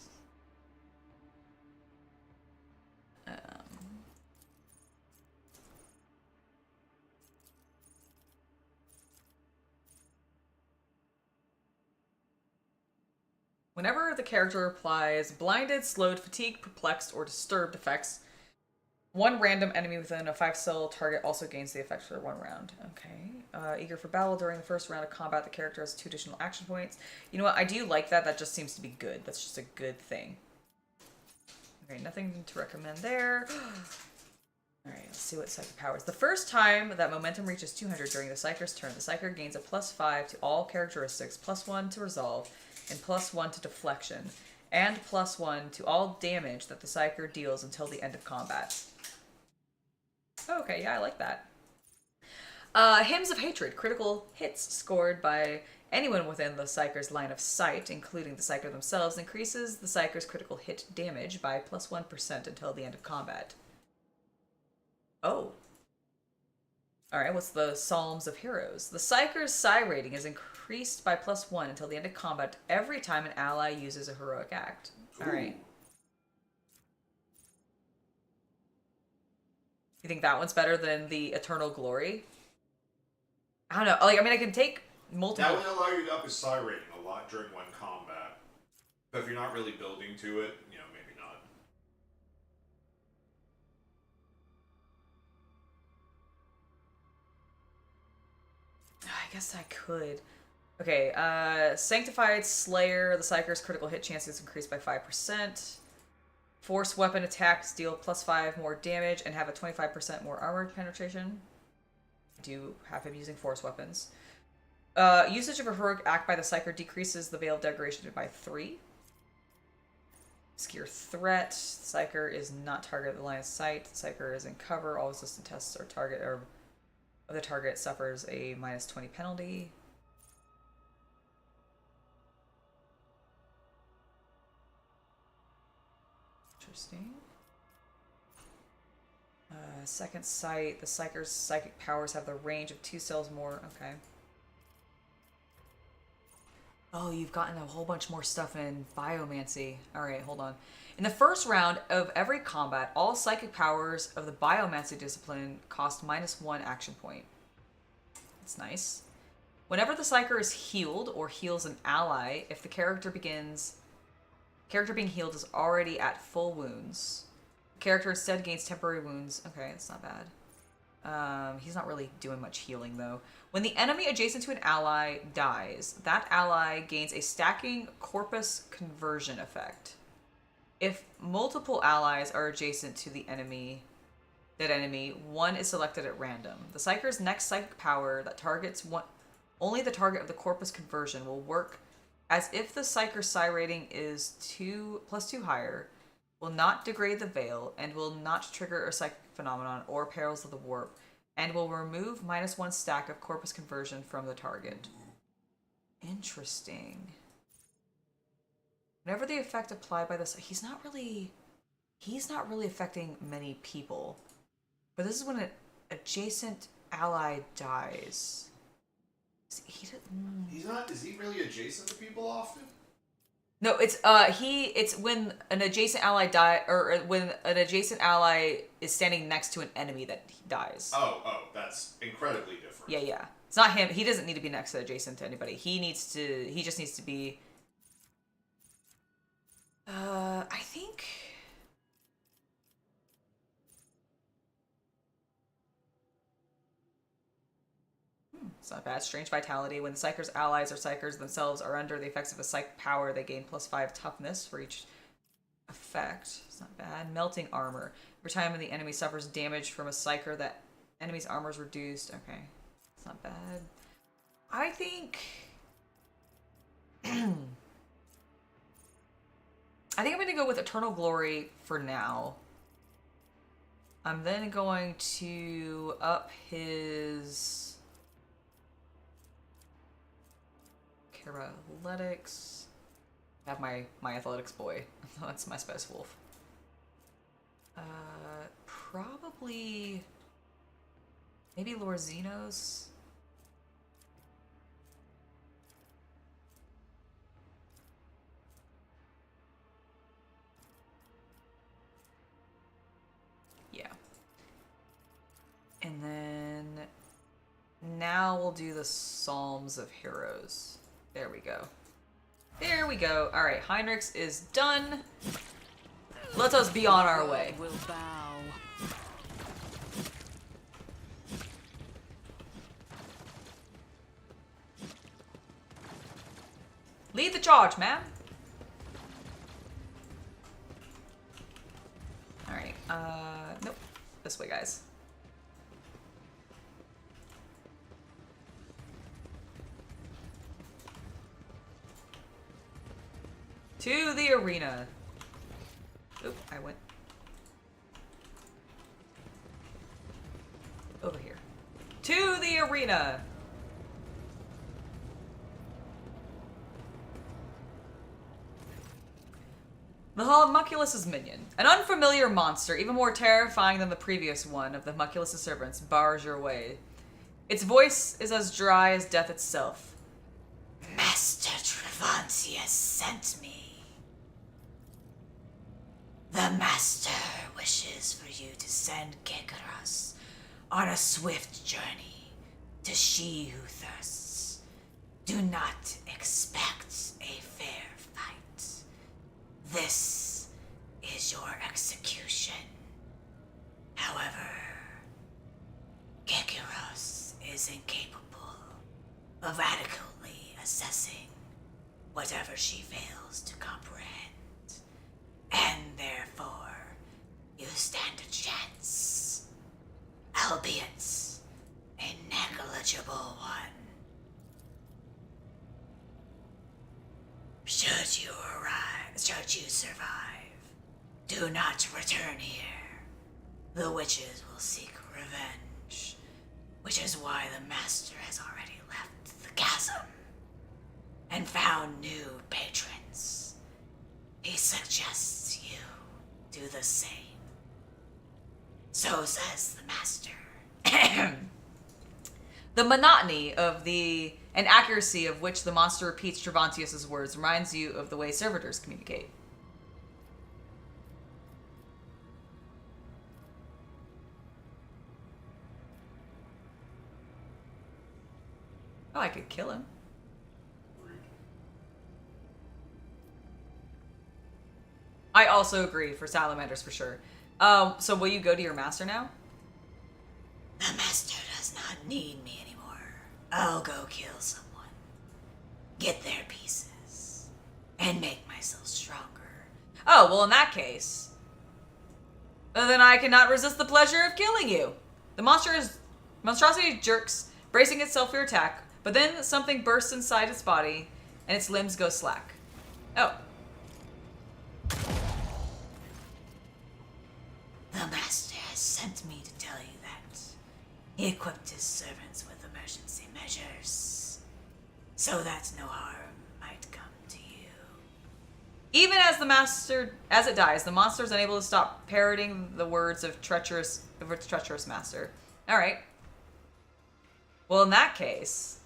Whenever the character applies blinded, slowed, fatigued, perplexed, or disturbed effects, one random enemy within a 5-cell target also gains the effect for 1 round. Okay. Eager for battle. During the first round of combat, the character has 2 additional action points. You know what? I do like that. That just seems to be good. That's just a good thing. Okay, nothing to recommend there. Alright, let's see what Psychic powers. The first time that momentum reaches 200 during the Psyker's turn, the Psyker gains a +5 to all characteristics, +1 to resolve, and +1 to deflection, and +1 to all damage that the Psyker deals until the end of combat. Okay, yeah, I like that. Hymns of Hatred. Critical hits scored by anyone within the Psyker's line of sight, including the Psyker themselves, increases the Psyker's critical hit damage by +1% until the end of combat. Oh. Alright, what's the Psalms of Heroes? The Psyker's Psi rating is increased by +1 until the end of combat every time an ally uses a heroic act. Alright. You think that one's better than the Eternal Glory? I don't know. Like, I mean, I can take multiple... That would allow you to up his psi rating a lot during one combat. But if you're not really building to it, you know, maybe not. I guess I could. Okay, Sanctified Slayer. The Psyker's critical hit chance is increased by 5%. Force weapon attacks deal +5 more damage and have a 25% more armor penetration. I do have him using force weapons. Usage of a heroic act by the Psyker decreases the Veil of Degradation by 3. Obscure Threat. The Psyker is not targeted at the line of sight. The Psyker is in cover. All resistant tests or target or the target suffers a -20 penalty. Interesting. Second sight. The Psyker's psychic powers have the range of 2 cells more. Okay. Oh, you've gotten a whole bunch more stuff in Biomancy. Alright, hold on. In the first round of every combat, all psychic powers of the Biomancy discipline cost -1 action point. That's nice. Whenever the Psyker is healed or heals an ally, if the character being healed is already at full wounds, the character instead gains temporary wounds. Okay, that's not bad. He's not really doing much healing, though. When the enemy adjacent to an ally dies, that ally gains a stacking corpus conversion effect. If multiple allies are adjacent to the enemy, one is selected at random. The Psyker's next psychic power that targets only the target of the corpus conversion will work as if the Psyker's psi rating is +2 higher, will not degrade the veil, and will not trigger a psychic phenomenon or perils of the warp, and will remove -1 stack of corpus conversion from the target. Interesting. Whenever the effect applied by this, he's not really affecting many people. But this is when an adjacent ally dies. Is he really adjacent to people often? No, it's when an adjacent ally or when an adjacent ally is standing next to an enemy that dies. Oh, that's incredibly different. Yeah. It's not him. He doesn't need to be next to adjacent to anybody. He just needs to be I think it's not bad. Strange Vitality. When the Psyker's allies or Psykers themselves are under the effects of a psychic power, they gain +5 toughness for each effect. It's not bad. Melting armor. Every time the enemy suffers damage from a psyker, that enemy's armor is reduced. Okay. It's not bad. I think... I think I'm going to go with Eternal Glory for now. I'm then going to up his... Athletics. I have my athletics boy. That's my Spice Wolf. Probably... Maybe Lord Xenos? Yeah. And then... Now we'll do the Psalms of Heroes. There we go. There we go. Alright, Heinrix is done. Let us be on our way. Will bow. Lead the charge, man. Alright, nope. This way, guys. To the arena. Oop, I went over here. To the arena. The homunculus' minion. An unfamiliar monster, even more terrifying than the previous one of the homunculus' servants, bars your way. Its voice is as dry as death itself. Master Travantius sent me. The Master wishes for you to send Cammorragh on a swift journey to she who thirsts. Do not expect a fair fight. This is your execution. However, Cammorragh is incapable of adequately assessing whatever she fails to comprehend. And therefore, you stand a chance, albeit a negligible one. Should you survive, do not return here. The witches will seek revenge, which is why the Master has already left the chasm and found new patrons. He suggests you do the same. So says the Master. The monotony of and accuracy of which the monster repeats Travantius' words reminds you of the way servitors communicate. Oh, I could kill him. I also agree for salamanders for sure. So will you go to your master now? The master does not need me anymore. I'll go kill someone, get their pieces, and make myself stronger. Oh, well in that case, then I cannot resist the pleasure of killing you. The monstrosity jerks, bracing itself for your attack, but then something bursts inside its body, and its limbs go slack. Oh. The master has sent me to tell you that he equipped his servants with emergency measures so that no harm might come to you. Even as it dies, the monster is unable to stop parroting the words of its treacherous master. All right. Well, in that case,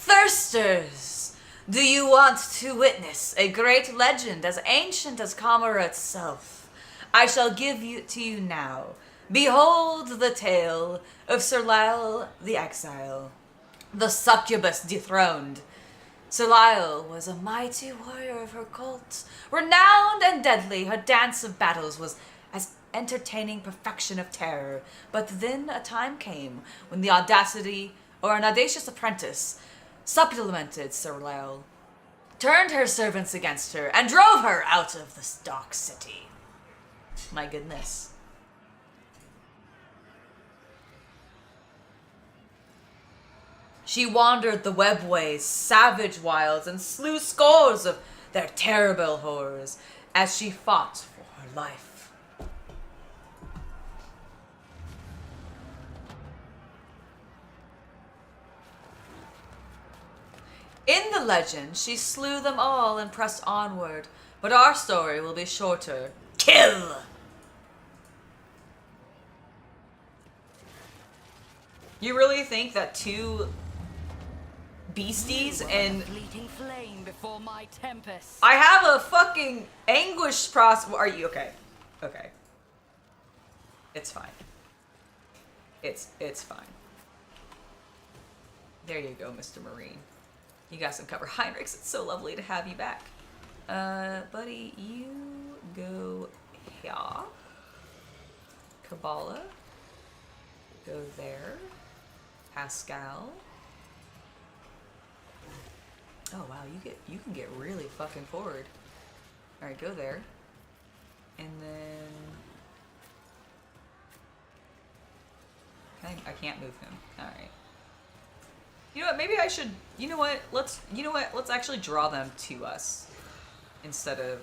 Thirsters, do you want to witness a great legend as ancient as Commorragh itself? I shall give it to you now. Behold the tale of Sir Lyle the Exile, the succubus dethroned. Sir Lyle was a mighty warrior of her cult, renowned and deadly. Her dance of battles was as entertaining perfection of terror. But then a time came when the audacity, or an audacious apprentice, supplemented Serlel, turned her servants against her, and drove her out of this dark city. My goodness. She wandered the webways, savage wilds, and slew scores of their terrible horrors as she fought for her life. In the legend, she slew them all and pressed onward, but our story will be shorter. Kill! You really think that two beasties and Fleeting flame before my tempest. I have a fucking anguish process. Are you okay? Okay. It's fine. It's fine. There you go, Mr. Marine. You got some cover. Heinrix, it's so lovely to have you back. Buddy, you go here. Kibellah. Go there. Pascal. Oh wow, you can get really fucking forward. Alright, go there. And then I can't move him. Alright. You know what, maybe I should let's actually draw them to us instead of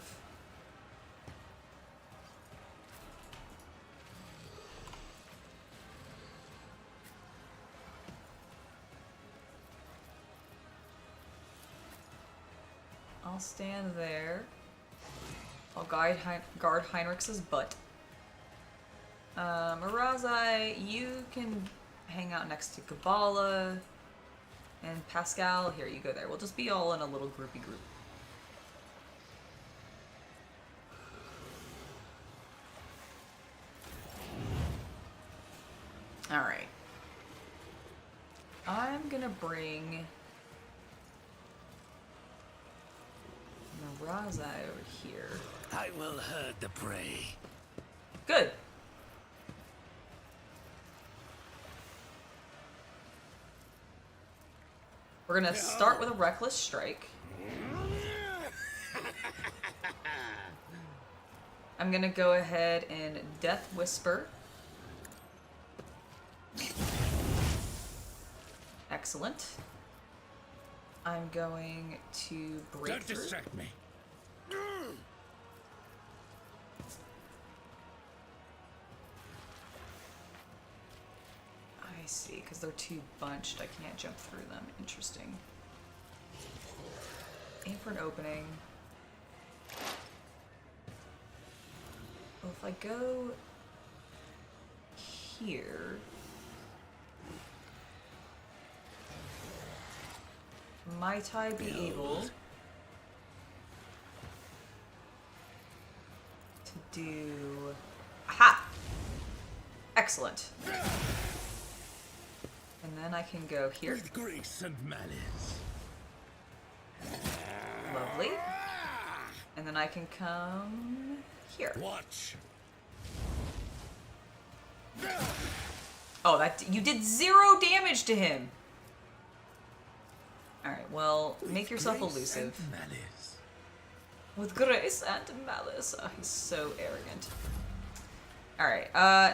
I'll stand there. I'll guard Heinrix's butt. Marazhai, you can hang out next to Kibellah. And Pascal, here, you go there. We'll just be all in a little groupy group. Alright. I'm gonna bring Marazhai over here. I will herd the prey. Good. We're gonna start with a reckless strike. I'm gonna go ahead and Death Whisper. Excellent. I'm going to break Don't distract me. I see, because they're too bunched. I can't jump through them. Interesting. Aim for an opening. Well, if I go here, might I be able to do... Aha! Excellent. And then I can go here. With grace and malice. Lovely. And then I can come here. Watch. Oh, that you did 0 damage to him. All right. Well, make yourself elusive. Malice. With grace and malice. Oh, he's so arrogant. All right.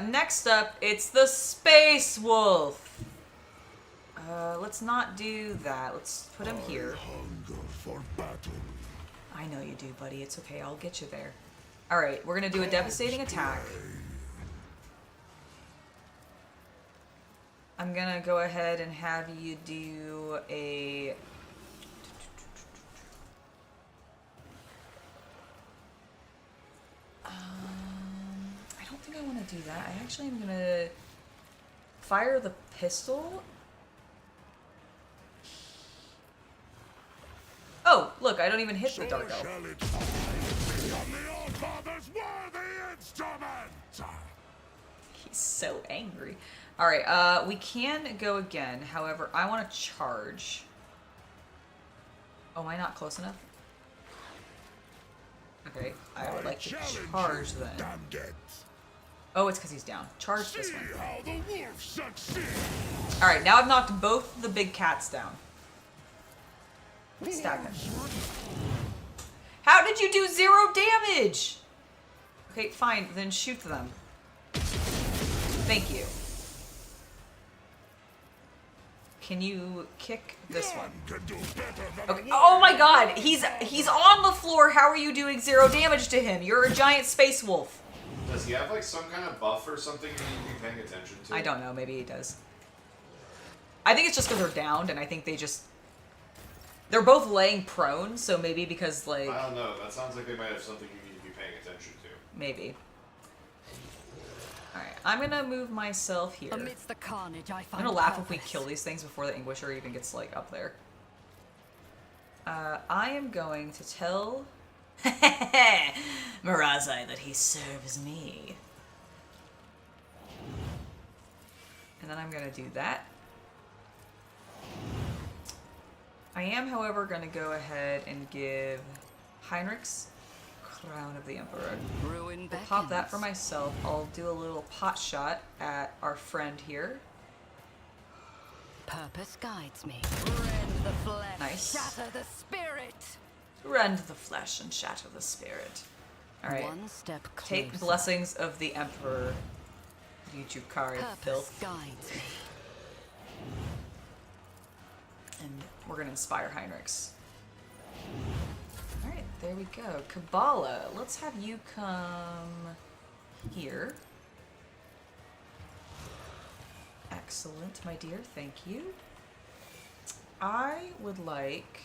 Next up, it's the Space Wolf. Let's not do that. Let's put him here. Hunger for battle. I know you do, buddy. It's okay. I'll get you there. All right. We're gonna do a devastating attack. I'm gonna go ahead and have you do a... I don't think I want to do that. I actually am gonna fire the pistol. Oh, look, I don't even hit the dark elf. Shall it be on the Allfather's worthy instrument? He's so angry. All right, we can go again. However, I want to charge. Oh, am I not close enough? Okay, I would like to charge then. Damned it. Oh, it's because he's down. Charge this one. Alright, now I've knocked both the big cats down. Stab him. How did you do 0 damage? Okay, fine. Then shoot them. Thank you. Can you kick this one? Okay. Oh my god! He's on the floor! How are you doing 0 damage to him? You're a giant space wolf. Does he have like some kind of buff or something you need to be paying attention to? I don't know. Maybe he does. I think it's just because they're downed, and I think they just... They're both laying prone, so maybe because, like... I don't know. That sounds like they might have something you need to be paying attention to. Maybe. Alright, I'm gonna move myself here. Amidst the carnage, I I'm find gonna laugh if we purpose. kill these things before the Anguisher even gets, like, up there. I am going to tell... Marazhai that he serves me. And then I'm gonna do that. I am, however, gonna go ahead and give Heinrix Crown of the Emperor. Ruin I'll pop that for myself. I'll do a little pot shot at our friend here. Purpose guides me. Rend the flesh. Nice. Shatter the spirit. Rend the flesh and shatter the spirit. Alright. One step closer. Take blessings of the Emperor. Yujukari filth. Purpose guides me. And we're gonna inspire Heinrix. Alright, there we go. Kibellah, let's have you come here. Excellent, my dear, thank you. I would like...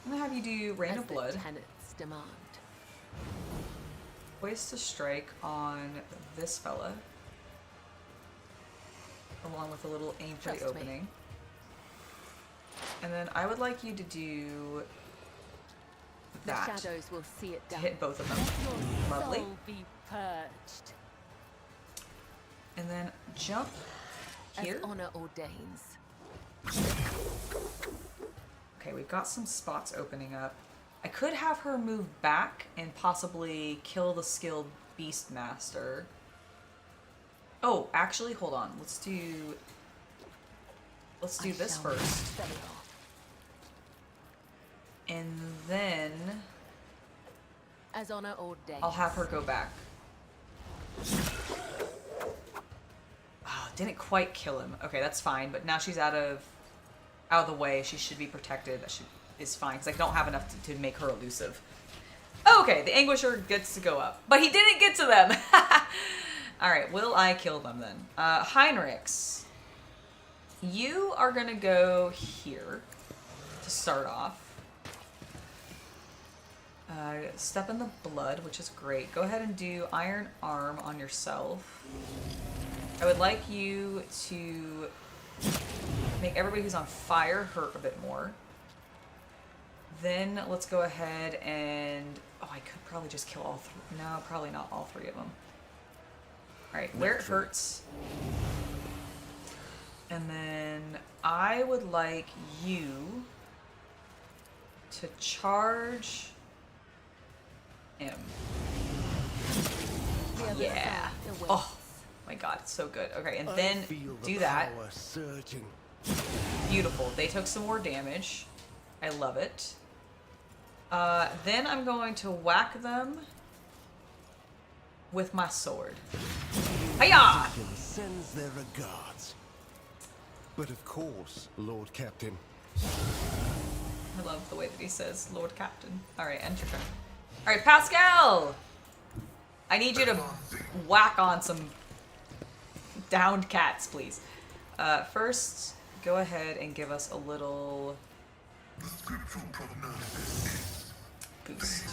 I'm gonna have you do Rain of Blood. Tenants demand. Poised to strike on this fella. Along with a little aim for the Trust me. opening. And then I would like you to do The that. shadows will see it To done. hit both of them. Your Lovely. soul be purged. And then jump here. As honor ordains. Okay, we've got some spots opening up. I could have her move back and possibly kill the skilled Beastmaster. Oh, actually, hold on. Let's do this shall first. fail. And then As honor ordains. I'll have her go back. Oh, didn't quite kill him. Okay, that's fine. But now she's out of the way. She should be protected. That is fine because I don't have enough to make her elusive. Okay, the Anguisher gets to go up, but he didn't get to them. All right, will I kill them then? Heinrix, you are gonna go here to start off. Step in the blood, which is great. Go ahead and do Iron Arm on yourself. I would like you to make everybody who's on fire hurt a bit more. Then let's go ahead and... Oh, I could probably just kill all three. No, probably not all three of them. Alright, where it hurts. And then I would like you to charge him. Yeah. Oh my god, it's so good. Okay, and then do that. Beautiful. They took some more damage. I love it. Then I'm going to whack them with my sword. Hiya! Sends their regards. But of course, Lord Captain. I love the way that he says Lord Captain. Alright, end your turn. Alright, Pascal! I need you to whack on some downed cats, please. First, go ahead and give us a little boost.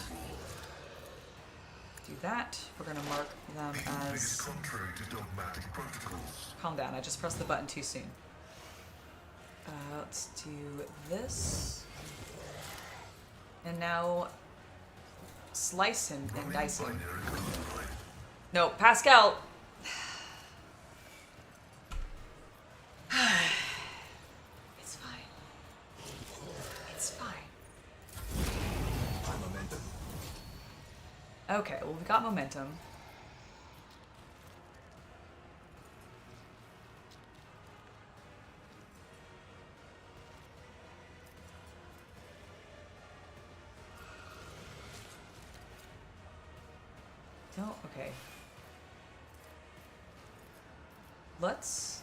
Do that. We're gonna mark them as... Contrary to dogmatic protocols. Calm down, I just pressed the button too soon. Let's do this. And now slice him and dice him. No, Pascal! It's fine. It's fine. Okay, well, we got momentum. Don't, okay. Let's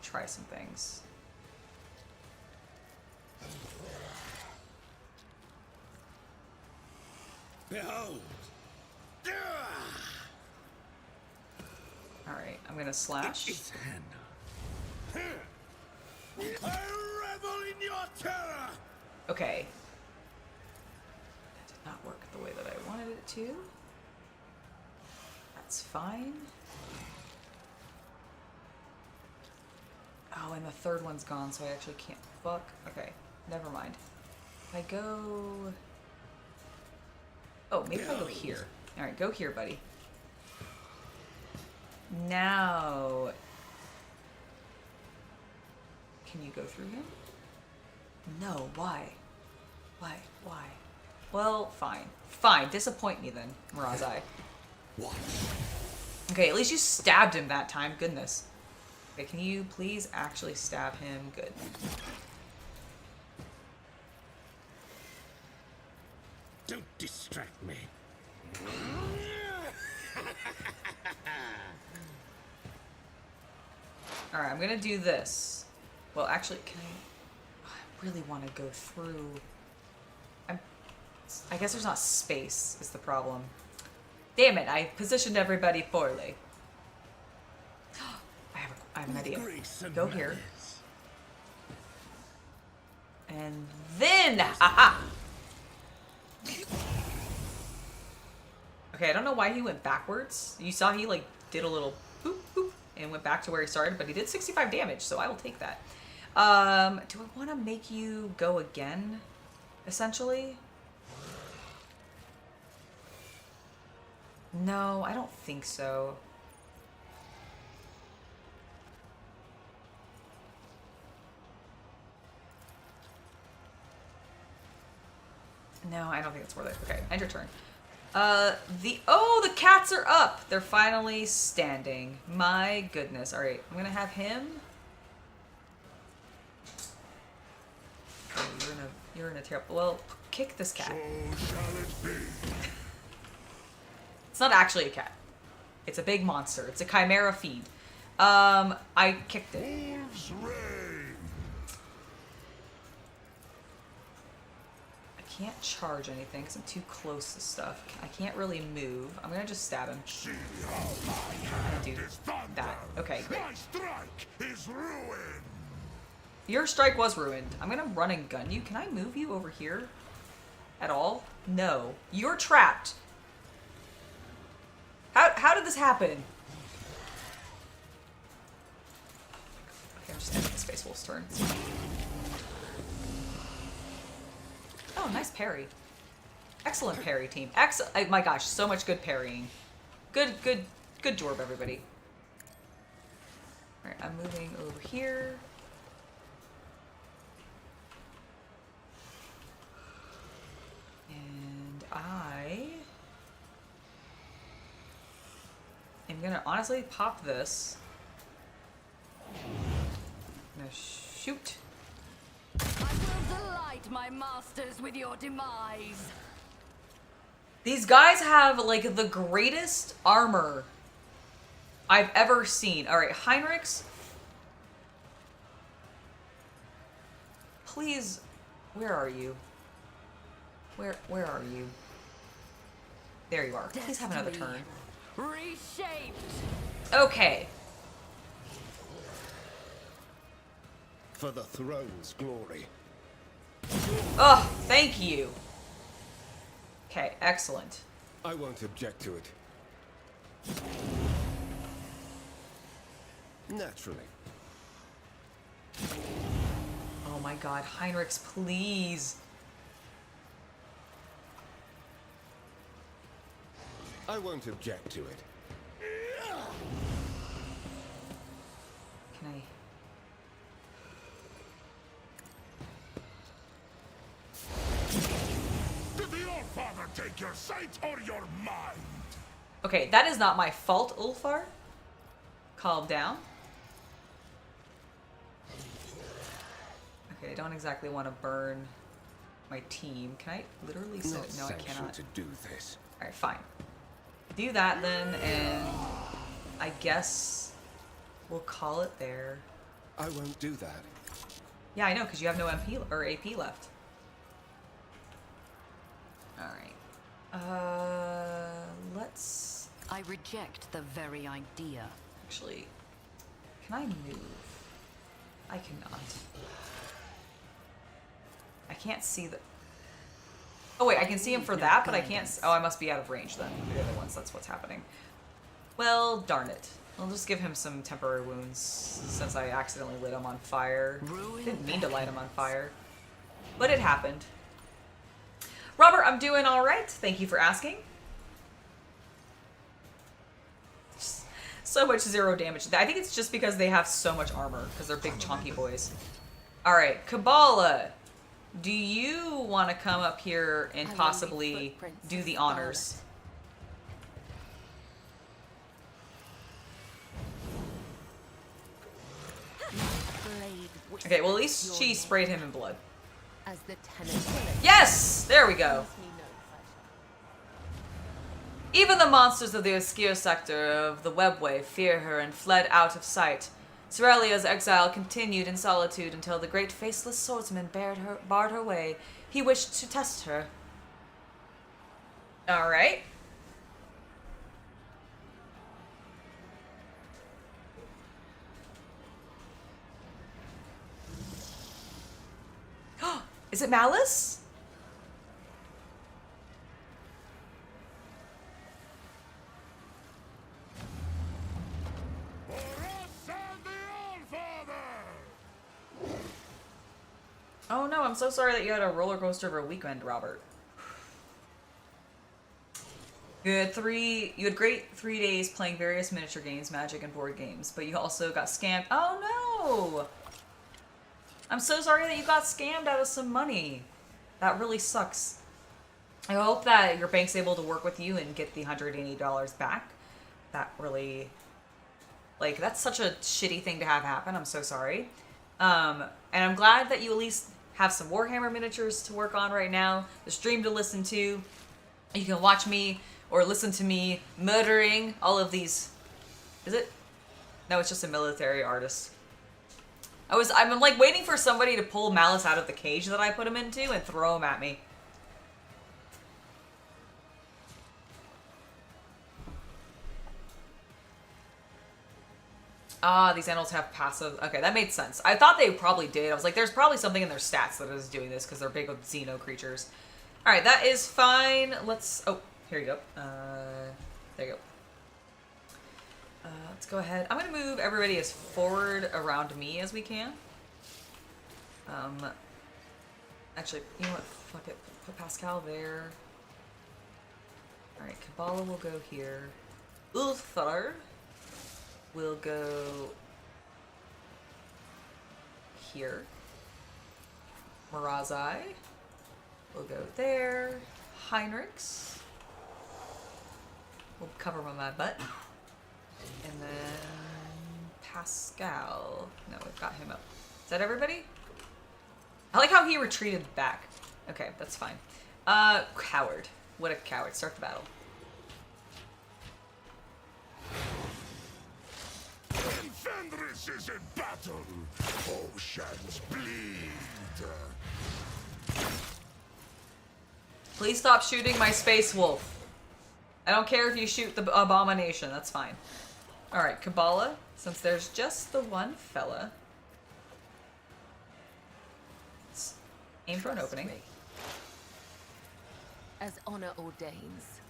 try some things. Behold! Alright, I'm gonna slash. Its hand. I revel in your terror! Okay. That did not work the way that I wanted it to. That's fine. Oh, and the third one's gone, so I actually can't. Fuck. Okay, never mind. If I go... Oh, maybe if I go here. Alright, go here, buddy. Now... Can you go through him? No, why? Why? Well, fine. Fine, disappoint me then, Marazhai. Okay, at least you stabbed him that time. Goodness. Okay, can you please actually stab him? Good. Don't distract me. Alright, I'm gonna do this. Well, actually, can I really want to go through... I guess there's not space, is the problem. Damn it, I positioned everybody poorly. I have an idea. Go here. And then... Aha! Okay, I don't know why he went backwards. You saw he, like, did a little boop, boop, and went back to where he started, but he did 65 damage, so I will take that. Do I want to make you go again, essentially? No, I don't think so. No, I don't think it's worth it. Okay, end your turn. The cats are up. They're finally standing. My goodness. All right, I'm gonna have him. Oh, you're in a terrible. Well, kick this cat. So shall it be. It's not actually a cat. It's a big monster. It's a Chimera feed. I kicked it. Wolves reign. I can't charge anything because I'm too close to stuff. I can't really move. I'm gonna just stab him. See how my I'm hand gonna do is thunder. that. Okay, great. My strike is ruin. Your strike was ruined. I'm gonna run and gun you. Can I move you over here at all? No. You're trapped. How did this happen? Okay, I'm just ending the Space Wolf's turn. Oh, nice parry. Excellent parry, team. Oh my gosh, so much good parrying. Good jorb, everybody. Alright, I'm moving over here. And I am gonna honestly pop this. I'm gonna shoot. I will delight my masters with your demise. These guys have like the greatest armor I've ever seen. Alright, Heinrix. Please, where are you? Where are you? There you are. Please have another turn. Reshaped. Okay. For the throne's glory. Oh, thank you. Okay, excellent. I won't object to it. Naturally. Oh my god, Heinrix, please. I won't object to it. Can I... take your sight or your mind. Okay, that is not my fault, Ulfar. Calm down. Okay, I don't exactly want to burn my team. Can I literally say no? I cannot. To do this. All right, fine. Do that then, and I guess we'll call it there. I won't do that. Yeah, I know, because you have no MP or AP left. All right. Let's I reject the very idea. actually. Can I move? I cannot. I can't see the. Oh wait, I can see him for that, but I can't. Oh, I must be out of range then. The other ones. That's what's happening. Well, darn it. I'll just give him some temporary wounds since I accidentally lit him on fire. Didn't mean to light him on fire, but it happened. Robert, I'm doing all right. Thank you for asking. So much 0 damage. I think it's just because they have so much armor because they're big chonky boys. All right, Kibellah, do you want to come up here and possibly do the honors? Okay, well at least she sprayed him in blood. As the tenant. Yes! There we go. Even the monsters of the austere sector of the webway fear her and fled out of sight. Cerelia's exile continued in solitude until the great faceless swordsman barred her way. He wished to test her. Alright. Is it Malice? Oh no, I'm so sorry that you had a roller coaster of a weekend, Robert. You had great 3 days playing various miniature games, Magic, and board games, but you also got scammed. Oh no! I'm so sorry that you got scammed out of some money. That really sucks. I hope that your bank's able to work with you and get the $180 back. That really, like, that's such a shitty thing to have happen. I'm so sorry. And I'm glad that you at least have some Warhammer miniatures to work on right now. The stream to listen to. You can watch me or listen to me murdering all of these. Is it? No, it's just a military artist. I'm like waiting for somebody to pull Malice out of the cage that I put him into and throw him at me. Ah, these animals have passive. Okay, that made sense. I thought they probably did. I was like, there's probably something in their stats that is doing this because they're big with Xeno creatures. All right, that is fine. Let's. Oh, here you go. There you go. Let's go ahead. I'm gonna move everybody as forward around me as we can. Actually, you know what? Fuck it. Put Pascal there. All right, Kibellah will go here. Ulfar will go here. Marazhai will go there. Heinrix will cover my butt. And then Pascal. No, we've got him up. Is that everybody? I like how he retreated back. Okay, that's fine. Coward. What a coward. Start the battle. Fenris is in battle. Oceans bleed. Please stop shooting my space wolf. I don't care if you shoot the abomination. That's fine. All right, Kibellah. Since there's just the one fella, let's aim for an opening. Me. As honor ordains.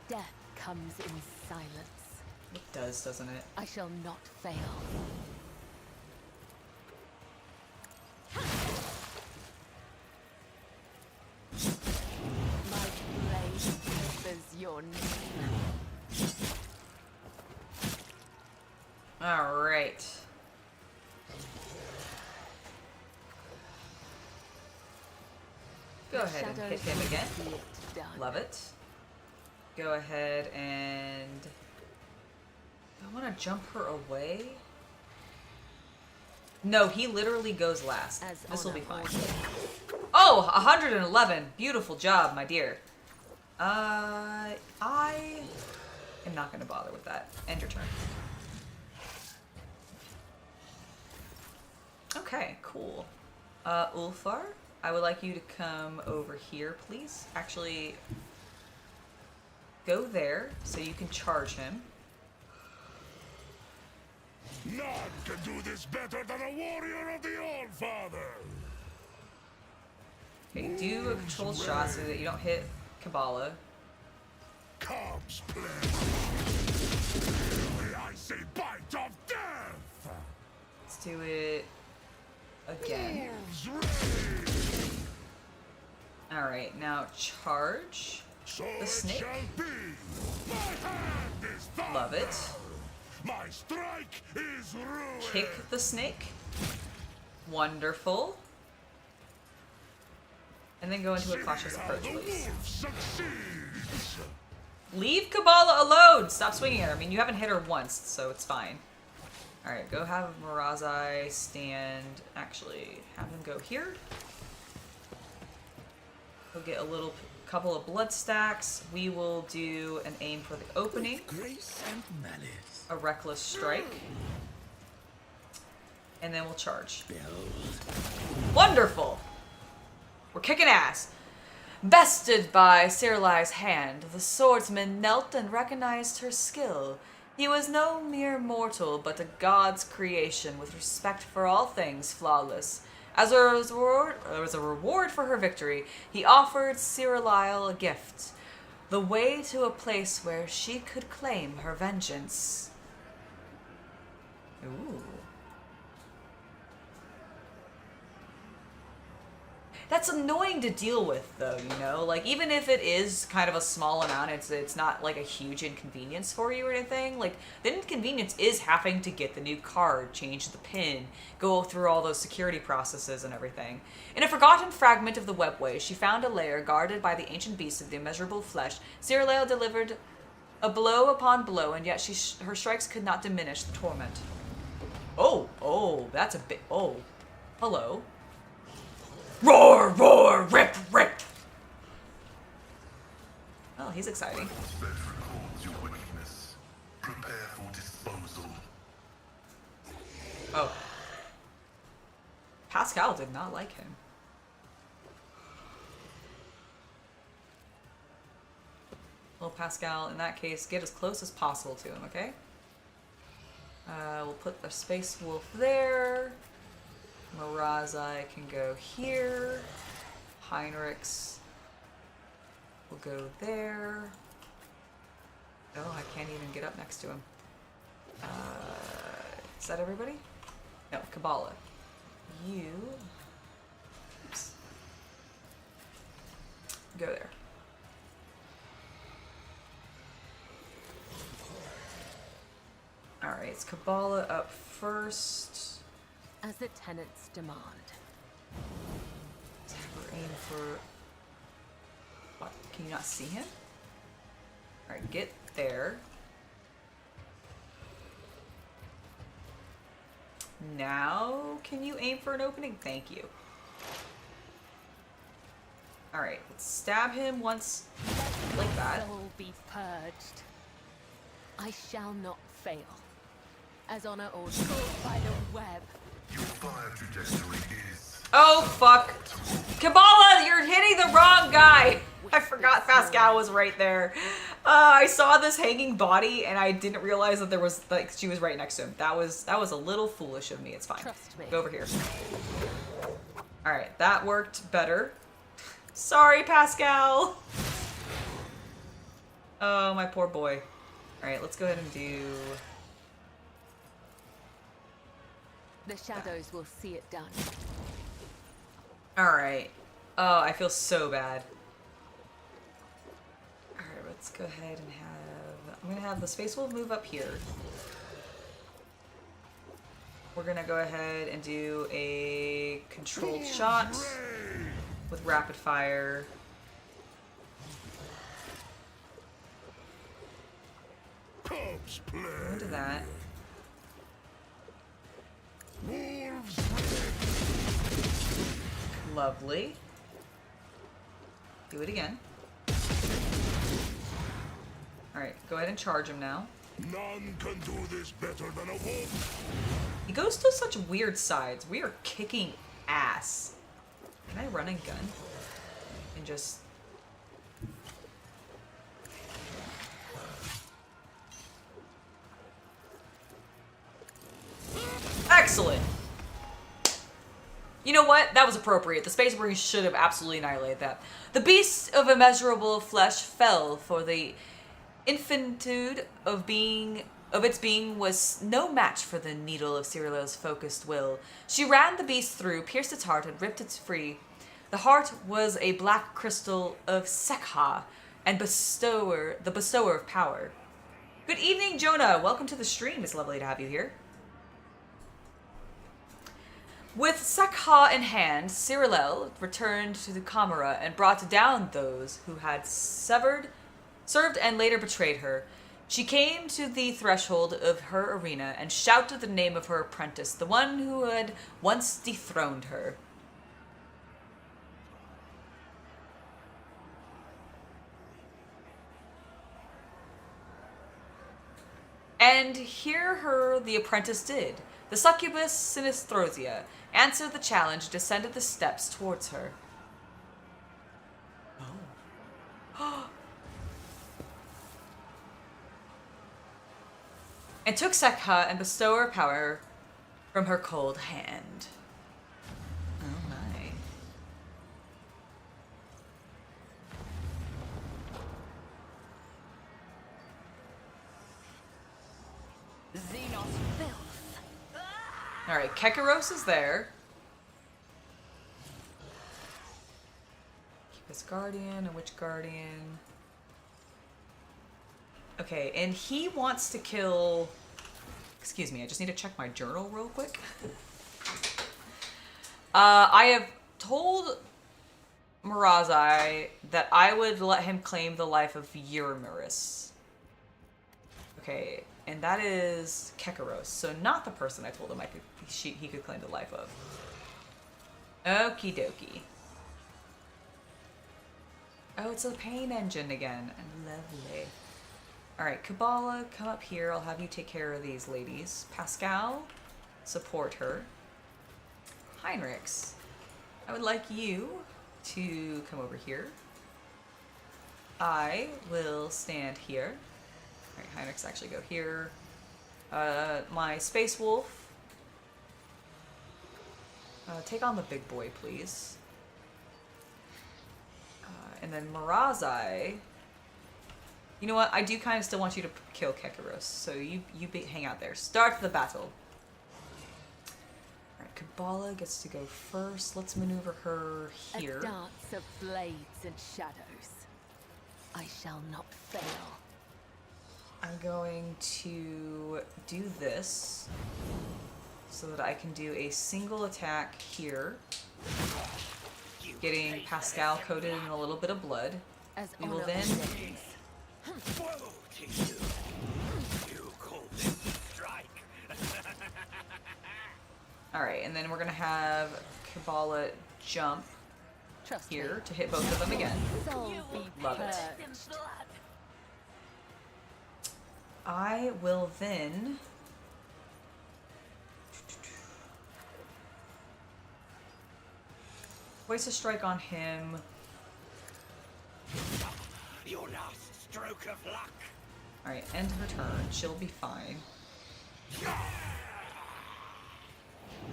Death comes in silence. It does, doesn't it? I shall not fail. My blade whispers your name. All right. Go ahead and hit him again. Love it. Go ahead and... I want to jump her away. No, he literally goes last. This will be fine. Oh, 111. Beautiful job, my dear. I am not going to bother with that. End your turn. Okay, cool. Ulfar, I would like you to come over here, please. Actually, go there so you can charge him. None can do this better than a warrior of the All-Father. Okay, do a controlled shot so that you don't hit Kibellah. Comes play. I say bite of death. Let's do it again. Alright, now charge the snake. Love it. My strike is ruined. Kick the snake. Wonderful. And then go into a cautious approach, please. Leave Kibellah alone! Stop swinging at her. I mean, you haven't hit her once, so it's fine. Alright, go have Marazhai stand... Actually, have him go here. He'll get a couple of blood stacks. We will do an aim for the opening. Grace and malice. A reckless strike. And then we'll charge. Wonderful! We're kicking ass! Bested by Cyrilai's hand, the swordsman knelt and recognized her skill. He was no mere mortal, but a god's creation with respect for all things flawless. As a reward for her victory, he offered Cyrilai a gift, the way to a place where she could claim her vengeance. Ooh. That's annoying to deal with, though, you know? Like, even if it is kind of a small amount, it's not, like, a huge inconvenience for you or anything. Like, the inconvenience is having to get the new card, change the pin, go through all those security processes and everything. In a forgotten fragment of the webway, she found a lair guarded by the ancient beasts of the immeasurable flesh. Cyrilai delivered a blow upon blow, and yet her strikes could not diminish the torment. Oh, that's a bit... Oh, hello. Roar, roar, rip, rip! Oh, he's exciting. That records your weakness. Prepare for disposal. Oh. Pascal did not like him. Well, Pascal, in that case, get as close as possible to him, okay? We'll put the Space Wolf there. Marazhai can go here. Heinrix will go there. Oh, I can't even get up next to him. Is that everybody? No, Kibellah. You... Oops. Go there. Alright, it's Kibellah up first. As the tenants demand. We're aiming for... What? Can you not see him? Alright, get there. Now, can you aim for an opening? Thank you. Alright, let's stab him once, like that. Soul be purged. I shall not fail. As honor ordered by the web. Your fire trajectory is... Oh, fuck. Kibellah, you're hitting the wrong guy. I forgot Pascal was right there. I saw this hanging body, and I didn't realize that there was, like, she was right next to him. That was a little foolish of me. It's fine. Trust me. Go over here. All right, that worked better. Sorry, Pascal. Oh, my poor boy. All right, let's go ahead and do... The shadows will see it done. Alright. Oh, I feel so bad. Alright, let's go ahead and have... I'm gonna have the Space Wolf move up here. We're gonna go ahead and do a controlled shot. with rapid fire. Go into that. Lovely. Do it again. Alright, go ahead and charge him now. None can do this better than a wolf. He goes to such weird sides. We are kicking ass. Can I run and gun? And just... Excellent! You know what? That was appropriate. The Space Marines should have absolutely annihilated that. The beast of immeasurable flesh fell, for the infinitude of its being was no match for the needle of Cyrilla's focused will. She ran the beast through, pierced its heart, and ripped it free. The heart was a black crystal of Sekha, and the bestower of power. Good evening, Jonah. Welcome to the stream. It's lovely to have you here. With Sekha in hand, Cyrillel returned to the Commorragh and brought down those who had served and later betrayed her. She came to the threshold of her arena and shouted the name of her apprentice, the one who had once dethroned her. And hear her the apprentice did. The succubus Sinistrosia answered the challenge, descended the steps towards her. Oh. And took Sekha and bestower power from her cold hand. Oh my. Xenos filth. Alright, Kekaros is there. Keep his guardian, a witch guardian. Okay, and he wants to kill... Excuse me, I just need to check my journal real quick. I have told Marazhai that I would let him claim the life of Eurymerus. Okay, and that is Kekaros, so not the person I told him he could claim the life of. Okie dokie. Oh, it's a pain engine again. Lovely. Alright, Kibellah, come up here. I'll have you take care of these ladies. Pascal, support her. Heinrix, I would like you to come over here. I will stand here. Alright, Heinrix, actually go here. My Space Wolf. Take on the big boy, please. And then Marazhai. You know what? I do kind of still want you to kill Kekaros, so you hang out there. Start the battle. Alright, Kibellah gets to go first. Let's maneuver her here. A dance of blades and shadows. I shall not fail. I'm going to do this so that I can do a single attack here, getting Pascal coated in a little bit of blood. We will then... Alright, and then we're going to have Kibellah jump here to hit both of them again. Love it. I will then... Voice a strike on him. Your last stroke of luck. Alright, end her turn. She'll be fine.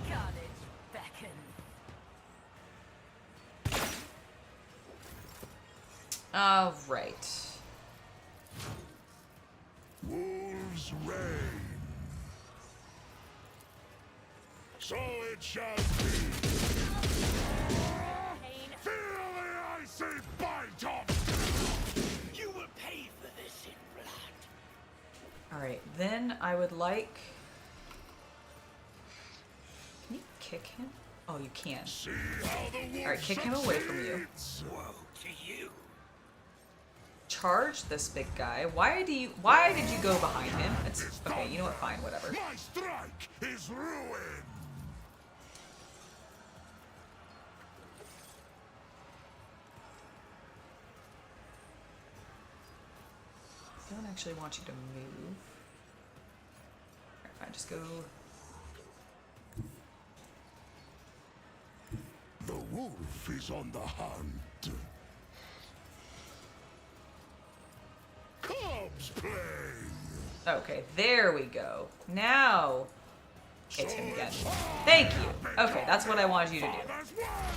Carnage beckons. Alright. Wolves reign. So it shall be. Feel the icy bite of. You will pay for this in blood. Alright, then I would like... Can you kick him? Oh, you can. Alright, kick him away from you. Charge this big guy. Why did you go behind him? It's okay, you know what, fine, whatever. My strike is ruin. I don't actually want you to move. Alright, fine, just go. The wolf is on the hunt. Cubs playing. Okay, there we go. Now, hit him again. Thank you. Okay, that's what I wanted you to do.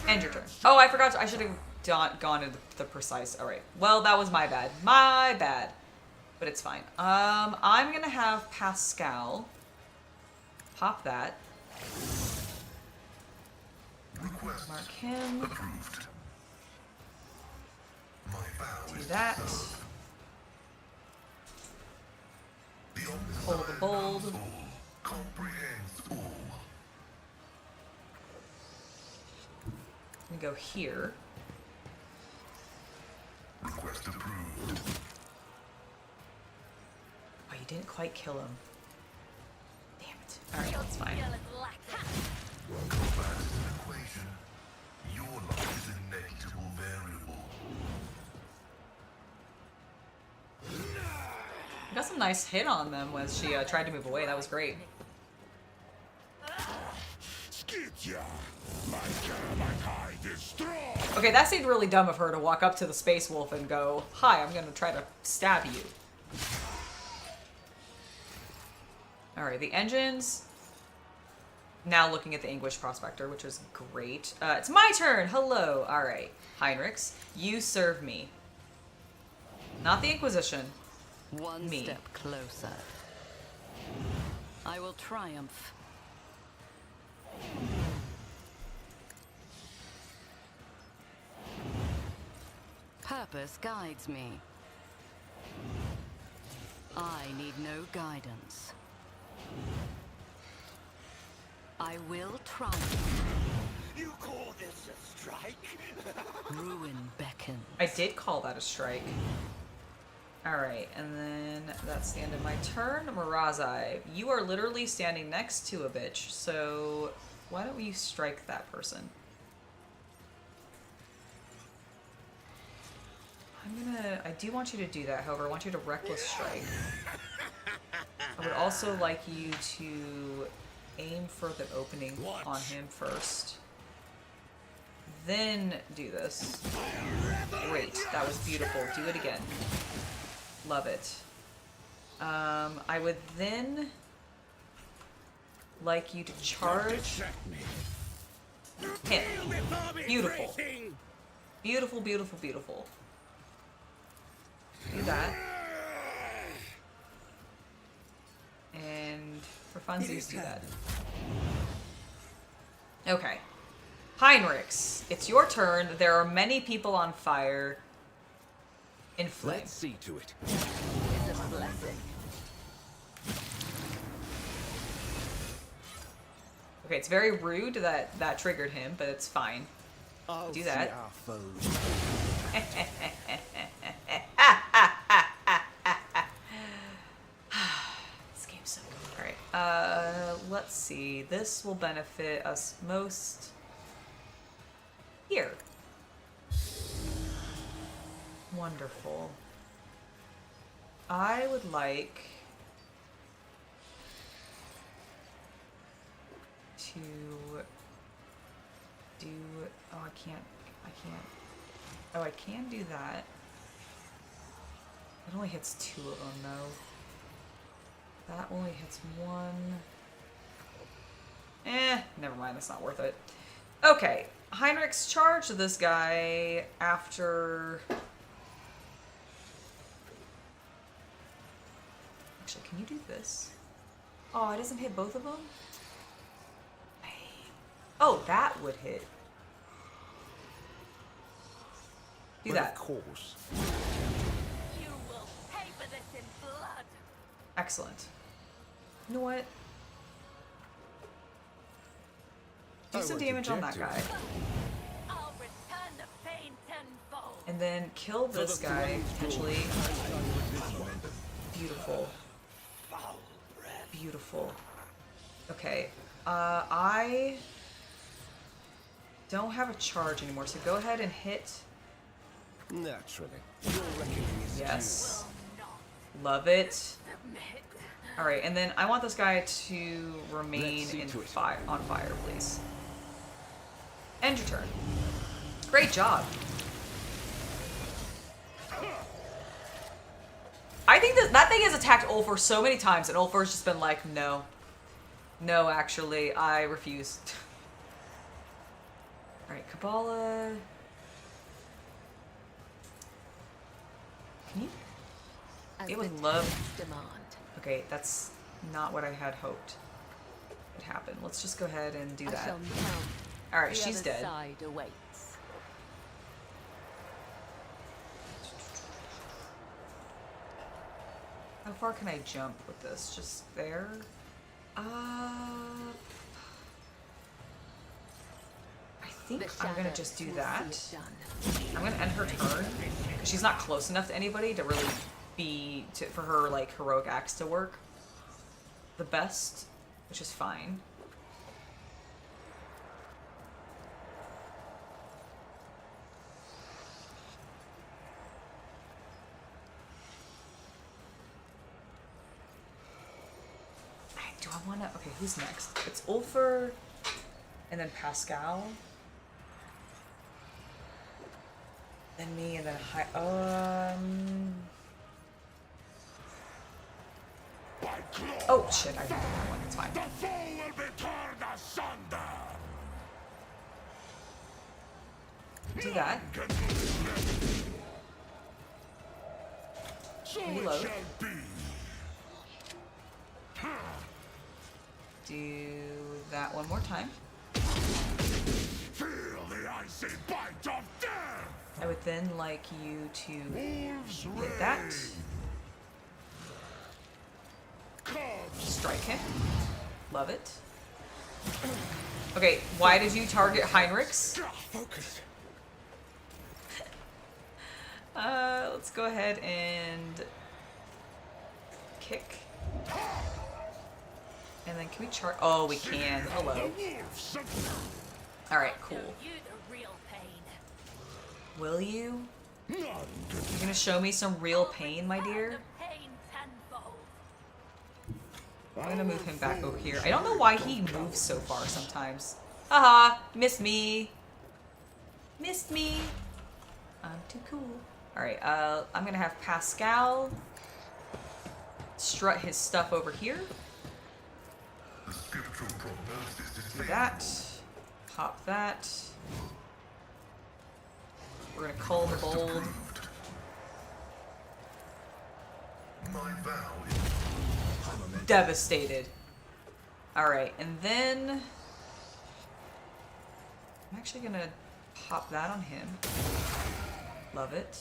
End your turn. Oh, I forgot. I should have gone into the precise. All right. Well, that was my bad. My bad. But it's fine. I'm gonna have Pascal pop that. Request Mark him. approved. My vow Do is that. the Pull the bold. all comprehends all. I'm gonna go here. Request approved. Oh, you didn't quite kill him. Damn it. Alright, that's fine. Combat is an equation. Your life is a negligible variable. I got some nice hit on them when she tried to move away. That was great. Skidya, my Marazhai is strong. Okay, that seemed really dumb of her to walk up to the space wolf and go, "Hi, I'm gonna try to stab you." Alright, the engines. Now looking at the English Prospector, which is great. It's my turn! Hello! Alright. Heinrix, you serve me. Not the Inquisition. One Me. step closer. I will triumph. Purpose guides me. I need no guidance. I will triumph. You call this a strike? Ruin beckons. I did call that a strike. Alright, and then that's the end of my turn. Marazhai, you are literally standing next to a bitch, so why don't you strike that person? I do want you to do that, however, I want you to reckless strike. I would also like you to aim for the opening on him first. Then do this. Great, that was beautiful. Do it again. Love it. I would then like you to charge him. Beautiful. Beautiful, beautiful, beautiful. Do that. And for funsies, do that. Okay. Heinrix, it's your turn. There are many people on fire. In flame. Let's see to it. It's a blessing. Okay, it's very rude that that triggered him, but it's fine. I'll Do that. see our foes. This game's so good. Alright, let's see. This will benefit us most here. Wonderful. I would like to do, oh, I can't, oh, I can do that. It only hits 2 of them, though. That only hits 1. Never mind, that's not worth it. Okay, Heinrix charged this guy after... Actually, can you do this? Oh, it doesn't hit both of them? Oh, that would hit. Do But that. of course. You will pay for this in blood. Excellent. You know what? do some damage on that guy. I'll return the pain tenfold. And then kill this guy, potentially. Beautiful. Beautiful. Okay. I don't have a charge anymore, so go ahead and hit. Naturally. Your reckoning is Yes. Love it. Alright, and then I want this guy to remain on fire, please. End your turn. Great job. I think that thing has attacked Ulfur so many times, and Ulfur's just been like, no. No, actually, I refuse. Alright, Kibellah. Can you? It would love. Demand. Okay, that's not what I had hoped would happen. Let's just go ahead and do I that. shall count. Alright, The she's other dead. side awaits. How far can I jump with this? Just there? I think I'm gonna just do that. I'm gonna end her turn. She's not close enough to anybody to really be for her like heroic acts to work the best, which is fine. Do I want to? Okay, who's next? It's Ulfur, and then Pascal, then me, and then Oh shit! I did that one. It's fine. The foe will be torn asunder. Do that. So Reload. it shall be. Do that one more time. Feel the icy bite of death. I would then like you to Wolves hit that. Cubs. Strike him. Love it. Okay, why did you target Heinrix? Focus. Let's go ahead and kick. And then can we charge? Oh, we can. Hello. Alright, cool. You the real pain. Will you? You're gonna show me some real pain, my dear? The pain tenfold. I'm gonna move him back over here. I don't know why he moves so far sometimes. Haha, missed me. Missed me. I'm too cool. Alright, I'm gonna have Pascal strut his stuff over here. The scriptural prognosis is Do that. Pop that. We're gonna call the bold. my vow is Devastated. Alright, and then I'm actually gonna pop that on him. Love it.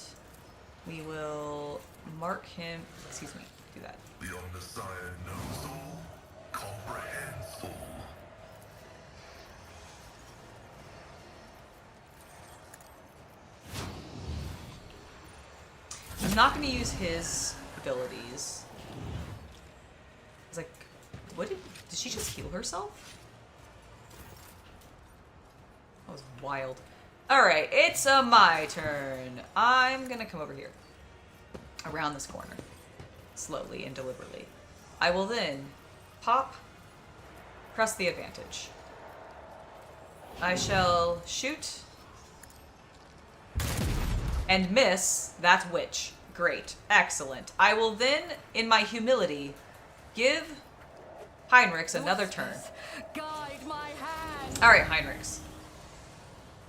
We will mark him. Excuse me. Do that. the omniscient knows all, comprehends all. I'm not going to use his abilities. I was like, what did she just heal herself? That was wild. Alright, it's my turn. I'm going to come over here. Around this corner. Slowly and deliberately. I will then pop, press the advantage. I shall shoot and miss that witch. Great. Excellent. I will then, in my humility, give Heinrix another turn. Guide my hand. Alright, Heinrix.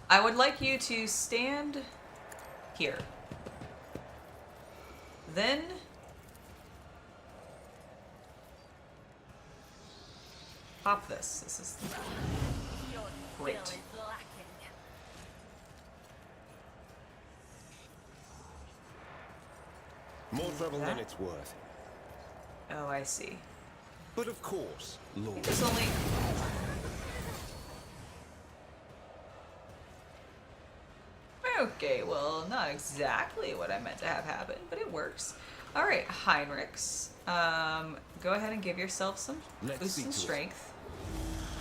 I would like you to stand here. Then pop this. This is great. Skill is lacking. More trouble than That? it's worth. Oh, I see. But of course, Lord. There's only Okay, well, not exactly what I meant to have happen, but it works. All right, Heinrix. Go ahead and give yourself some boost in strength.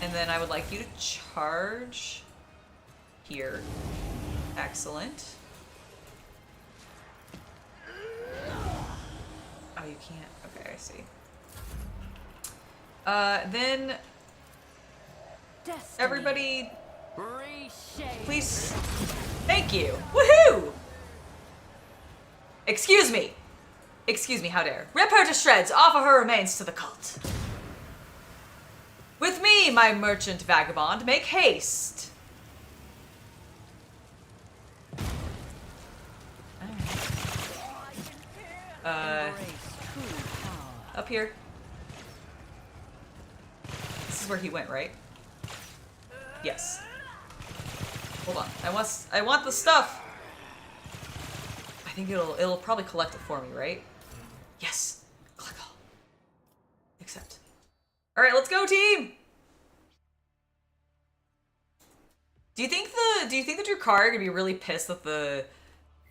And then I would like you to charge here. Excellent. Oh, you can't. Okay, I see. Then Destiny. everybody, Reshape. please. Thank you. Woohoo! Excuse me. Excuse me, how dare. Rip her to shreds. Offer her remains to the cult. With me, my merchant vagabond, make haste. Up here. This is where he went, right? Yes. Hold on. I want the stuff. I think it'll probably collect it for me, right? Yes. Collect all. Accept. All right, let's go, team. Do you think the Drukhari would be really pissed that the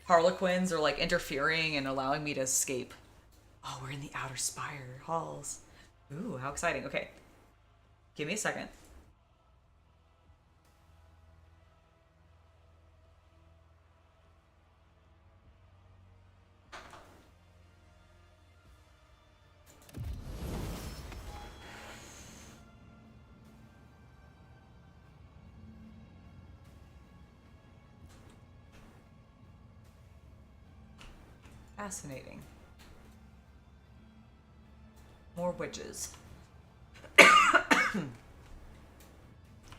Harlequins are like interfering and allowing me to escape? Oh, we're in the outer spire halls. Ooh, how exciting. Okay. Give me a second. Fascinating. More witches.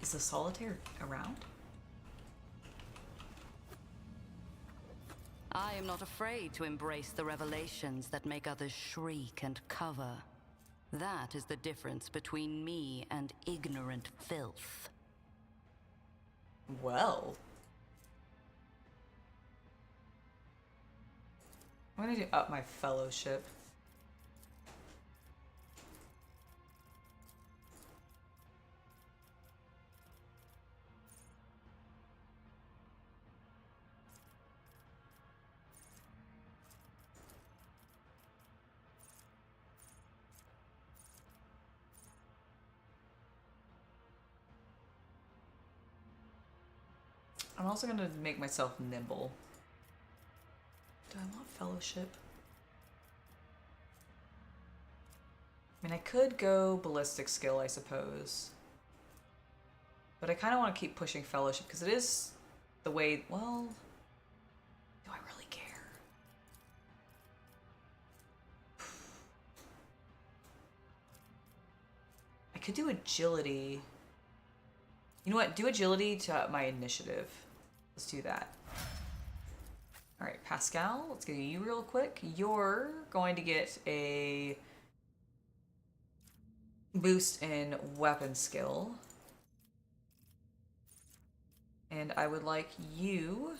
Is the solitaire around? I am not afraid to embrace the revelations that make others shriek and cover. That is the difference between me and ignorant filth. Well. I'm gonna do up my fellowship. I'm also gonna make myself nimble. Do I want fellowship? I mean, I could go ballistic skill, I suppose. But I kind of want to keep pushing fellowship because it is the way, well, do I really care? I could do agility. You know what? Do agility to up my initiative. Let's do that. All right, Pascal, let's get you real quick. You're going to get a boost in weapon skill. And I would like you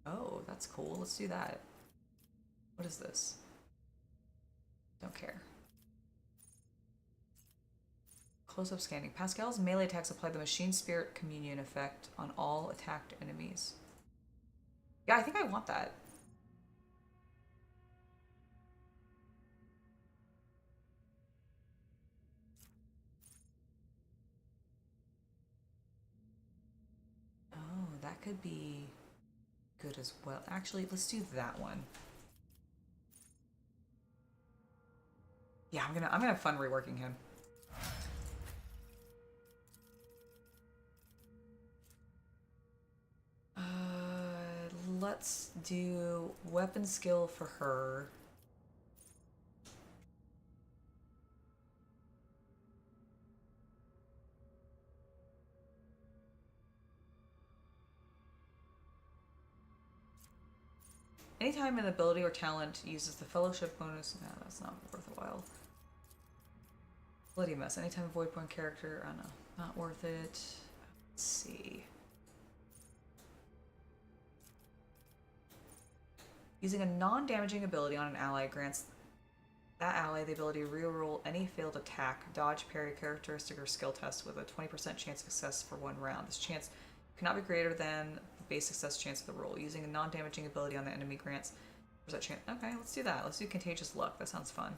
oh, that's cool. Let's do that. What is this? Don't care. Close-up scanning. Pascal's melee attacks apply the machine spirit communion effect on all attacked enemies. Yeah, I think I want that. Oh, that could be good as well. Actually, let's do that one. Yeah, I'm gonna have fun reworking him. Let's do weapon skill for her. Anytime an ability or talent uses the fellowship bonus, no, that's not worth a while. Bloody mess. Anytime a void point character, I don't know, not worth it. Let's see. Using a non-damaging ability on an ally grants that ally the ability to reroll any failed attack, dodge, parry, characteristic, or skill test with a 20% chance of success for 1 round. This chance cannot be greater than the base success chance of the roll. Using a non-damaging ability on the enemy grants that chance. Okay, let's do that. Let's do Contagious Luck. That sounds fun.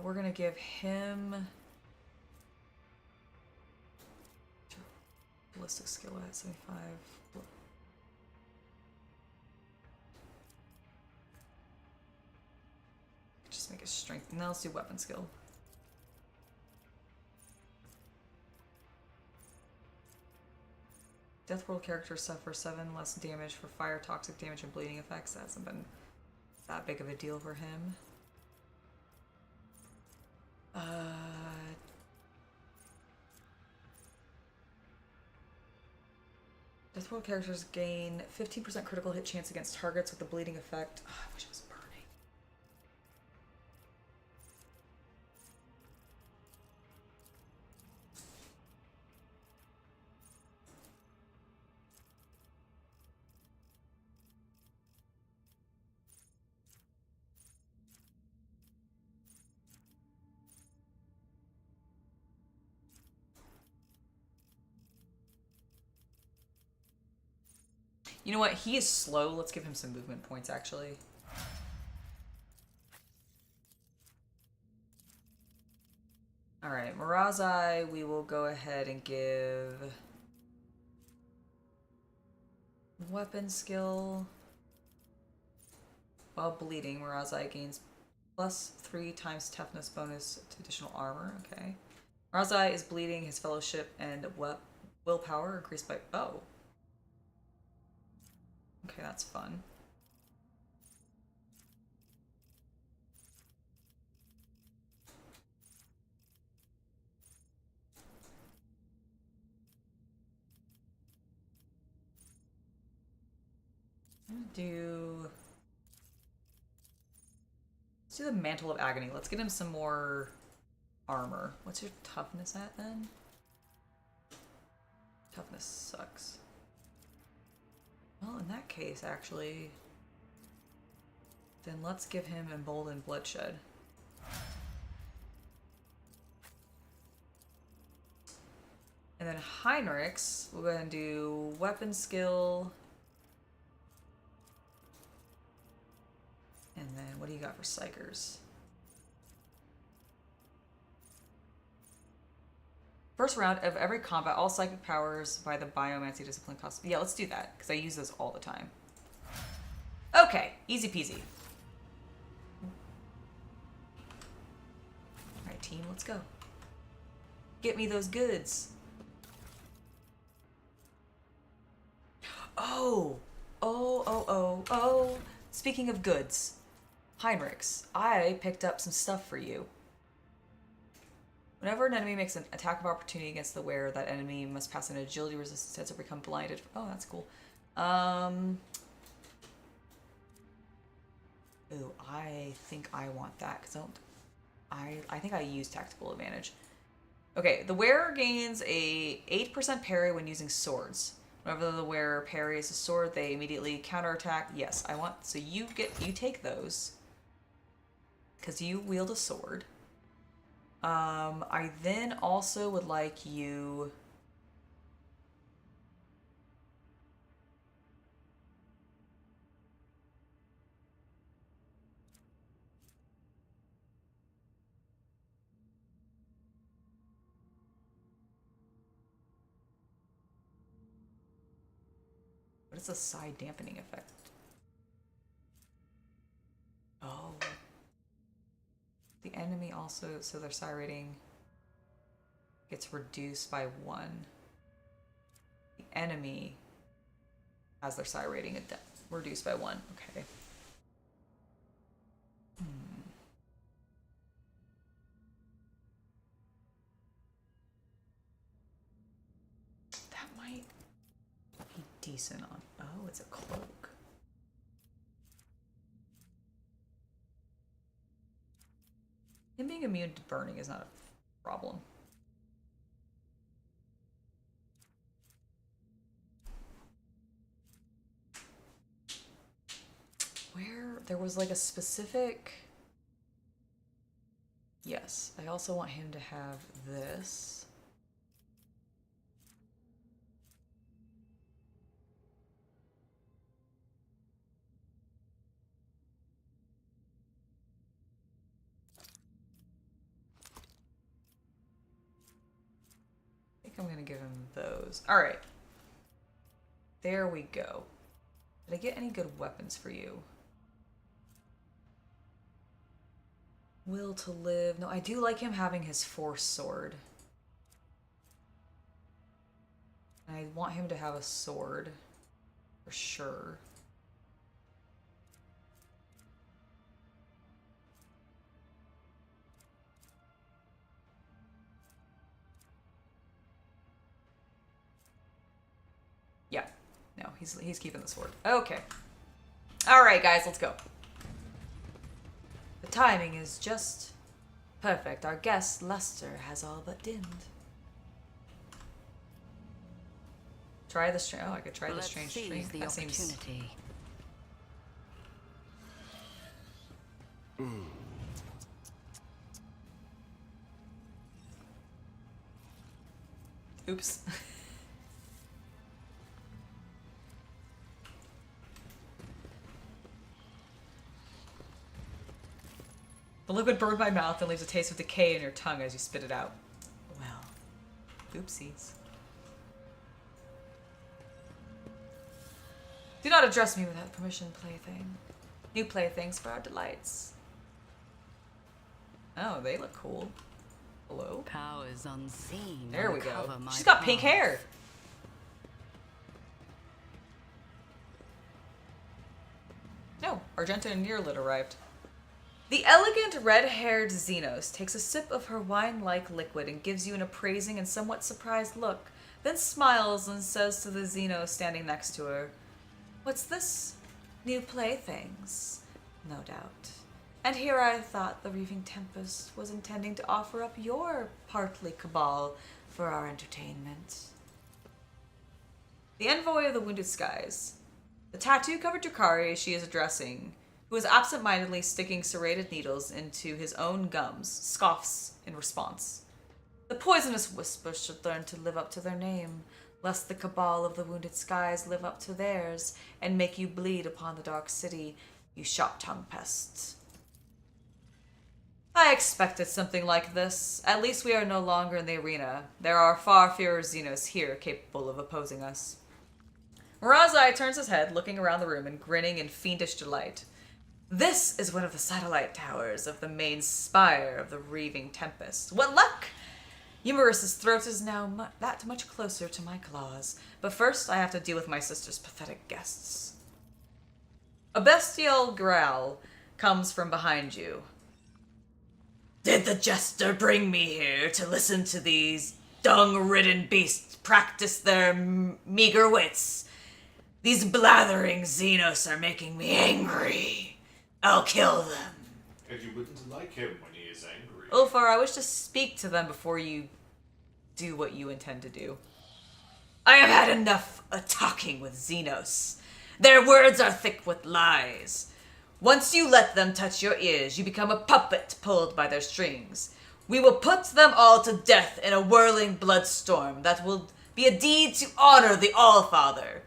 We're gonna give him ballistic skill at 75. Just make it strength. Now let's do weapon skill. Deathworld characters suffer 7 less damage for fire, toxic damage, and bleeding effects. That hasn't been that big of a deal for him. Deathworld characters gain 15% critical hit chance against targets with the bleeding effect. Oh, I wish it was burning. You know what? He is slow. Let's give him some movement points, actually. Alright, Marazhai, we will go ahead and give weapon skill. While bleeding, Marazhai gains +3 times toughness bonus to additional armor. Okay. Marazhai is bleeding. His fellowship and willpower increased by... Oh. Okay, that's fun. Let's do the Mantle of Agony. Let's get him some more armor. What's your toughness at then? Toughness sucks. Well, in that case, actually, then let's give him Emboldened Bloodshed. And then Heinrix, we'll go ahead and do weapon skill. And then what do you got for Psychers? First round of every combat, all psychic powers by the Biomancy discipline cost. Yeah, let's do that, because I use those all the time. Okay, easy peasy. Alright, team, let's go. Get me those goods. Oh! Oh. Speaking of goods, Heinrix, I picked up some stuff for you. Whenever an enemy makes an attack of opportunity against the wearer, that enemy must pass an agility resistance test or become blinded. Oh, that's cool. Ooh, I think I want that, because I think I use tactical advantage. Okay, the wearer gains a 8% parry when using swords. Whenever the wearer parries a sword, they immediately counterattack. Yes, I want, so you take those, because you wield a sword. I then also would like you... What is the side dampening effect? Oh. The enemy also, so their psi rating gets reduced by 1. The enemy has their psi rating reduced by 1. Okay. That might be decent on... Oh, it's a cloak. Him being immune to burning is not a problem. swear there was like a specific... Yes, I also want him to have this. I think I'm gonna give him those. All right. There we go. Did I get any good weapons for you? Will to live. No, I do like him having his force sword. I want him to have a sword. For sure. Yeah. No, he's keeping the sword. Okay. All right, guys, let's go. The timing is just perfect. Our guest, Lester, has all but dimmed. Try the strange... Oh, I could try the strange stream. That seems... Oops. The liquid burned my mouth and leaves a taste of decay in your tongue as you spit it out. Well, oopsies. Do not address me without permission, plaything. New playthings for our delights. Oh, they look cool. Hello? Powers unseen. There we go. She's got pink hair. No, Argenta and Nearlit arrived. The elegant red-haired Xenos takes a sip of her wine-like liquid and gives you an appraising and somewhat surprised look, then smiles and says to the Xenos standing next to her, "What's this? New playthings, no doubt. And here I thought the reaving tempest was intending to offer up your partly cabal for our entertainment." The envoy of the Wounded Skies, the tattoo-covered Drakari she is addressing, who is absent-mindedly sticking serrated needles into his own gums, scoffs in response. The poisonous whispers should learn to live up to their name, lest the cabal of the Wounded Skies live up to theirs and make you bleed upon the dark city, you shot-tongue pests. I expected something like this. At least we are no longer in the arena. There are far fewer Xenos here capable of opposing us. Marazhai turns his head, looking around the room and grinning in fiendish delight. This is one of the satellite towers of the main spire of the reaving tempest. What luck! Eumeris's throat is now that much closer to my claws, but first I have to deal with my sister's pathetic guests. A bestial growl comes from behind you. Did the jester bring me here to listen to these dung-ridden beasts practice their meager wits? These blathering Xenos are making me angry. I'll kill them. And you wouldn't like him when he is angry. Ulfar, I wish to speak to them before you do what you intend to do. I have had enough of talking with Xenos. Their words are thick with lies. Once you let them touch your ears, you become a puppet pulled by their strings. We will put them all to death in a whirling bloodstorm that will be a deed to honor the Allfather.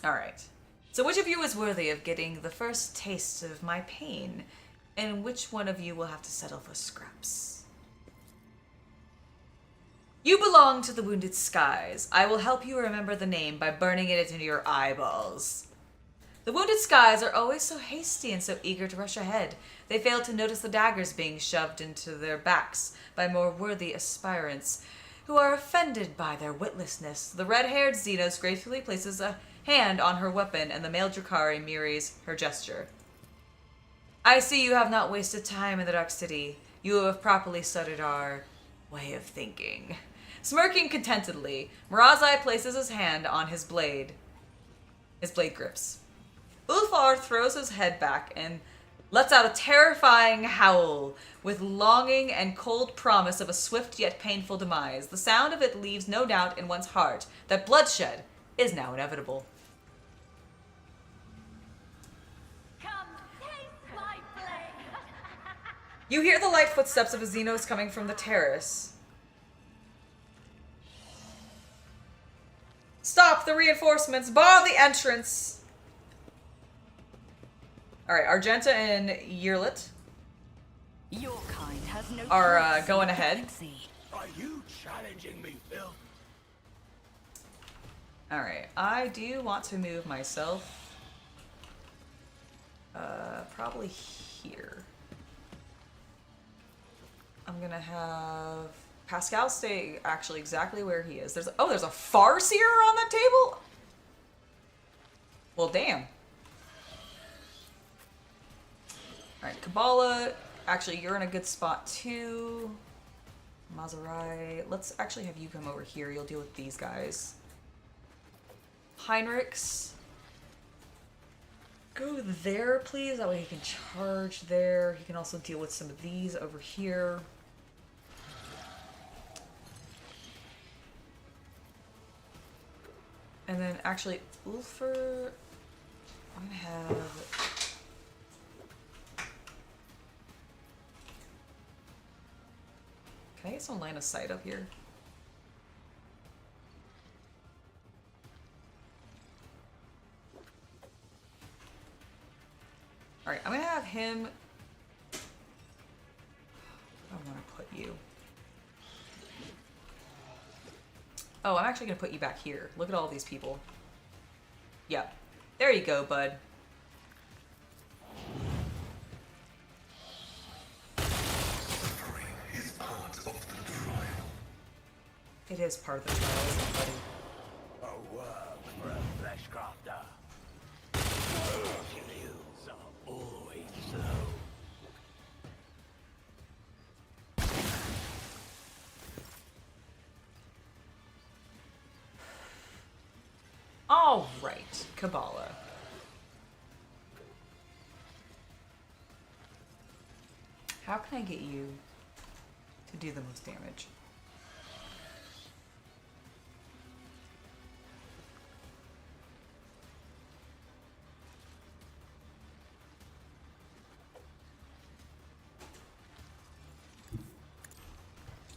Alright. So which of you is worthy of getting the first taste of my pain, and which one of you will have to settle for scraps? You belong to the Wounded Skies. I will help you remember the name by burning it into your eyeballs. The Wounded Skies are always so hasty and so eager to rush ahead. They fail to notice the daggers being shoved into their backs by more worthy aspirants who are offended by their witlessness. The red-haired Xenos gracefully places a hand on her weapon, and the male Drakari mirrors her gesture. I see you have not wasted time in the Dark City. You have properly studied our way of thinking. Smirking contentedly, Marazhai places his hand on his blade. His blade grips. Ulfar throws his head back and lets out a terrifying howl with longing and cold promise of a swift yet painful demise. The sound of it leaves no doubt in one's heart that bloodshed is now inevitable. Come, taste my flame. You hear the light footsteps of a Xenos coming from the terrace. Stop the reinforcements! Bar the entrance! Alright, Argenta and Yearlet Your kind has no are place in going the ahead. galaxy. Are you challenging me, Phil? Alright, I do want to move myself. Probably here. I'm gonna have Pascal stay actually exactly where he is. There's a Farseer on that table? Well, damn. Alright, Kibellah. Actually, you're in a good spot too. Marazhai. Let's actually have you come over here. You'll deal with these guys. Heinrix. Go there, please. That way he can charge there. He can also deal with some of these over here. And then actually, Ulfer, I'm gonna have... Can I get some line of sight up here? Alright, I'm gonna have him... Where do I want to put you? Oh, I'm actually gonna put you back here. Look at all these people. Yep. There you go, bud. Suffering is part of the trial. It is part of the trial, isn't it, buddy? A work for a flesh crafter. Kills are always slow. All right, Kibellah. How can I get you to do the most damage?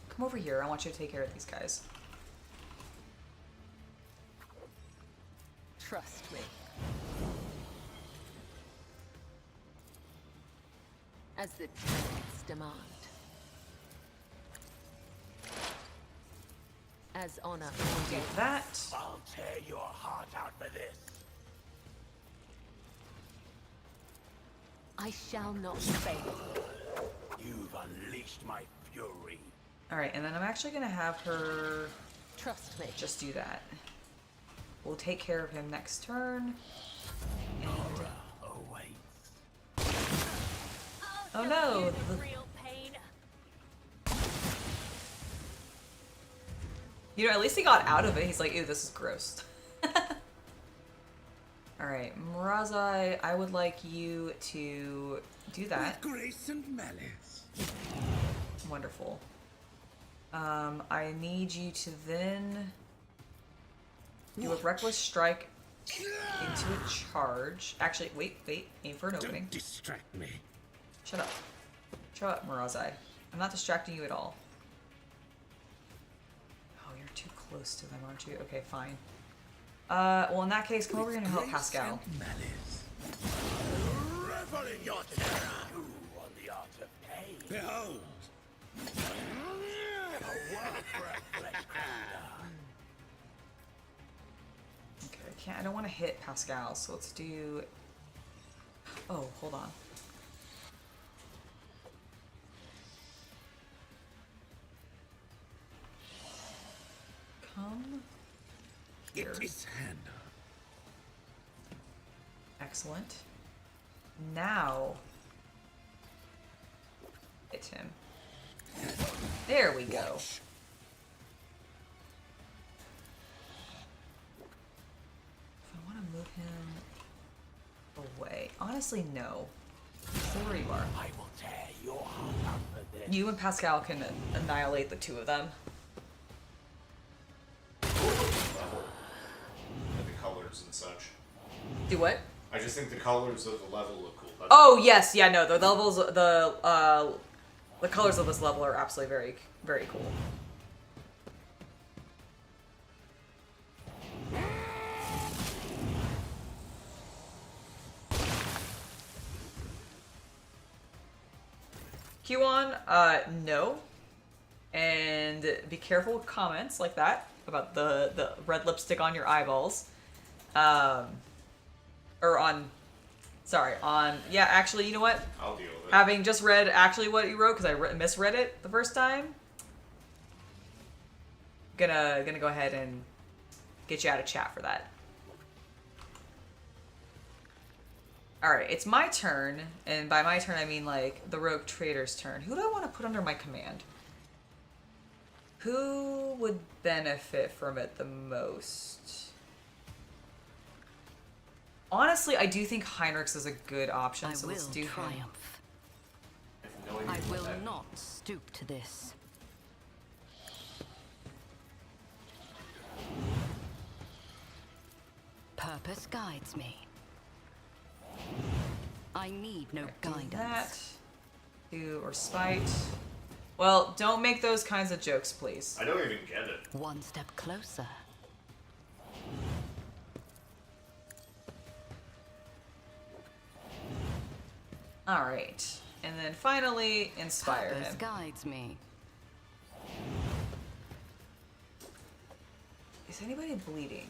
Come over here. I want you to take care of these guys. Trust me. As the texts demand. As honor. Do that. I'll tear your heart out for this. I shall not fail. You've unleashed my fury. All right, and then I'm actually gonna have her Trust me. just do that. We'll take care of him next turn. And... Oh no! You know, at least he got out of it. He's like, ew, this is gross. Alright, Marazhai, I would like you to do that. With grace and malice. Wonderful. I need you to then do a reckless strike into a charge. Actually, wait, aim for an opening. Don't distract me. Shut up. Shut up, Marazhai. I'm not distracting you at all. Oh, you're too close to them, aren't you? Okay, fine. Well, in that case, come over here and help Pascal. Revel in your terror. You on the art of pain. Behold! A work for a flesh crafter. Okay, I don't want to hit Pascal, so let's do... Oh, hold on. Come here. It is Hannah. Excellent. Now, hit him. There we go. If I want to move him away, honestly, no. Stay where you are. I will tear your heart out for this. You and Pascal can annihilate the two of them. colors and such. Do what? I just think the colors of the level look cool. Oh yes, yeah, no, the levels, the colors of this level are absolutely very, very cool. Q1, no. And be careful with comments like that about the red lipstick on your eyeballs. Yeah, actually, you know what? I'll deal with it. Having just read actually what you wrote, because I misread it the first time, gonna go ahead and get you out of chat for that. Alright, it's my turn, and by my turn I mean like the rogue trader's turn. Who do I want to put under my command? Who would benefit from it the most? Honestly, I do think Heinrix is a good option, so let's do triumph. No I will not stoop to this. Purpose guides me. I need no guidance. That. Do or spite. Well, don't make those kinds of jokes, please. I don't even get it. One step closer. Alright. And then finally, inspire Purpose him. guides me. Is anybody bleeding?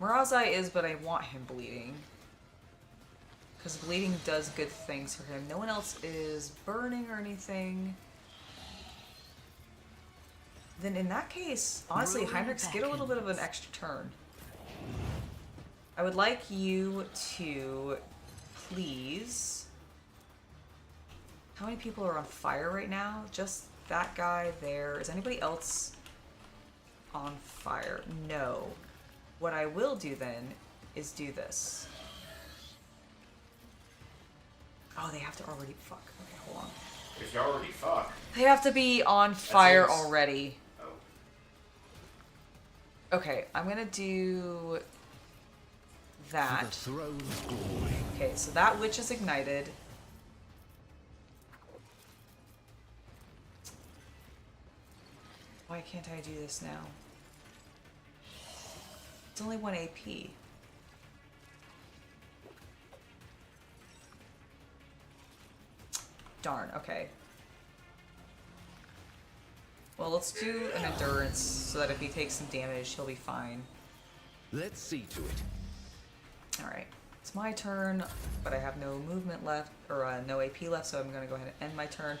Marazhai is, but I want him bleeding. Because bleeding does good things for him. No one else is burning or anything. Then in that case, honestly, Heinrix, get a little bit of an extra turn. I would like you to please... How many people are on fire right now? Just that guy there. Is anybody else on fire? No. What I will do then is do this. Oh, they have to already... Fuck. Okay, hold on. If you already fuck. They have to be on fire seems- already. Oh. Okay, I'm gonna do that. For the throne's glory. Okay, so that witch is ignited. Why can't I do this now? It's only 1 AP. Darn, okay. Well, let's do an endurance so that if he takes some damage, he'll be fine. Let's see to it. Alright, it's my turn, but I have no movement left, or no AP left, so I'm gonna go ahead and end my turn.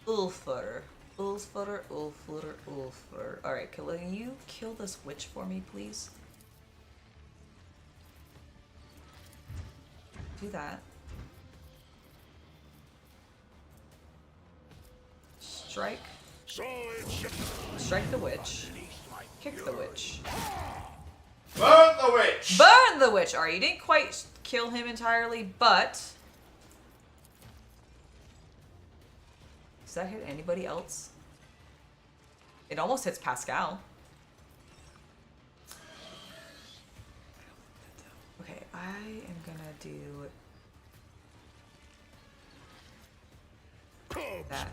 Ulfur. Ulfur, Ulfur, Ulfur. Alright, can you kill this witch for me, please? Do that. Strike. Strike the witch. Kick the witch. Burn the witch! Burn the witch! Alright, you didn't quite kill him entirely, but... Does that hit anybody else? It almost hits Pascal. Okay, I am gonna do... that.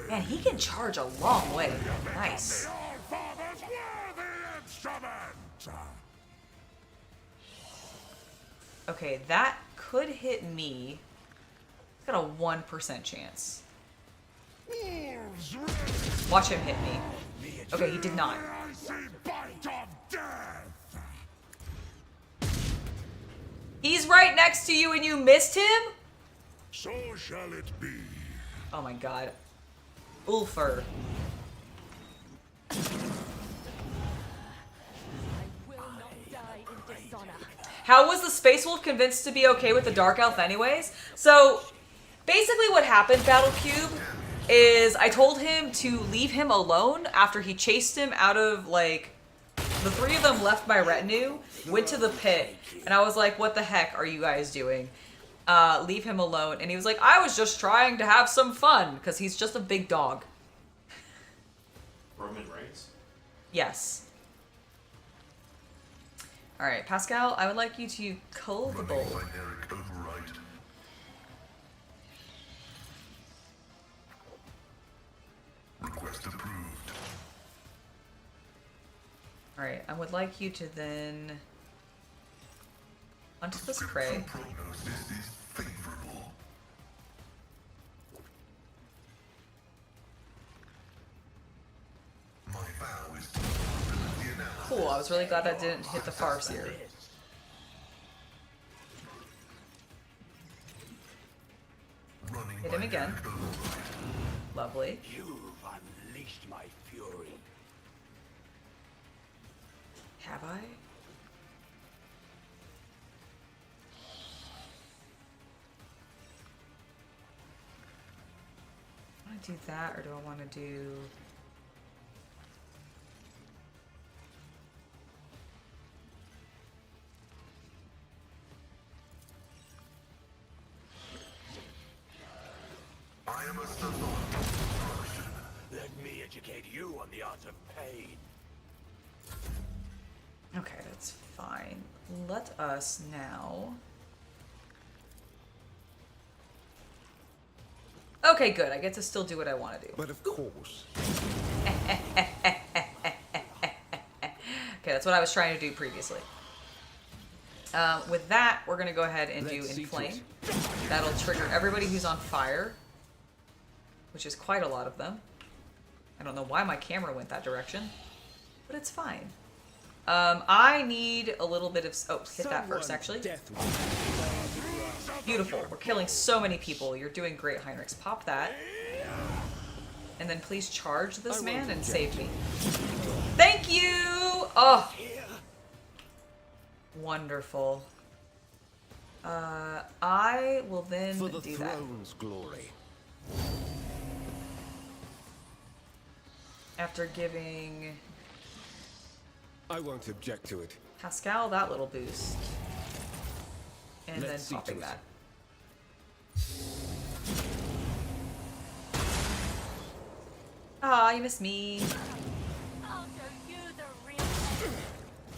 Man, he can charge a long way. Nice. Okay, that could hit me. It's got a 1% chance. Watch him hit me. Okay, he did not. He's right next to you and you missed him? So shall it be. Oh my god. Ulfur. How was the Space Wolf convinced to be okay with the Dark Elf anyways? So, basically what happened, Battle Cube, is I told him to leave him alone after he chased him out of, like, the three of them left my retinue, went to the pit, and I was like, what the heck are you guys doing? Leave him alone. And he was like, I was just trying to have some fun, because he's just a big dog. Roman Reigns? Yes. Alright, Pascal, I would like you to cull the bowl. Heinrix override. Request approved. Alright, I would like you to then onto this prey. Prognosis is favorable. My vow is to the analysis. Cool, I was really glad that didn't hit the Farseer. Running Hit him again. Heinrix override. Lovely. You've unleashed my fury. Have I? I want to do that, or do I want to do... I am a savant of destruction. Let me educate you on the art of pain. Okay, that's fine. Let us now... Okay, good. I get to still do what I want to do. But of course. Okay, that's what I was trying to do previously. With that, we're going to go ahead and do Let's see Inflame. That'll trigger everybody who's on fire, which is quite a lot of them. I don't know why my camera went that direction, but it's fine. I need a little bit of... Oh, hit that first, actually. Beautiful. We're killing so many people. You're doing great, Heinrix. Pop that. And then please charge this man and save me. Thank you! Oh! Wonderful. I will then For the do that. throne's glory. After giving I won't object to it. Pascal that little boost. And Let's see then popping to it. that. Aw, you missed me.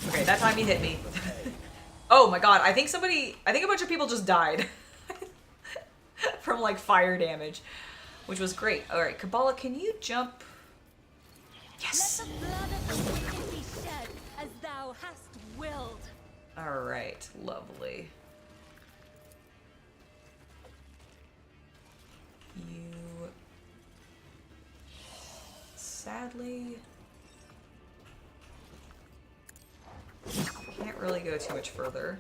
Okay, that time he hit me. Oh my god, I think a bunch of people just died. From like fire damage. Which was great. Alright, Kibellah, can you jump? Yes! Let the blood of the wicked be shed, as thou hast willed. Alright, lovely. You... Sadly... Can't really go too much further.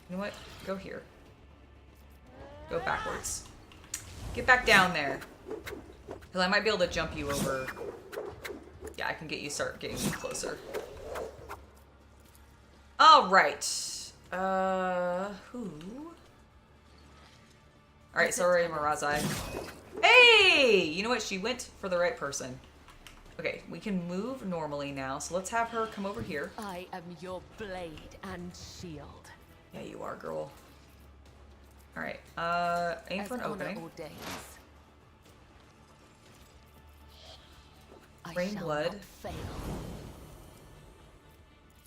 You know what? Go here. Go backwards. Get back down there. Because I might be able to jump you over. Yeah, I can start getting you closer. Alright. Who? Alright, sorry, Marazhai. Hey! You know what? She went for the right person. Okay, we can move normally now, so let's have her come over here. I am your blade and shield. Yeah, you are, girl. Alright, aim for an opening. Ordains, I Rain shall blood. not fail.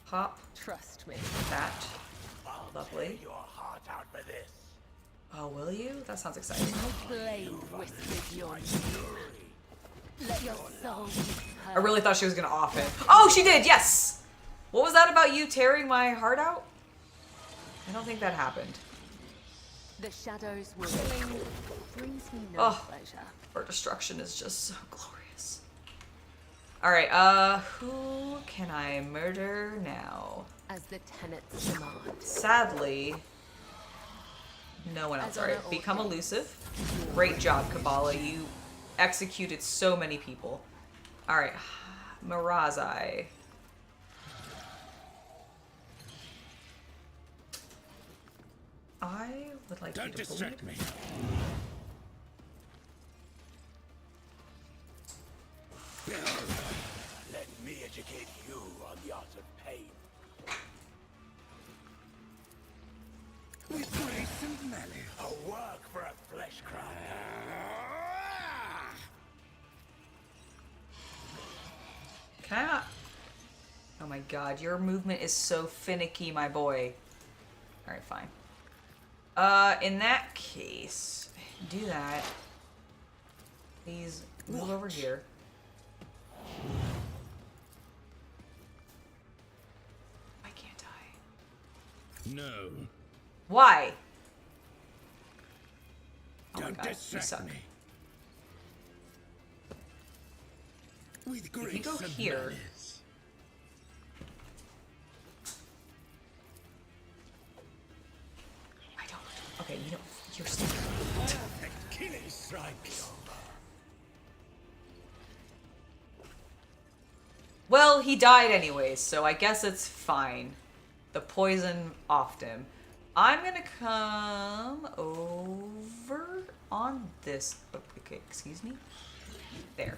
Pop Trust me. that. Lovely. Your heart out for this. Oh, will you? That sounds exciting. My blade whispers your name. Let your soul be I heard. really thought she was gonna off it. Oh, she did! Yes! What was that about you tearing my heart out? I don't think that happened. The shadows will cling. Brings me no pleasure. Her destruction is just so glorious. Alright, who can I murder now? As the tenets demand. Sadly, no one else. Alright, become elusive. Great job, Kibellah. You executed so many people. Alright, Marazhai. I would like Don't you to distract believe. me. Let me educate you on the art of pain. With grace and malice. A work for a flesh crafter. Can I not? Oh my god, your movement is so finicky, my boy. Alright, fine. In that case, do that. Please move over here. Why can't I? No. Why? Oh my Don't god, you distract suck. me. With grace If you go and here... manners. I don't... Okay, you know... You're stupid. Perfect killing strikes. Well, he died anyways, so I guess it's fine. The poison offed him. I'm gonna come over on this... Okay, excuse me? There.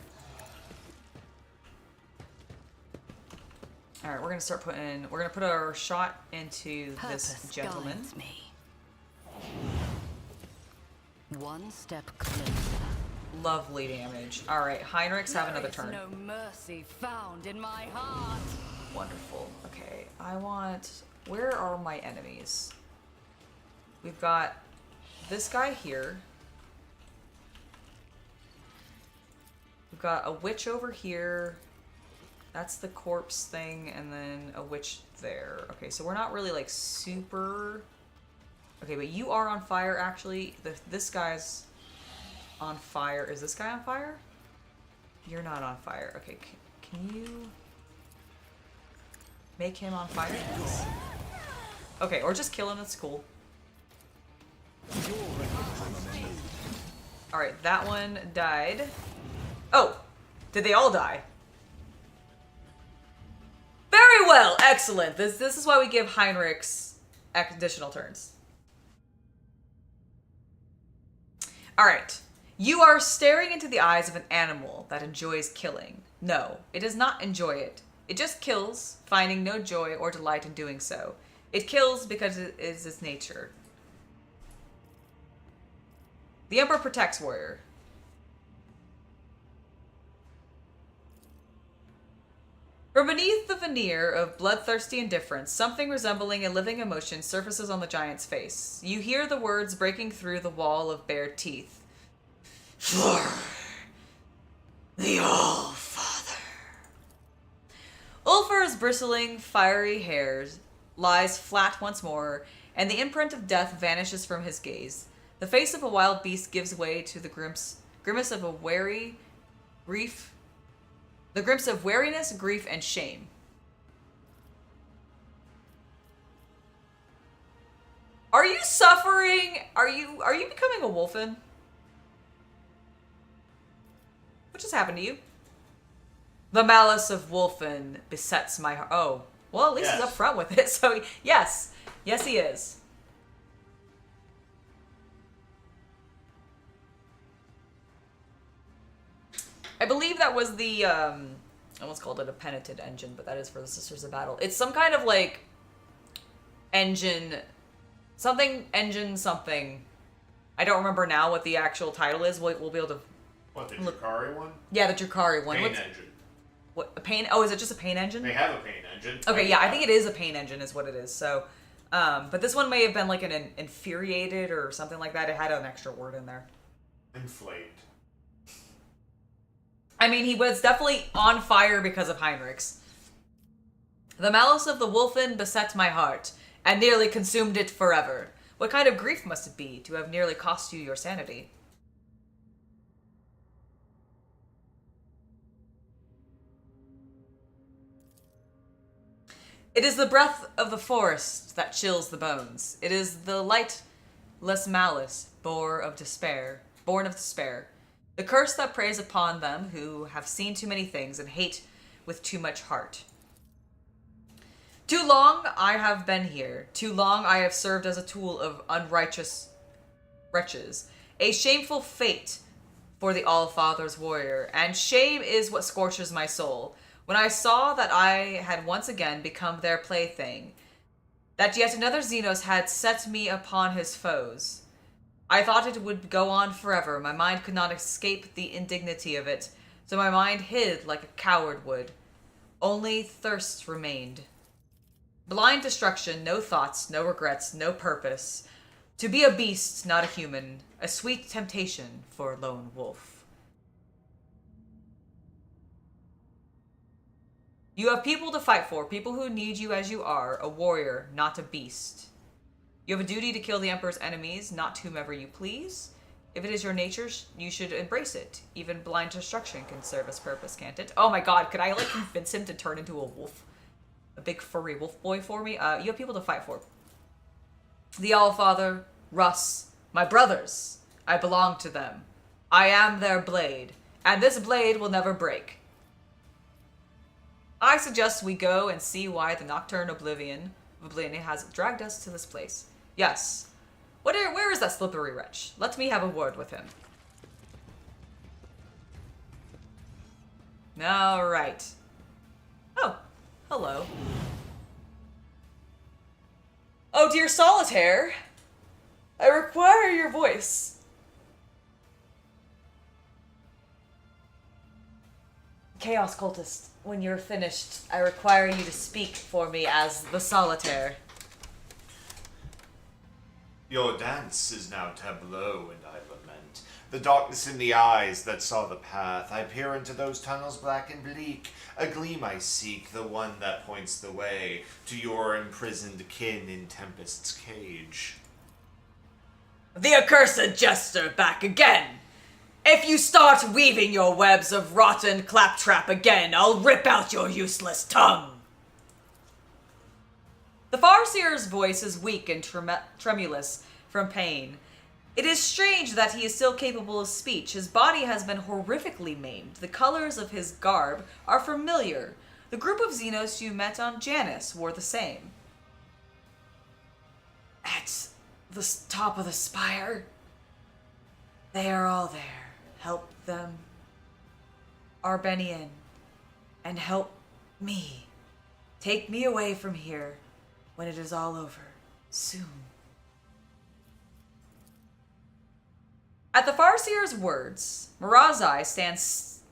Alright, we're gonna start putting... We're gonna put our shot into this Purpose gentleman. guides me. One step closer. Lovely damage. Alright, Heinrix, have another turn. No mercy found in my heart. Wonderful. Okay, I want... Where are my enemies? We've got this guy here. We've got a witch over here. That's the corpse thing, and then a witch there. Okay, so we're not really, like, super... Okay, but you are on fire, actually. This guy's on fire. Is this guy on fire? You're not on fire. Okay, can you make him on fire? Please? Okay, or just kill him. That's cool. Alright, that one died. Oh! Did they all die? Very well! Excellent! This is why we give Heinrix additional turns. Alright. You are staring into the eyes of an animal that enjoys killing. No, it does not enjoy it. It just kills, finding no joy or delight in doing so. It kills because it is its nature. The Emperor protects warrior. From beneath the veneer of bloodthirsty indifference, something resembling a living emotion surfaces on the giant's face. You hear the words breaking through the wall of bared teeth. For the All-Father. Ulfr's bristling, fiery hairs lies flat once more, and the imprint of death vanishes from his gaze. The face of a wild beast gives way to the grimace of a wary grief. The grimace of wariness, grief, and shame. Are you suffering? Are you becoming a wolfen? What just happened to you? The malice of wolfen besets my heart. Oh, well, at least he's up front with it. So yes, yes, he is. I believe that was the, I almost called it a penitent engine, but that is for the Sisters of Battle. It's some kind of, like, engine, something. I don't remember now what the actual title is. We'll be able to... What, the Drukhari one? Yeah, the Drukhari one. Pain What's, engine. What, a pain? Oh, is it just a pain engine? They have a pain engine. Okay, yeah, I think it is a pain engine is what it is. So, but this one may have been like an infuriated or something like that. It had an extra word in there. Inflamed. I mean, he was definitely on fire because of Heinrix. The malice of the wolfen beset my heart, and nearly consumed it forever. What kind of grief must it be to have nearly cost you your sanity? It is the breath of the forest that chills the bones. It is the lightless malice born of despair. The curse that preys upon them who have seen too many things and hate with too much heart. Too long I have been here. Too long I have served as a tool of unrighteous wretches. A shameful fate for the All-Father's warrior, and shame is what scorches my soul. When I saw that I had once again become their plaything, that yet another Xenos had set me upon his foes, I thought it would go on forever. My mind could not escape the indignity of it, so my mind hid like a coward would. Only thirst remained. Blind destruction, no thoughts, no regrets, no purpose. To be a beast, not a human. A sweet temptation for a lone wolf. You have people to fight for, people who need you as you are, a warrior, not a beast. You have a duty to kill the Emperor's enemies, not whomever you please. If it is your nature, you should embrace it. Even blind destruction can serve its purpose, can't it? Oh my god, could I, like, convince him to turn into a wolf? A big furry wolf boy for me? You have people to fight for. The Allfather, Russ, my brothers. I belong to them. I am their blade, and this blade will never break. I suggest we go and see why the Nocturne Oblivion has dragged us to this place. Yes. Where is that slippery wretch? Let me have a word with him. All right. Oh, hello. Oh, dear Solitaire. I require your voice. Chaos Cultist, when you're finished, I require you to speak for me as the Solitaire. Your dance is now tableau, and I lament. The darkness in the eyes that saw the path. I peer into those tunnels black and bleak. A gleam I seek, the one that points the way to your imprisoned kin in Tempest's cage. The accursed jester back again! If you start weaving your webs of rotten claptrap again, I'll rip out your useless tongue! The Farseer's voice is weak and tremulous from pain. It is strange that he is still capable of speech. His body has been horrifically maimed. The colors of his garb are familiar. The group of Xenos you met on Janus wore the same. At the top of the spire, they are all there. Help them, Arbenian, and help me. Take me away from here when it is all over, soon. At the Farseer's words, Marazhai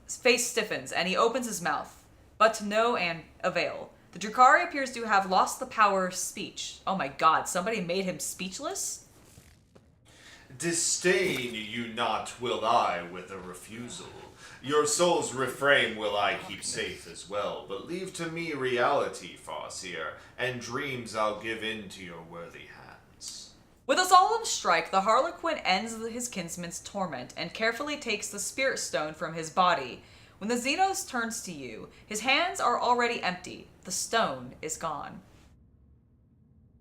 face stiffens, and he opens his mouth, but to no avail. The Drukhari appears to have lost the power of speech. Oh my god, somebody made him speechless? Disdain you not will I with a refusal. Your soul's refrain will I keep safe as well, but leave to me reality, Farseer, and dreams I'll give into your worthy hands. With a solemn strike, the Harlequin ends his kinsman's torment and carefully takes the spirit stone from his body. When the Xenos turns to you, his hands are already empty. The stone is gone.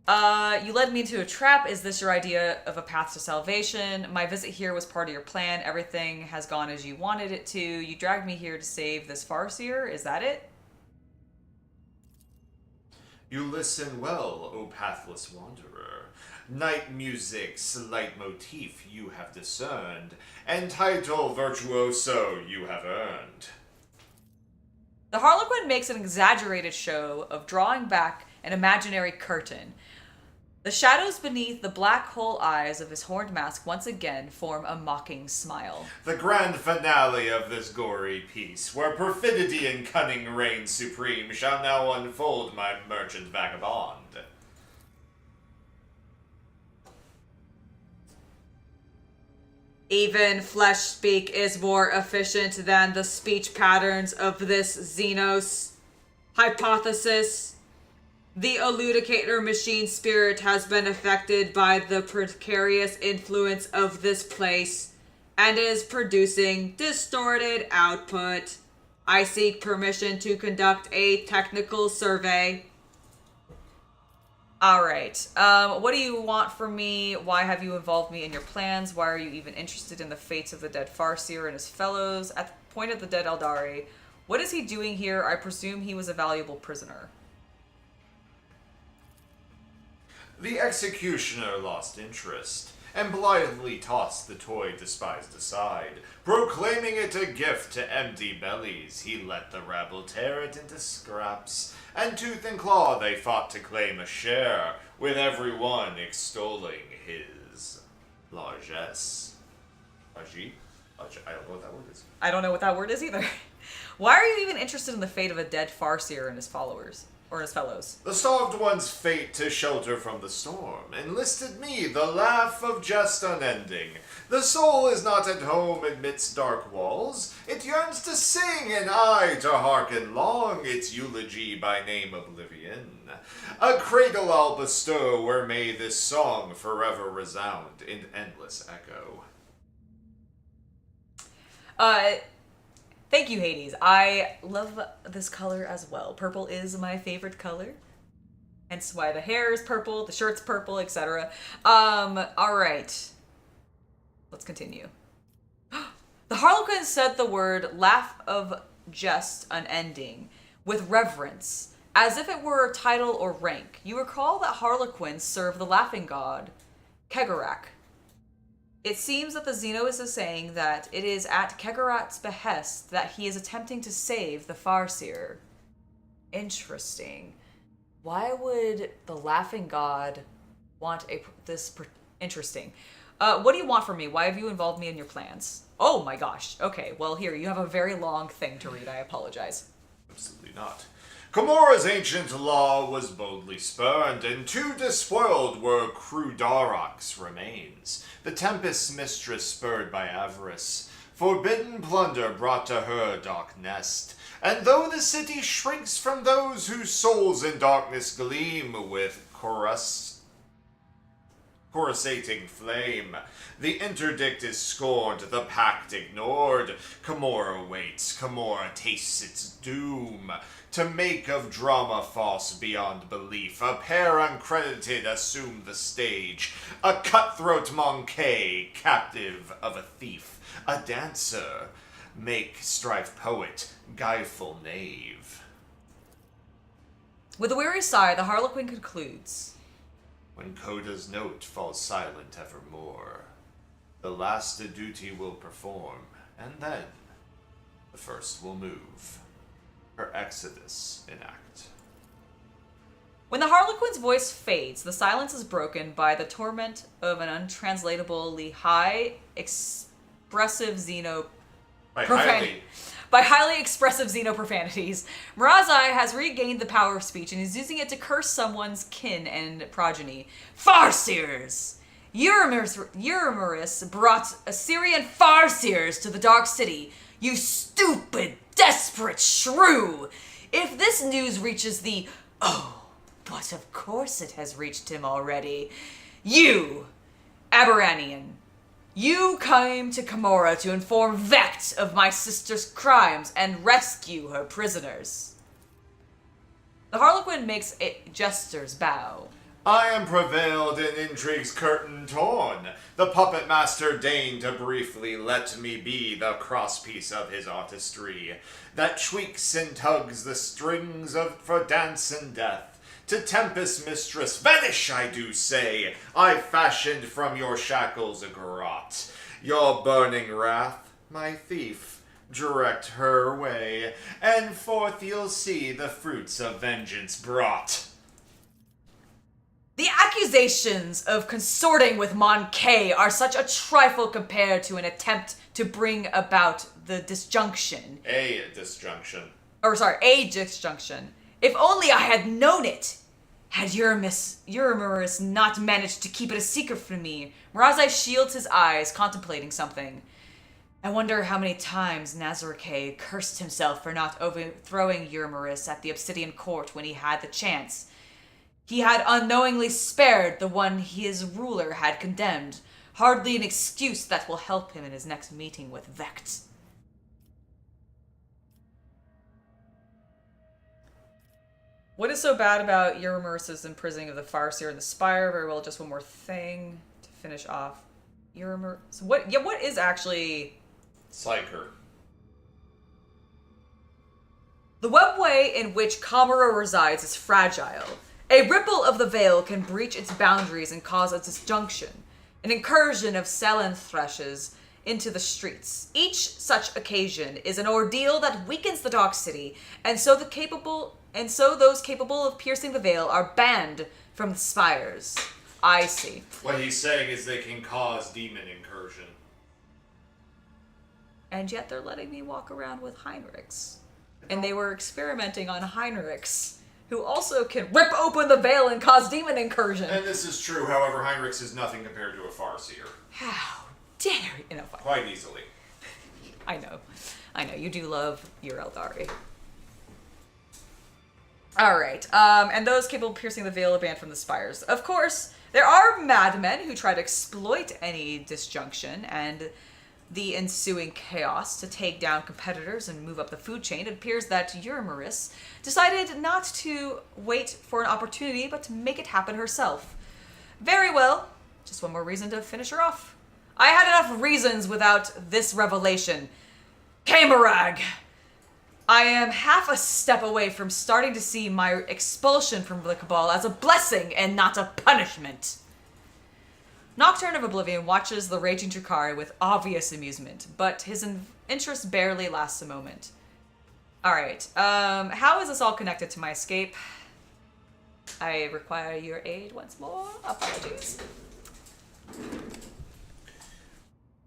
You led me into a trap. Is this your idea of a path to salvation? My visit here was part of your plan. Everything has gone as you wanted it to. You dragged me here to save this Farseer. Is that it? You listen well, O pathless wanderer. Night music's leitmotif you have discerned, and title virtuoso you have earned. The Harlequin makes an exaggerated show of drawing back an imaginary curtain. The shadows beneath the black hole eyes of his horned mask once again form a mocking smile. The grand finale of this gory piece, where perfidy and cunning reign supreme, shall now unfold, my merchant vagabond. Even flesh speak is more efficient than the speech patterns of this Xenos hypothesis. The eludicator machine spirit has been affected by the precarious influence of this place and is producing distorted output. I seek permission to conduct a technical survey. Alright, what do you want from me? Why have you involved me in your plans? Why are you even interested in the fates of the dead Farseer and his fellows? At the point of the dead Eldari, what is he doing here? I presume he was a valuable prisoner. The executioner lost interest, and blithely tossed the toy despised aside. Proclaiming it a gift to empty bellies, he let the rabble tear it into scraps, and tooth and claw they fought to claim a share, with every one extolling his largesse. Ajit? I don't know what that word is. I don't know what that word is either. Why are you even interested in the fate of a dead Farseer and his followers? Or his fellows? The starved one's fate to shelter from the storm enlisted me, the laugh of jest unending. The soul is not at home amidst dark walls. It yearns to sing, and I to hearken long its eulogy by name oblivion. A cradle I'll bestow where may this song forever resound in endless echo. Thank you, Hades. I love this color as well. Purple is my favorite color. Hence why the hair is purple, the shirt's purple, etc. Alright. Let's continue. The Harlequin said the word laugh of jest unending with reverence, as if it were a title or rank. You recall that Harlequins serve the laughing god, Cammorragh. It seems that the Xenos is saying that it is at Cammorragh's behest that he is attempting to save the Farseer. Interesting. Why would the laughing god want interesting. What do you want from me? Why have you involved me in your plans? Oh my gosh. Okay, well here, you have a very long thing to read. I apologize. Absolutely not. Commorragh's ancient law was boldly spurned, and too despoiled were Crudarach's remains. The Tempest's mistress spurred by avarice, forbidden plunder brought to her dark nest. And though the city shrinks from those whose souls in darkness gleam with coruscating flame, the interdict is scorned, the pact ignored. Commorragh waits, Commorragh tastes its doom. To make of drama false beyond belief, a pair uncredited assume the stage. A cutthroat monkey, captive of a thief. A dancer, make strife poet, guileful knave. With a weary sigh, the Harlequin concludes. When Coda's note falls silent evermore, the last a duty will perform, and then the first will move. Her exodus enact. When the Harlequin's voice fades, the silence is broken by the torment of an untranslatably high expressive by highly expressive xenoprofanities. Marazhai has regained the power of speech and is using it to curse someone's kin and progeny. Farseers! Eurymerus brought Assyrian Farseers to the Dark City. You stupid, desperate shrew! If this news reaches the... Oh, but of course it has reached him already. You, Aberranian, you came to Commorragh to inform Vecht of my sister's crimes and rescue her prisoners. The Harlequin makes a jester's bow. I am prevailed in intrigue's curtain torn. The puppet master deigned to briefly let me be the crosspiece of his artistry, that tweaks and tugs the strings for dance and death. To Tempest mistress, vanish, I do say. I fashioned from your shackles a garrote. Your burning wrath, my thief, direct her way, and forth you'll see the fruits of vengeance brought. The accusations of consorting with Monkey are such a trifle compared to an attempt to bring about the disjunction. A disjunction. A disjunction. If only I had known it! Had Eurymerus not managed to keep it a secret from me. Marazhai shields his eyes, contemplating something. I wonder how many times Nazarake cursed himself for not overthrowing Eurymerus at the Obsidian Court when he had the chance. He had unknowingly spared the one his ruler had condemned. Hardly an excuse that will help him in his next meeting with Vecht. What is so bad about Eurymerus' imprisoning of the Farseer and the Spire? Very well, just one more thing to finish off. Eurymerus. What is actually... Psyker. The webway in which Commorragh resides is fragile. A ripple of the veil can breach its boundaries and cause a disjunction, an incursion of Selenthrashes into the streets. Each such occasion is an ordeal that weakens the Dark City, and so those capable of piercing the veil are banned from the spires. I see. What he's saying is they can cause demon incursion. And yet they're letting me walk around with Heinrix. And they were experimenting on Heinrix, who also can rip open the veil and cause demon incursion. And this is true, however, Heinrix is nothing compared to a Farseer. How dare you? Fine. Quite easily. I know. You do love your Eldari. Alright, and those capable of piercing the veil are banned from the spires. Of course, there are madmen who try to exploit any disjunction and the ensuing chaos to take down competitors and move up the food chain. It appears that Euramaris decided not to wait for an opportunity, but to make it happen herself. Very well. Just one more reason to finish her off. I had enough reasons without this revelation. Cammorragh! I am half a step away from starting to see my expulsion from the Cabal as a blessing and not a punishment. Nocturne of Oblivion watches the raging Drukhari with obvious amusement, but his interest barely lasts a moment. Alright, how is this all connected to my escape? I require your aid once more. Apologies.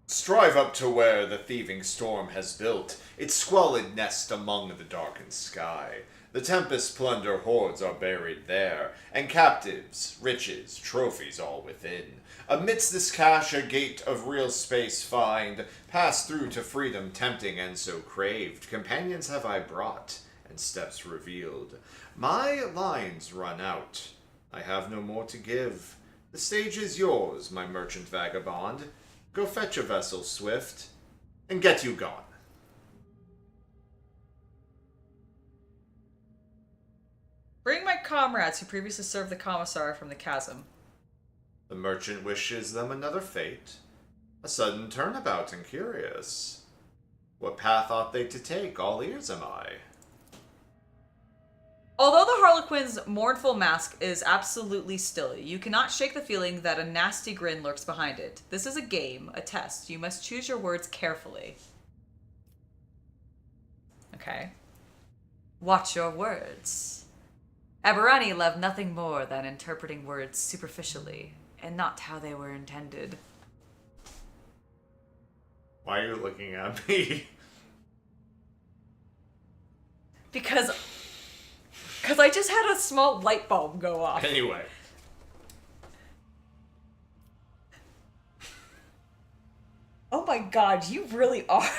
Strive up to where the thieving storm has built its squalid nest among the darkened sky. The tempest plunder hordes are buried there, and captives, riches, trophies all within. Amidst this cache a gate of real space find, pass through to freedom tempting and so craved. Companions have I brought, and steps revealed. My lines run out. I have no more to give. The stage is yours, my merchant vagabond. Go fetch a vessel swift, and get you gone. Bring my comrades who previously served the commissar from the chasm. The merchant wishes them another fate. A sudden turnabout and curious. What path ought they to take? All ears am I. Although the Harlequin's mournful mask is absolutely still, you cannot shake the feeling that a nasty grin lurks behind it. This is a game, a test. You must choose your words carefully. Okay. Watch your words. Aberrani loved nothing more than interpreting words superficially, and not how they were intended. Why are you looking at me? Because I just had a small light bulb go off. Anyway. Oh my god, you really are.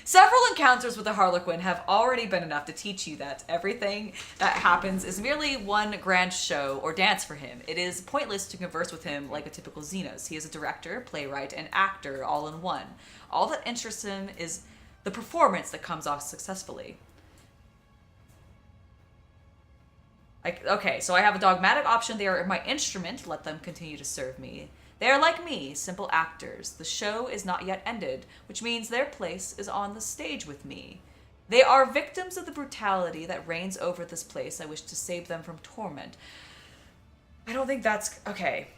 Several encounters with the Harlequin have already been enough to teach you that everything that happens is merely one grand show or dance for him. It is pointless to converse with him like a typical Xenos. He is a director, playwright, and actor all in one. All that interests him is the performance that comes off successfully. Okay, so I have a dogmatic option. They are my instrument. Let them continue to serve me. They are like me, simple actors. The show is not yet ended, which means their place is on the stage with me. They are victims of the brutality that reigns over this place. I wish to save them from torment. I don't think that's... Okay.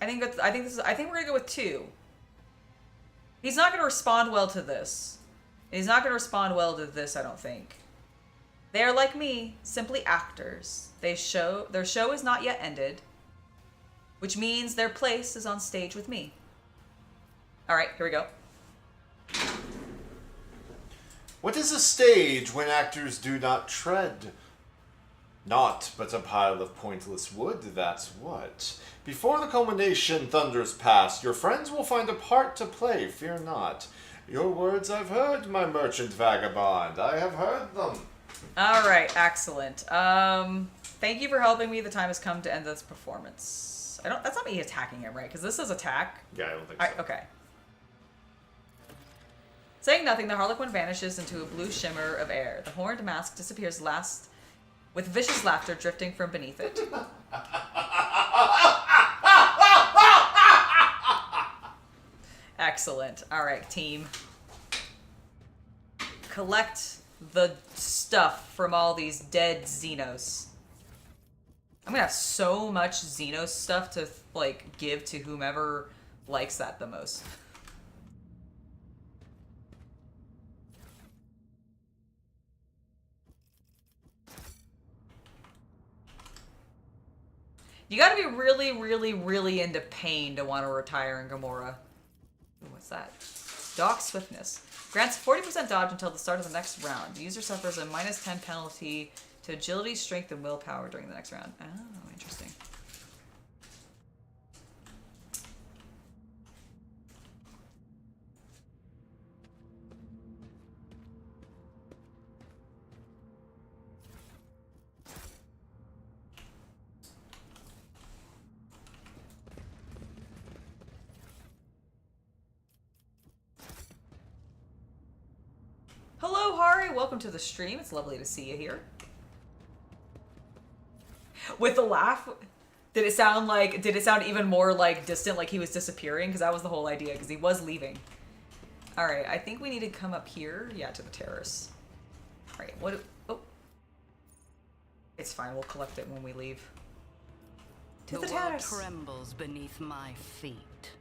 I think we're gonna go with 2. He's not gonna respond well to this. He's not gonna respond well to this, I don't think. They are like me, simply actors. Their show is not yet ended, which means their place is on stage with me. All right, here we go. What is a stage when actors do not tread? Naught but a pile of pointless wood, that's what. Before the culmination thunders past, your friends will find a part to play, fear not. Your words I've heard, my merchant vagabond. I have heard them. All right, excellent. Thank you for helping me. The time has come to end this performance. That's not me attacking him, right? Because this is attack. Yeah, I don't think so. Okay. Saying nothing, the Harlequin vanishes into a blue shimmer of air. The horned mask disappears last, with vicious laughter drifting from beneath it. Excellent. All right, team. Collect the stuff from all these dead Xenos. I'm gonna have so much Xenos stuff to, like, give to whomever likes that the most. You gotta be really, really, really into pain to want to retire in Commorragh. Ooh, what's that? Dock Swiftness. Grants 40% dodge until the start of the next round. The user suffers a -10 penalty to agility, strength, and willpower during the next round. Oh, interesting. Hello, Hari. Welcome to the stream. It's lovely to see you here. With the laugh, did it sound even more like distant, like he was disappearing? Because that was the whole idea, because he was leaving. All right, I think we need to come up here. Yeah, to the terrace. All right, what? Oh. It's fine. We'll collect it when we leave. To the The world terrace. trembles beneath my feet.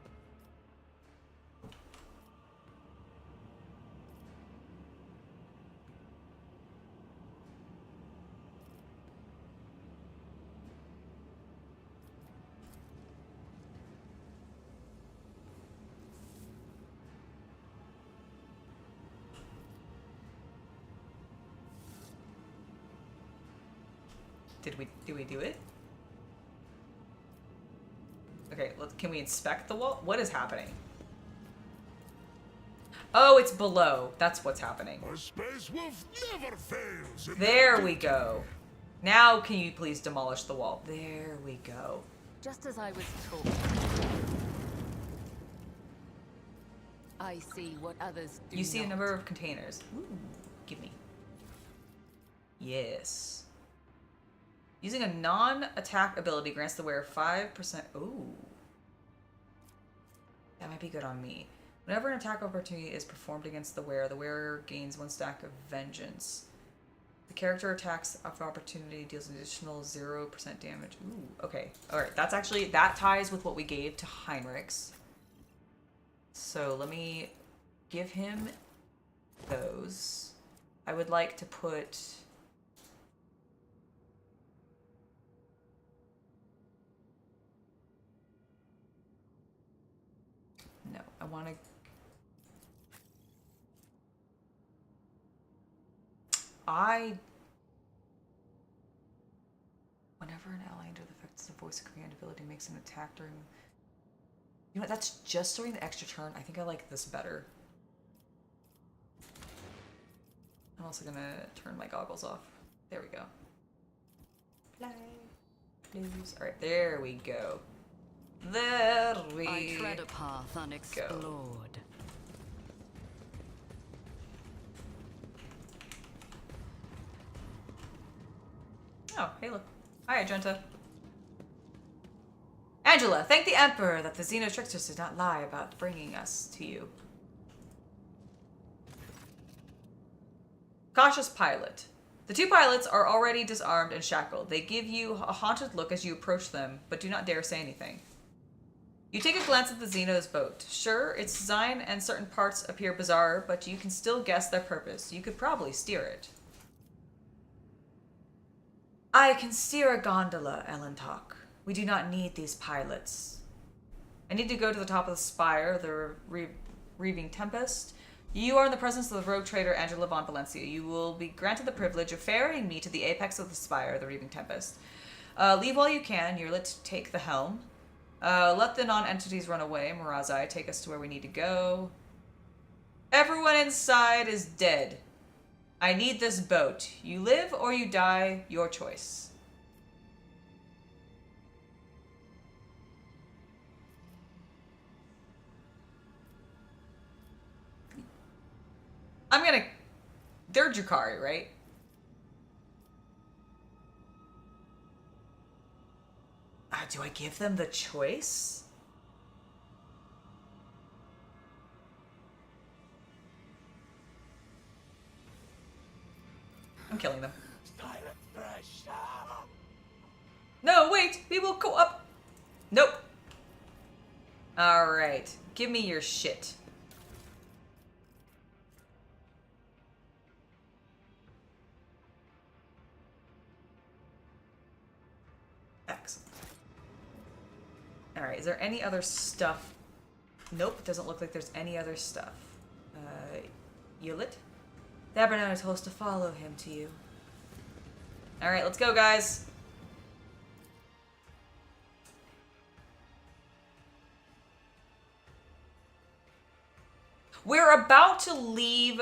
Did we do it? Okay, can we inspect the wall? What is happening? Oh, it's below. That's what's happening. A space wolf never fails. There we go. Now can you please demolish the wall? There we go. Just as I was taught. I see what others do You see a not. number of containers. Ooh, give me. Yes. Using a non-attack ability grants the wearer 5%. Ooh. That might be good on me. Whenever an attack opportunity is performed against the wearer gains 1 stack of vengeance. The character attacks of opportunity deals an additional 0% damage. Ooh, okay. Alright, that's actually, that ties with what we gave to Heinrix. So let me give him those. I would like to put... No, I want to... Whenever an ally under the effects of the voice of command ability makes an attack during... You know what, that's just during the extra turn. I think I like this better. I'm also gonna turn my goggles off. There we go. Play. Please. Alright, there we go. There we I tread a path unexplored. Oh, hey look. Hi, Argenta. Angela, thank the Emperor that the Xenos tricksters did not lie about bringing us to you. Cautious pilot. The 2 pilots are already disarmed and shackled. They give you a haunted look as you approach them, but do not dare say anything. You take a glance at the Xenos boat. Sure, its design and certain parts appear bizarre, but you can still guess their purpose. You could probably steer it. I can steer a gondola, Elentok. We do not need these pilots. I need to go to the top of the spire, the reaving tempest. You are in the presence of the rogue trader Angela von Valencia. You will be granted the privilege of ferrying me to the apex of the spire, the reaving tempest. Leave while you can. You're lit to take the helm. Let the non-entities run away. Marazhai, take us to where we need to go. Everyone inside is dead. I need this boat. You live or you die, your choice. I'm gonna... They're Drukhari, right? Do I give them the choice? I'm killing them. No, wait! We will go up! Nope. Alright. Give me your shit. Excellent. Alright, is there any other stuff? Nope, it doesn't look like there's any other stuff. Yulit? The Abernaut told us to follow him to you. Alright, let's go, guys. We're about to leave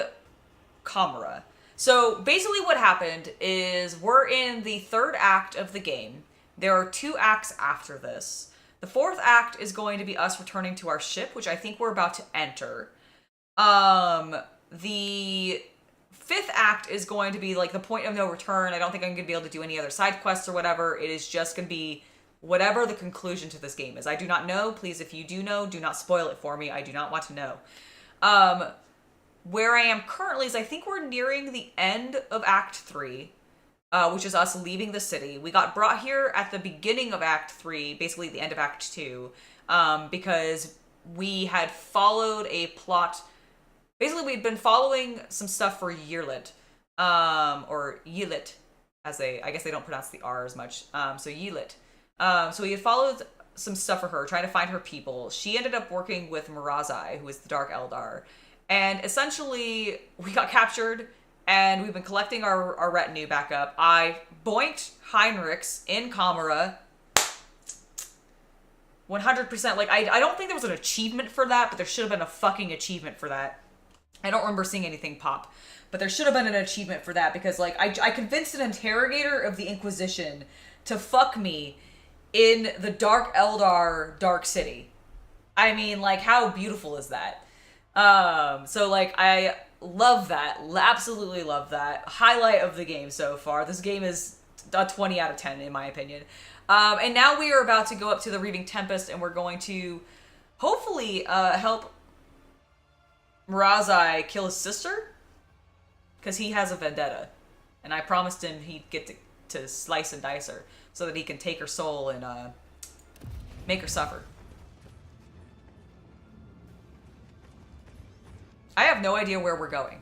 Commorragh. So basically what happened is we're in the 3rd act of the game. There are 2 acts after this. The 4th act is going to be us returning to our ship, which I think we're about to enter. The 5th act is going to be like the point of no return. I don't think I'm going to be able to do any other side quests or whatever. It is just going to be whatever the conclusion to this game is. I do not know. Please, if you do know, do not spoil it for me. I do not want to know. Where I am currently is I think we're nearing the end of Act 3, which is us leaving the city. We got brought here at the beginning of Act 3, basically the end of Act 2, because we had followed a plot. Basically, we'd been following some stuff for Yearlit, or Yelit, I guess they don't pronounce the R as much, so Yelit. So we had followed some stuff for her, trying to find her people. She ended up working with Marazhai, who is the Dark Eldar. And essentially, we got captured, and we've been collecting our retinue back up. I boinked Heinrix in Commorragh. 100%. Like, I don't think there was an achievement for that, but there should have been a fucking achievement for that. I don't remember seeing anything pop. But there should have been an achievement for that, because, like, I convinced an interrogator of the Inquisition to fuck me in the Dark Eldar Dark City. I mean, like, how beautiful is that? So, like, I love that. Absolutely love that. Highlight of the game so far. This game is a 20 out of 10, in my opinion. And now we are about to go up to the Reaving Tempest, and we're going to hopefully help Marazhai kill his sister, because he has a vendetta. And I promised him he'd get to slice and dice her so that he can take her soul and make her suffer. I have no idea where we're going.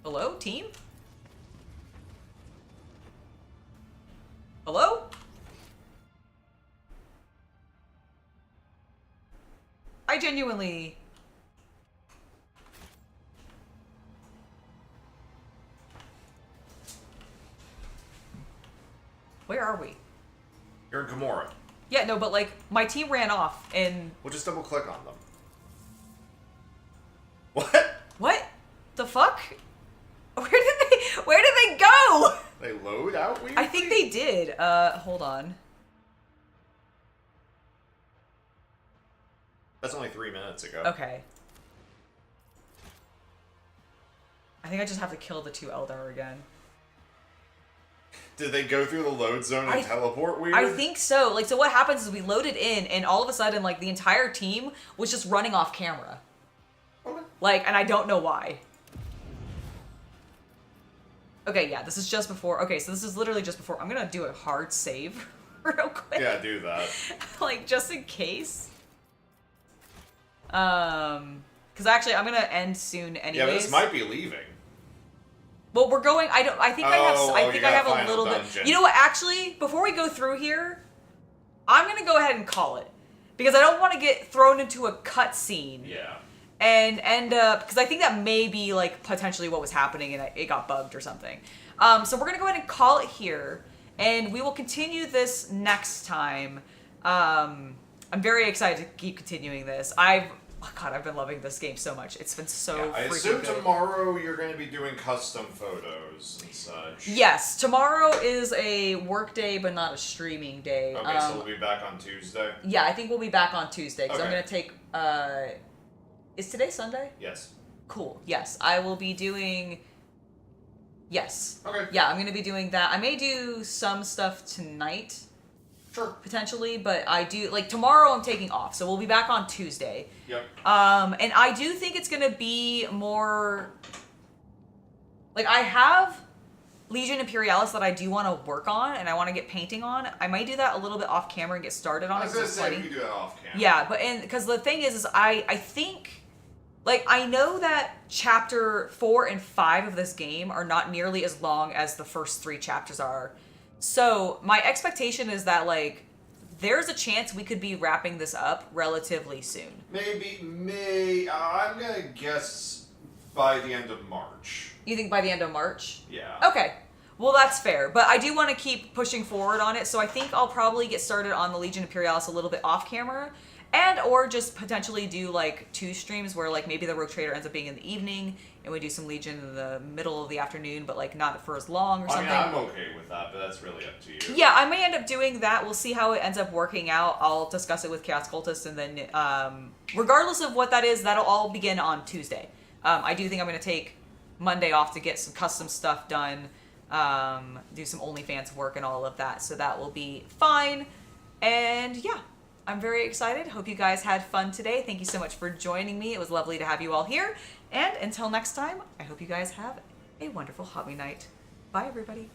Hello, team? Hello? I genuinely... Where are we? You're in Commorragh. Yeah, no, but like, my team ran off and... We'll just double click on them. What? What? The fuck? Where did they go? They load out weirdly? I think they did. Hold on. That's only 3 minutes ago. Okay. I think I just have to kill the 2 Eldar again. Did they go through the load zone and teleport weird? I think so. Like, so what happens is we loaded in, and all of a sudden, like, the entire team was just running off camera. Okay. Like, and I don't know why. Okay, yeah, this is just before. Okay, so this is literally just before. I'm gonna do a hard save real quick. Yeah, do that. Like, just in case. Because actually, I'm gonna end soon anyways. Yeah, but this might be leaving. Well, we're going. I think I have a little bit. Dungeon. You know what? Actually, before we go through here, I'm gonna go ahead and call it because I don't want to get thrown into a cutscene. Yeah. And end up because I think that may be like potentially what was happening and it got bugged or something. So we're gonna go ahead and call it here, and we will continue this next time. I'm very excited to keep continuing this. I've been loving this game so much. It's been so I freaking assume good. tomorrow you're going to be doing custom photos and such. Yes, tomorrow is a work day, but not a streaming day. Okay, so we'll be back on Tuesday? Yeah, I think we'll be back on Tuesday, because I'm Okay. going to take... Is today Sunday? Yes. Cool, yes. I will be doing... Yes. Okay. Yeah, I'm going to be doing that. I may do some stuff tonight. Sure. Potentially, but I do... Like, tomorrow I'm taking off, so we'll be back on Tuesday. Yep. And I do think it's going to be more... Like, I have Legion Imperialis that I do want to work on, and I want to get painting on. I might do that a little bit off camera and get started on I it. was going to it's say funny. we could do that off camera. Yeah, but because the thing is I think... Like, I know that chapter 4 and 5 of this game are not nearly as long as the first 3 chapters are. So, my expectation is that, like, there's a chance we could be wrapping this up relatively soon. I'm gonna guess by the end of March. You think by the end of March? Yeah. Okay. Well, that's fair, but I do want to keep pushing forward on it, so I think I'll probably get started on the Legion Imperialis a little bit off camera, and or just potentially do like 2 streams where like maybe the Rogue Trader ends up being in the evening, and we do some Legion in the middle of the afternoon, but like not for as long or something. I mean, I'm okay with that, but that's really up to you. Yeah, I may end up doing that. We'll see how it ends up working out. I'll discuss it with Chaos Cultist, and then regardless of what that is, that'll all begin on Tuesday. I do think I'm going to take Monday off to get some custom stuff done, do some OnlyFans work and all of that, so that will be fine. And yeah, I'm very excited. Hope you guys had fun today. Thank you so much for joining me. It was lovely to have you all here. And until next time, I hope you guys have a wonderful hobby night. Bye, everybody.